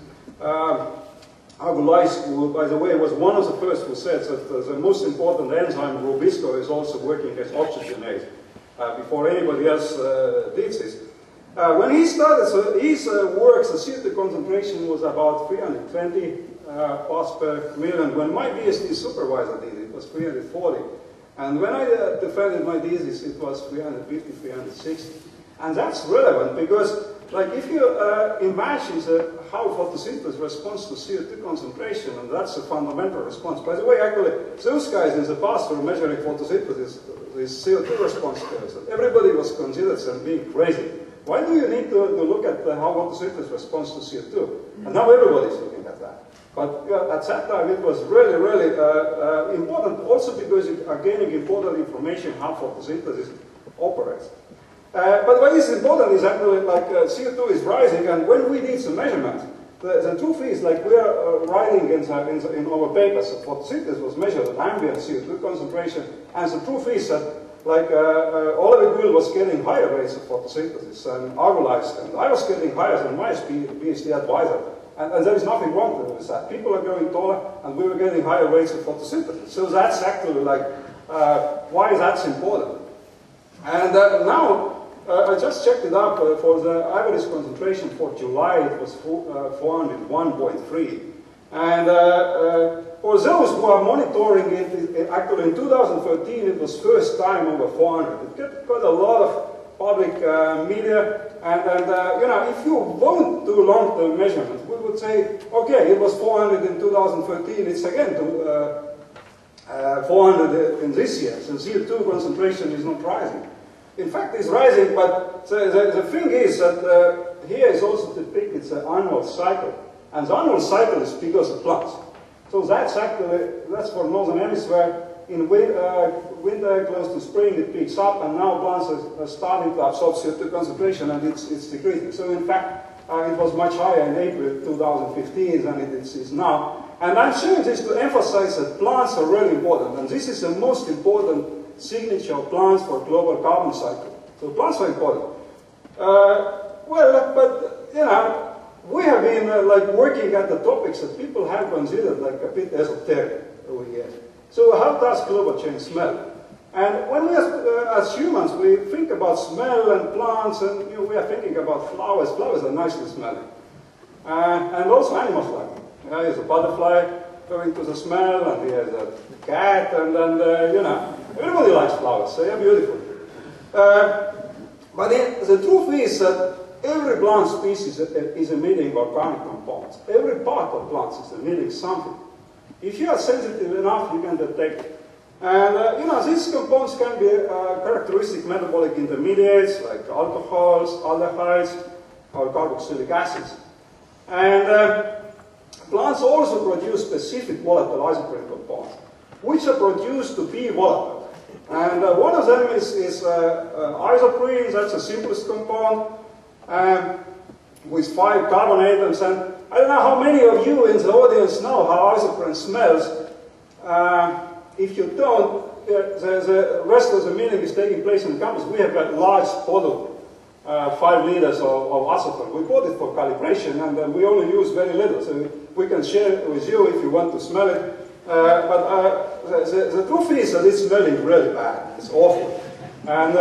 Aguilais, who, by the way, was one of the first who said that the most important enzyme, Rubisco, is also working as oxygenase before anybody else did this. When he started his works, the CO2 concentration was about 320 parts per million. When my PhD supervisor did it, was 340. And when I defended my thesis, it was 350, 360. And that's relevant because, like, if you imagine how photosynthesis responds to CO2 concentration, and that's a fundamental response. By the way, actually, those guys in the past were measuring photosynthesis, this CO2 response curves. Everybody was considered them being crazy. Why do you need to look at how photosynthesis responds to CO2? And now everybody's looking at that. But at that time it was really, really important, also because you are gaining important information how photosynthesis operates. But what is important is actually like CO2 is rising, and when we did some measurements, the truth is, like we are writing in our papers, that photosynthesis was measured at ambient CO2 concentration, and the truth is that like Oliver Gould was getting higher rates of photosynthesis and Aguilais, and I was getting higher than my PhD advisor. And there is nothing wrong with that. People are going taller, and we were getting higher rates of photosynthesis. So that's actually like, why that's important. And now, I just checked it up for the average concentration for July, it was 401.3. And for those who are monitoring it, actually in 2013 it was first time over 400. It got a lot of public media, and you know, if you won't do long-term measurements, we would say, okay, it was 400 in 2013, it's again 400 in this year, so CO2 concentration is not rising. In fact, it's rising, but the thing is that here is also depicted the annual cycle. And the annual cycle is because of plants. So that's actually, that's for Northern Hemisphere. In winter, close to spring, it picks up, and now plants are starting to absorb CO2 concentration, and it's decreasing. So in fact, it was much higher in April 2015 than it is now. And I'm showing this to emphasize that plants are really important, and this is the most important signature of plants for global carbon cycle. So plants are important. Well, but you know, we have been like working at the topics that people have considered like a bit esoteric over here. So how does global change smell? And when we as humans, we think about smell and plants, and you know, we are thinking about flowers. Flowers are nicely smelling. And also animals like them. There's a butterfly going to the smell, and there's a cat, and you know, everybody likes flowers, they are beautiful. But the truth is that every plant species is emitting organic compounds. Every part of plants is emitting something. If you are sensitive enough, you can detect it. And you know, these compounds can be characteristic metabolic intermediates like alcohols, aldehydes, or carboxylic acids. And plants also produce specific volatile isoprene compounds, which are produced to be volatile. And one of them is isoprene. That's the simplest compound, with 5 carbon atoms. And I don't know how many of you in the audience know how isoprene smells. If you don't, the rest of the meeting is taking place on campus. We have got large bottle, 5 liters of acetone. We bought it for calibration, and we only use very little. So we can share it with you if you want to smell it. But the truth is that it's smelling really bad. It's awful. And,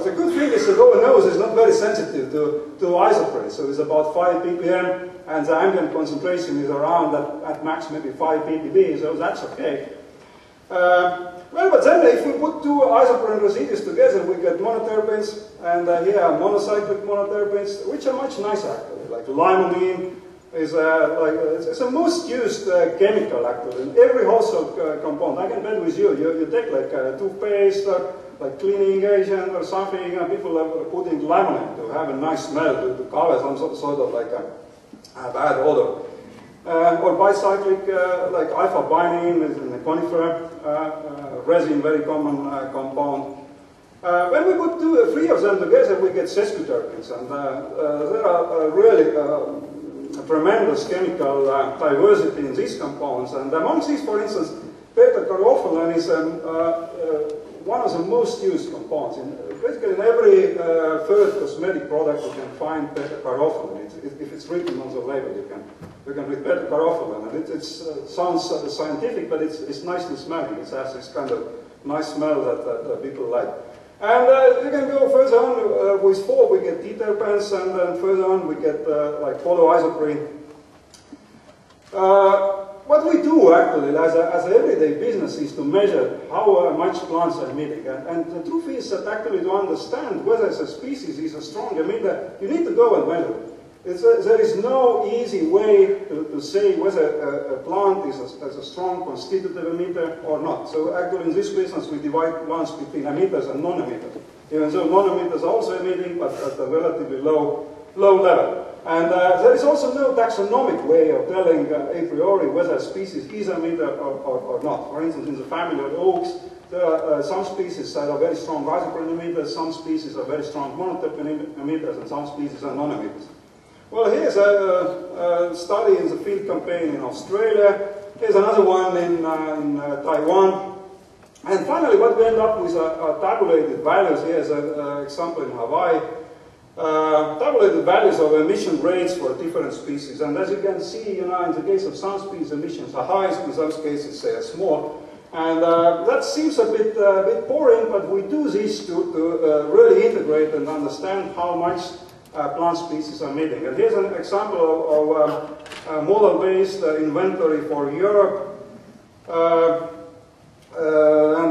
the good thing is that our nose is not very sensitive to isoprene, so it's about 5 ppm, and the ambient concentration is around at max maybe 5 ppb, so that's okay. Well, but then if we put two isoprene residues together, we get monoterpenes, and here monocyclic monoterpenes, which are much nicer actually, like limonene is it's the most used chemical actually in every household compound. I can bet with you, you take like toothpaste, like cleaning agent or something, and people are putting limonene to have a nice smell, to cover some sort of like a bad odor. Or bicyclic, like alpha-bindene is in the conifer, resin, very common compound. When we put three of them together, we get sesquiterpenes, and there are really tremendous chemical diversity in these compounds. And amongst these, for instance, beta-caryophyllene is one of the most used compounds. Basically, in every third cosmetic product, you can find beta-caryophyllene. If it's written on the label, you can read beta-caryophyllene. And it sounds scientific, but it's nicely smelling. It has this kind of nice smell that people like. And you can go further on with 4, we get D-terpenes, and then further on we get like polyisoprene. What we do actually as an everyday business is to measure how much plants are emitting. And the truth is that actually to understand whether a species is a strong emitter, you need to go and measure it. There is no easy way to say whether a plant is a strong constitutive emitter or not. So actually in this business we divide plants between emitters and non-emitters. Even though non-emitters are also emitting, but at a relatively low level. And there is also no taxonomic way of telling a priori whether a species is an emitter or not. For instance, in the family of oaks, there are some species that are very strong isoprene emitters, some species are very strong monoterpene emitters, and some species are non-emitters. Well, here's a study in the field campaign in Australia. Here's another one in Taiwan. And finally, what we end up with are tabulated values. Here's an example in Hawaii. Tabulated values of emission rates for different species. And as you can see, in the case of some species, emissions are high, in some cases they are small. And that seems a bit boring, but we do this to really integrate and understand how much plant species are emitting. And here's an example of a model-based inventory for Europe. And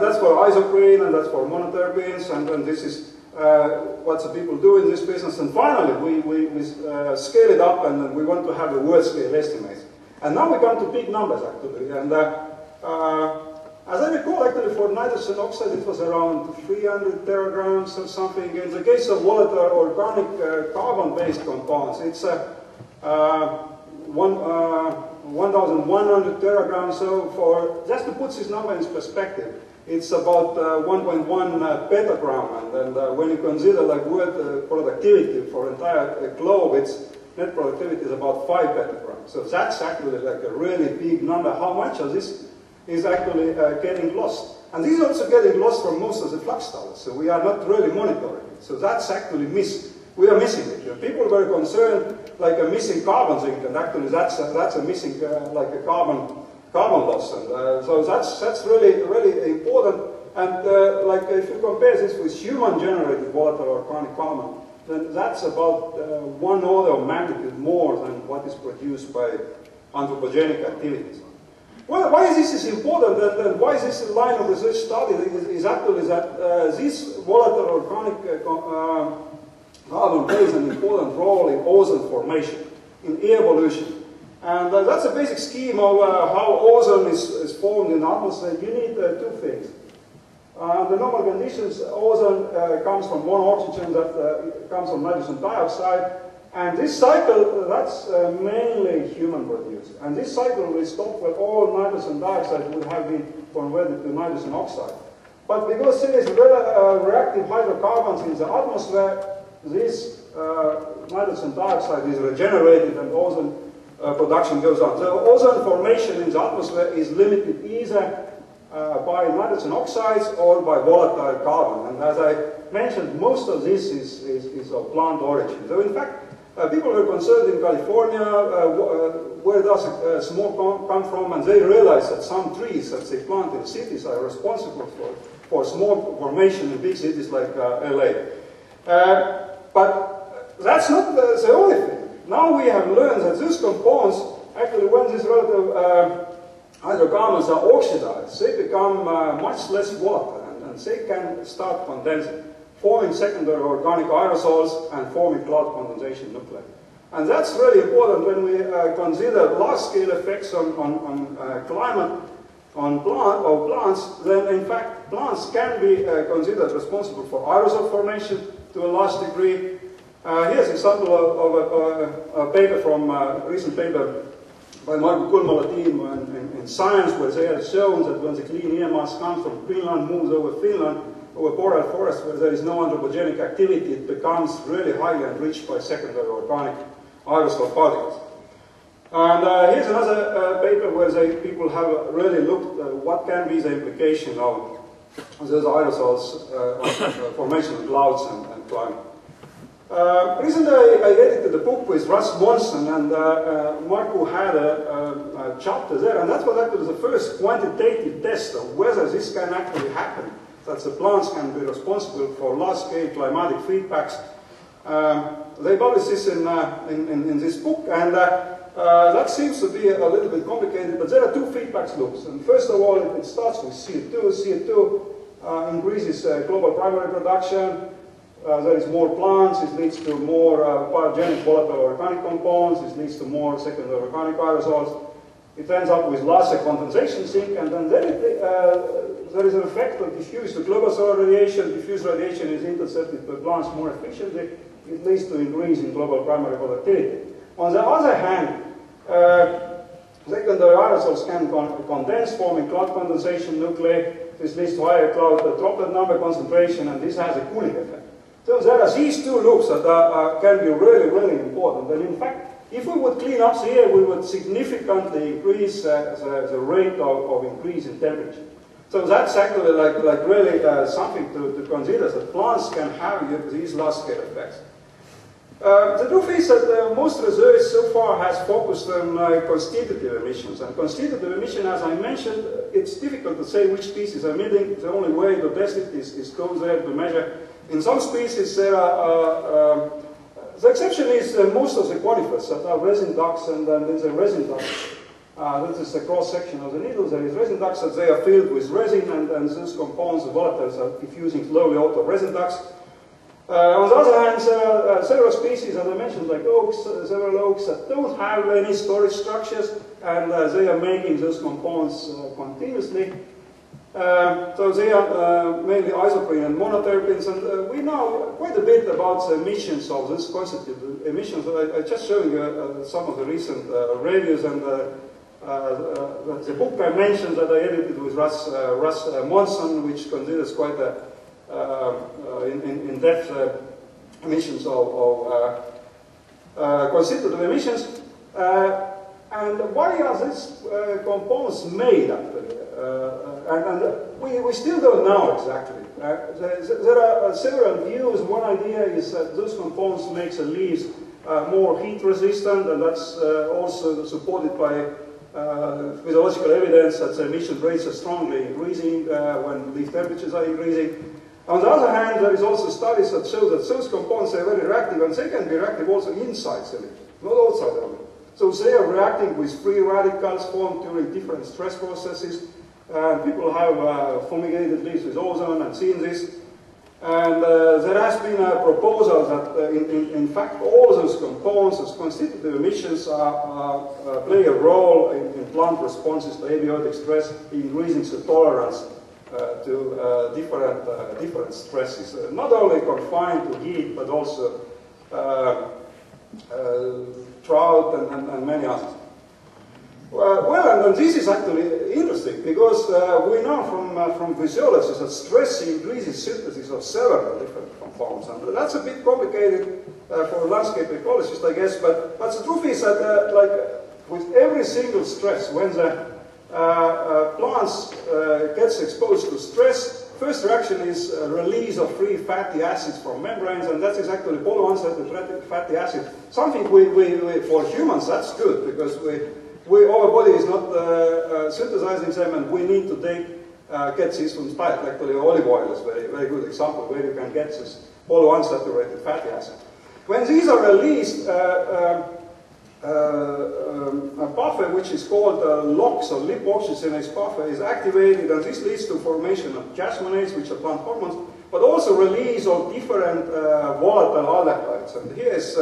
that's for isoprene, and that's for monoterpenes, and this is what the people do in this business. And finally, we scale it up, and we want to have a world-scale estimate. And now we come to big numbers, actually. And as I recall, actually, for nitrogen oxide, it was around 300 teragrams or something. In the case of volatile organic carbon-based compounds, it's 1,100 teragrams. So just to put this number in perspective, it's about 1.1 petagram. And when you consider like word productivity for entire globe, its net productivity is about 5 petagrams. So that's actually like a really big number. How much of this is actually getting lost? And this is also getting lost from most of the flux studies. So we are not really monitoring it. So that's actually we are missing it. People were concerned like a missing carbon zinc, and actually that's a missing like a carbon loss. And so that's really important. And like if you compare this with human-generated volatile organic carbon, then that's about 1 order of magnitude more than what is produced by anthropogenic activities. Well, why this is important, and why this line of research study is actually that this volatile organic carbon plays an important role in ozone formation, in air pollution. And that's a basic scheme of how ozone is formed in the atmosphere. You need 2 things. Under normal conditions, ozone comes from one oxygen that comes from nitrogen dioxide. And this cycle, that's mainly human-produced. And this cycle will stop when all nitrogen dioxide would have been converted to nitrogen oxide. But because there is reactive hydrocarbons in the atmosphere, this nitrogen dioxide is regenerated and ozone production goes on. So ozone formation in the atmosphere is limited either by nitrogen oxides or by volatile carbon. And as I mentioned, most of this is of plant origin. So in fact, people were concerned in California, where does smoke come from, and they realized that some trees that they plant in cities are responsible for small formation in big cities like LA. But that's not the only thing. Now we have learned that these compounds, actually when these relative hydrocarbons are oxidized, they become much less volatile, and they can start condensing, forming secondary organic aerosols and forming cloud condensation nuclei. And that's really important when we consider large-scale effects on climate, on plants. Then in fact plants can be considered responsible for aerosol formation to a large degree. Here's an example of a paper from a recent paper by Marko Kulmala team in Science, where they have shown that when the clean air mass comes from Greenland, moves over Finland, over boreal forest where there is no anthropogenic activity, it becomes really highly enriched by secondary organic aerosol particles. And here's another paper where people have really looked at what can be the implication of those aerosols on formation of clouds and climate. Recently I edited a book with Russ Monson, and Marko had a chapter there, and that was actually the first quantitative test of whether this can actually happen, that the plants can be responsible for large-scale climatic feedbacks. They published this in this book, and that seems to be a little bit complicated, but there are two feedback loops. And first of all, it starts with CO2. CO2 increases global primary production. There is more plants. It leads to more pyogenic volatile organic compounds. It leads to more secondary organic aerosols. It ends up with larger condensation sink, and then there is an effect of diffuse to global solar radiation. Diffuse radiation is intercepted by plants more efficiently. It leads to increase in global primary productivity. On the other hand, secondary aerosols can condense, forming cloud condensation nuclei. This leads to higher cloud droplet number concentration, and this has a cooling effect. So there are these two loops that can be really, really important. And in fact, if we would clean up the air, we would significantly increase the rate of increase in temperature. So that's actually like really something to consider, that plants can have these large-scale effects. The truth is that most research so far has focused on constitutive emissions. And constitutive emission, as I mentioned, it's difficult to say which species are emitting. The only way to test it is go there to measure. In some species, there are, the exception is most of the conifers that are resin ducts, and then there's a resin duct. This is a cross-section of the needles. There is resin ducts that they are filled with resin, and those compounds, the volatiles, are diffusing slowly out of resin ducts. On the other hand, several species, as I mentioned, like oaks, several oaks that don't have any storage structures, and they are making those compounds continuously. So they are mainly isoprene and monoterpenes, and we know quite a bit about the emissions of these constitutive emissions. I just showing you some of the recent reviews, and the book I mentioned that I edited with Russ Monson, which considers quite a in-depth emissions of constitutive emistions. And why are these compounds made, actually? And we still don't know exactly. There are several views. One idea is that those compounds make the leaves more heat resistant, and that's also supported by physiological evidence that the emission rates are strongly increasing when leaf temperatures are increasing. On the other hand, there is also studies that show that those compounds are very reactive, and they can be reactive also inside the leaf, not outside the leaf. So they are reacting with free radicals formed during different stress processes. People have fumigated leaves with ozone and seen this. And there has been a proposal that, in fact, all those compounds, those constitutive emissions, play a role in plant responses to abiotic stress, increasing the tolerance to different stresses, not only confined to heat, but also drought and many others. Well, and this is actually interesting, because we know from physiology that stress increases synthesis of several different compounds, and that's a bit complicated for a landscape ecologist, I guess, but the truth is that like with every single stress, when the plants gets exposed to stress, first reaction is release of free fatty acids from membranes, and that is actually polyunsaturated fatty acid. Something for humans, that's good, because our body is not synthesizing them, and we need to take get this from diet. Actually, olive oil is a very good example where you can get this polyunsaturated fatty acid. When these are released, a pathway which is called LOX or lipoxygenase pathway is activated, and this leads to formation of jasmonates, which are plant hormones, but also release of different volatile aldehydes. And here is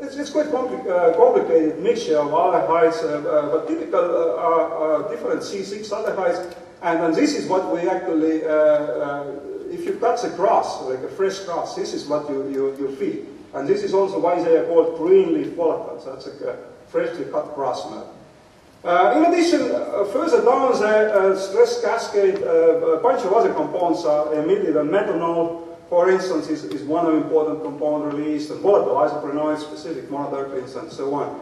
it's quite complicated mixture of aldehydes, but typical are different C6 aldehydes, and this is what we actually, if you cut the grass, like a fresh grass, this is what you feel. And this is also why they are called green leaf volatiles. That's a freshly cut grass mat. In addition, further down the stress cascade, a bunch of other compounds are emitted, and methanol, for instance, is one important compound released, and volatile isoprenoids, specific monoterpenes, and so on.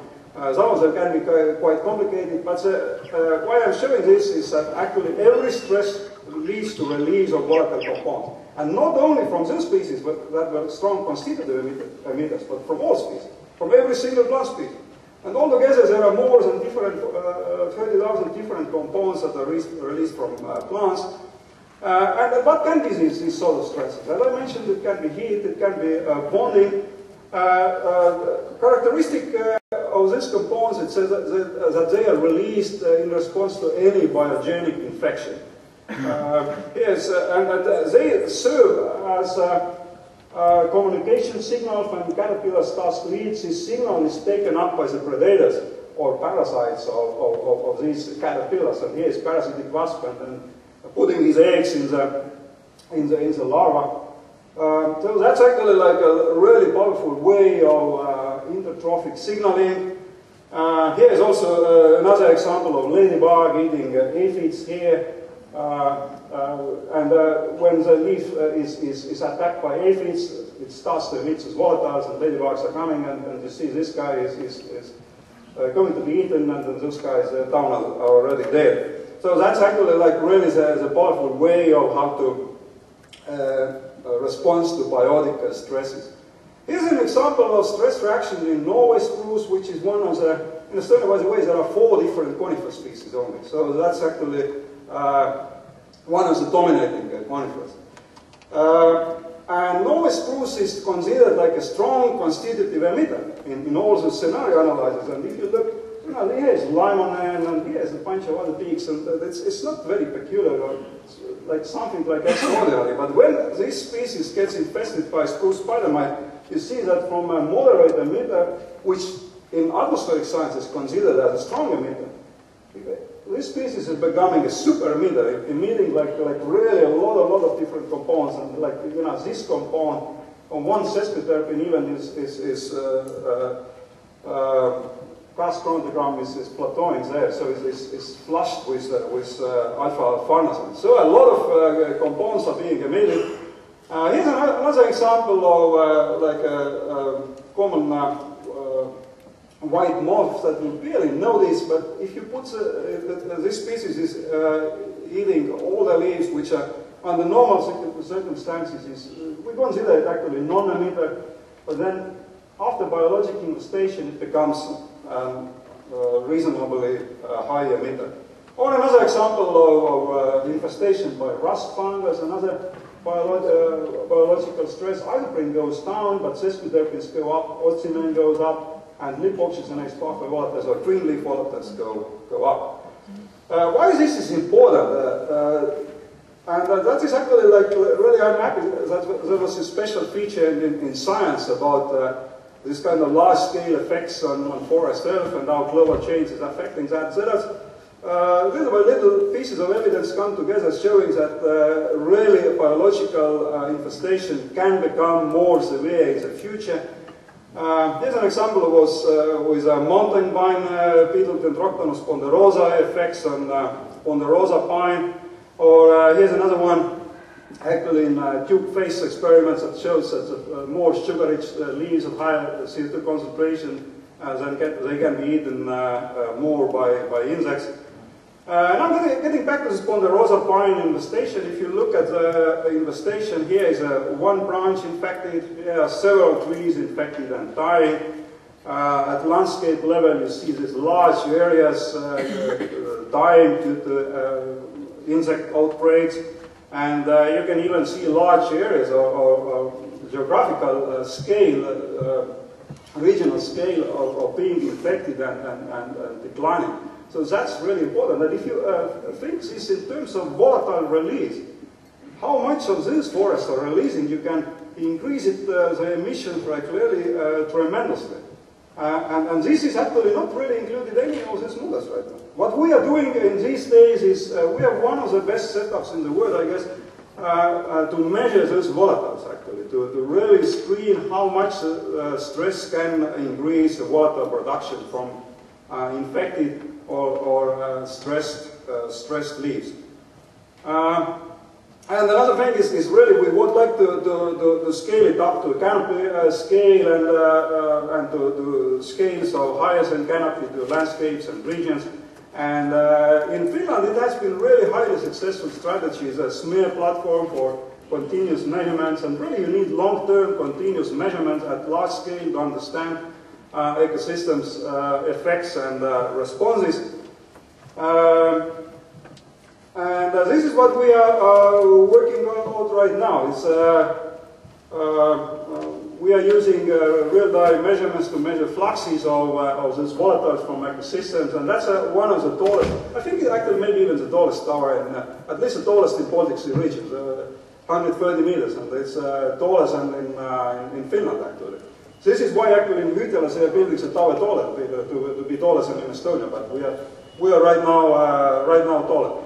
Some of them can be quite complicated, but why I'm showing this is that actually every stress leads to release of volatile compounds. And not only from those species that were strong constitutive emitters, but from all species, from every single plant species. And altogether there are more than 30,000 different compounds that are released from plants. And what can be these sort of stresses? As I mentioned, it can be heat, it can be bonding. Characteristic of these compounds, it says that they are released in response to any biogenic infection. Yes, and they serve as a communication signal. When caterpillar starts to eat, this signal is taken up by the predators or parasites of these caterpillars. And here is parasitic wasp and putting his eggs in the larva. So that's actually like a really powerful way of intertrophic signaling. Here is also another example of ladybug eating aphids here. When the leaf is attacked by aphids, it starts to emit these volatiles, and ladybugs are coming, and you see this guy is going to be eaten, and those guys down are already dead. So that's actually like really the powerful way of how to respond to biotic stresses. Here's an example of stress reaction in Norway spruce, which is one of the, in Estonia, by the way, there are 4 different conifer species only. So that's actually one of the dominating conifers. And Norway spruce is considered like a strong constitutive emitter in all the scenario analyses. And if you look, here is limonene, and here is a bunch of other peaks, and it's not very peculiar, or like something like extraordinary. But when this species gets infested by spruce spider mite, you see that from a moderate emitter, which in atmospheric science is considered as a strong emitter, this species is becoming a super emitter, emitting like really a lot of different compounds, and like this compound on one sesquiterpene even is gas chronogram is plateauing there, so it's flushed with alpha-farnesin. So a lot of compounds are being emitted. Here's another example of like a common white moth that you barely notice, but if you put this species is eating all the leaves, which are under normal circumstances, we consider it actually non-emitter, but then after biologic infestation it becomes reasonably high emitter. Or another example of infestation by rust fungus, another biological stress. Isoprene goes down, but sesquiterpenes go up, ocimene goes up, and lipoxygenase pathway volatiles or green leaf volatiles go up. Why this is important? And that is actually like really I'm happy that there was a special feature in science about this kind of large-scale effects on forest health and how global change is affecting that. So that's little by little pieces of evidence come together showing that really biological infestation can become more severe in the future. Here's an example with mountain pine beetle Dendroctonus ponderosa effects on ponderosa pine. Or here's another one, actually in tube face experiments that shows that more sugar-rich leaves of higher CO2 concentration, they can be eaten more by insects. And I'm getting back to this ponderosa pine infestation. If you look at the infestation, here is one branch infected, there are several trees infected and dying. At landscape level, you see these large areas dying due to insect outbreaks, and you can even see large areas or geographical scale, regional scale of being infected and declining. So that's really important. And if you think this in terms of volatile release, how much of this forests are releasing, you can increase it, the emissions really tremendously. And this is actually not really included any of these models right now. What we are doing in these days is we have one of the best setups in the world, I guess, to measure those volatiles actually, to really screen how much stress can increase the volatile production from infected or stressed leaves. And another thing is really we would like to scale it up to a canopy scale and to scales of hyacinth canopy to landscapes and regions. And in Finland it has been really highly successful strategy. It's a smear platform for continuous measurements, and really you need long-term continuous measurements at large scale to understand ecosystems effects and responses. And this is what we are working on right now. It's, we are using real-time measurements to measure fluxes of these volatiles from ecosystems, and that's one of the tallest, I think actually maybe even the tallest tower, in, at least the tallest in Baltic Sea region, 130 meters, and it's tallest in Finland actually. So this is why actually in Mythila they are building the tower taller, to be taller than in Estonia, but we are right now taller.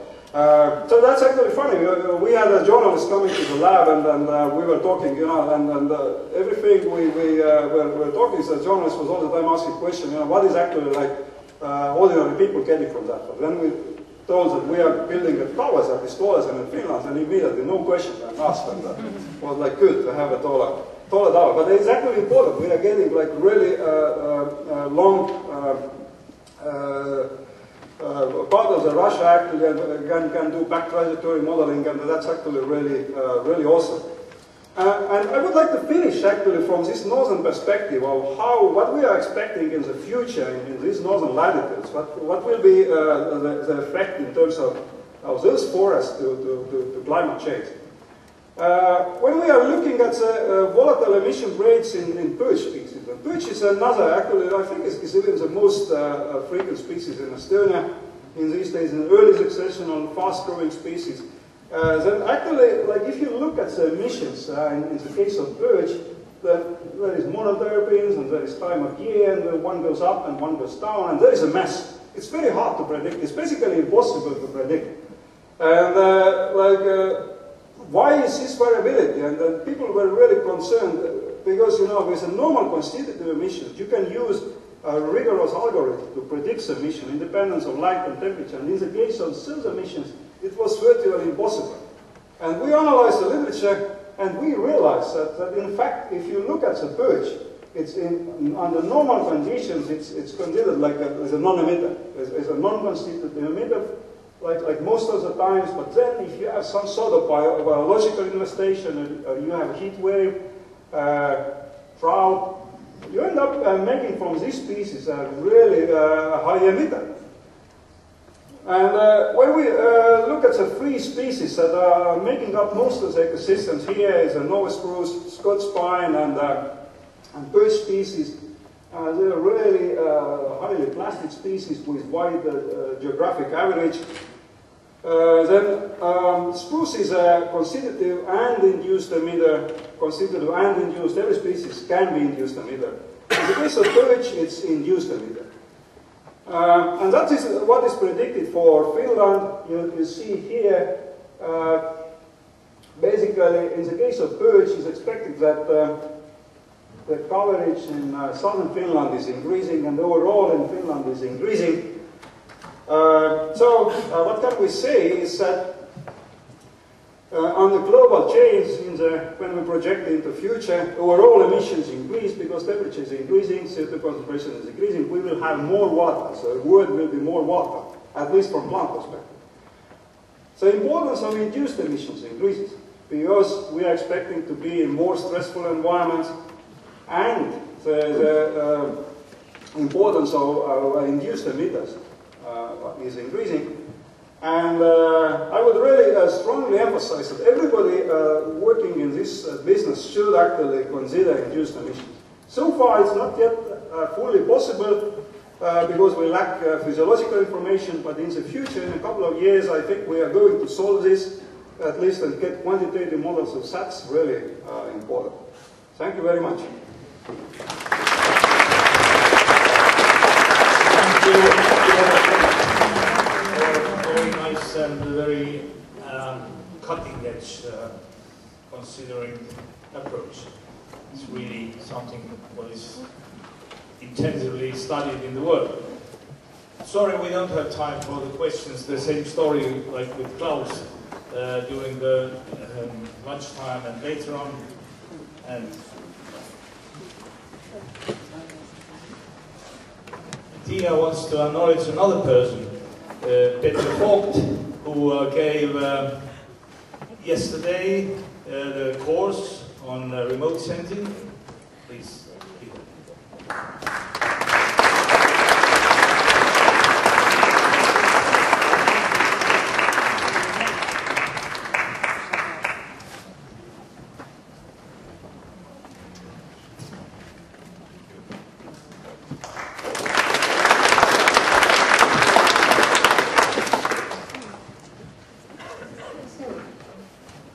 So that's actually funny. We had a journalist coming to the lab, and we were talking, you know, and everything we were talking. So the journalist was all the time asking questions, you know, what is actually like ordinary people getting from that? But then we told that we are building the towers that is taller than in Finland, and immediately no question asked, and it was like good to have a taller tower. But it's actually important. We are getting like really long. Part of the Russia actually can do back trajectory modeling, and that's actually really awesome. And I would like to finish actually from this northern perspective of what we are expecting in the future in these northern latitudes. What will be the effect in terms of those forests to climate change? When we are looking at the volatile emission rates in bird species, and birch is another, actually, I think is even the most frequent species in Estonia in these days, an early succession on fast-growing species. Then actually, like if you look at the emissions in the case of birch, there is monoterpenes and there is time of year, and one goes up and one goes down, and there is a mess. It's very hard to predict. It's basically impossible to predict. And why is this variability? And people were really concerned because, you know, with a normal constitutive emissions, you can use a rigorous algorithm to predict emission, independence of light and temperature. And in the case of those emissions, it was virtually impossible. And we analyzed the literature, and we realized that in fact, if you look at the birch, it's under normal conditions, it's considered like as a non-emitter, as a non-constitutive emitter, like most of the times. But then if you have some sort of biological infestation, or you have a heat wave, drought, you end up making from these species a really high emitter. And when we look at the three species that are making up most of the ecosystems, here is a Norway spruce, Scots pine, and birch species. They're really highly plastic species with wide geographic average. Then spruce is a constitutive and induced emitter. Constitutive and induced, every species can be induced emitter. In the case of birch, it's induced emitter. And that is what is predicted for Finland. You see here, basically, in the case of birch, it's expected that the coverage in southern Finland is increasing, and overall in Finland is increasing. So what can we say is that on the global change, when we project into the future, overall emissions increase because temperature is increasing, CO2 concentration is increasing, we will have more water, so the world will be more water, at least from plant perspective. So the importance of induced emissions increases because we are expecting to be in more stressful environments, and the importance of induced emitters is increasing. And I would really strongly emphasize that everybody working in this business should actually consider induced emissions. So far, it's not yet fully possible because we lack physiological information, but in the future, in a couple of years, I think we are going to solve this, at least, and get quantitative models of that's really important. Thank you very much. Thank you. Very nice and very cutting-edge considering approach. It's really something what is intensively studied in the world. Sorry, we don't have time for the questions. The same story like with Klaus during the lunchtime and later on. And Tina wants to acknowledge another person, Peter Vogt, who gave yesterday the course on remote sensing. Please.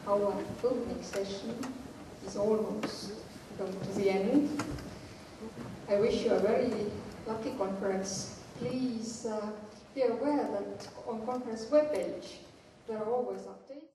Our opening session is almost going to the end. I wish you a very lucky conference. Please be aware that on conference webpage there are always updates.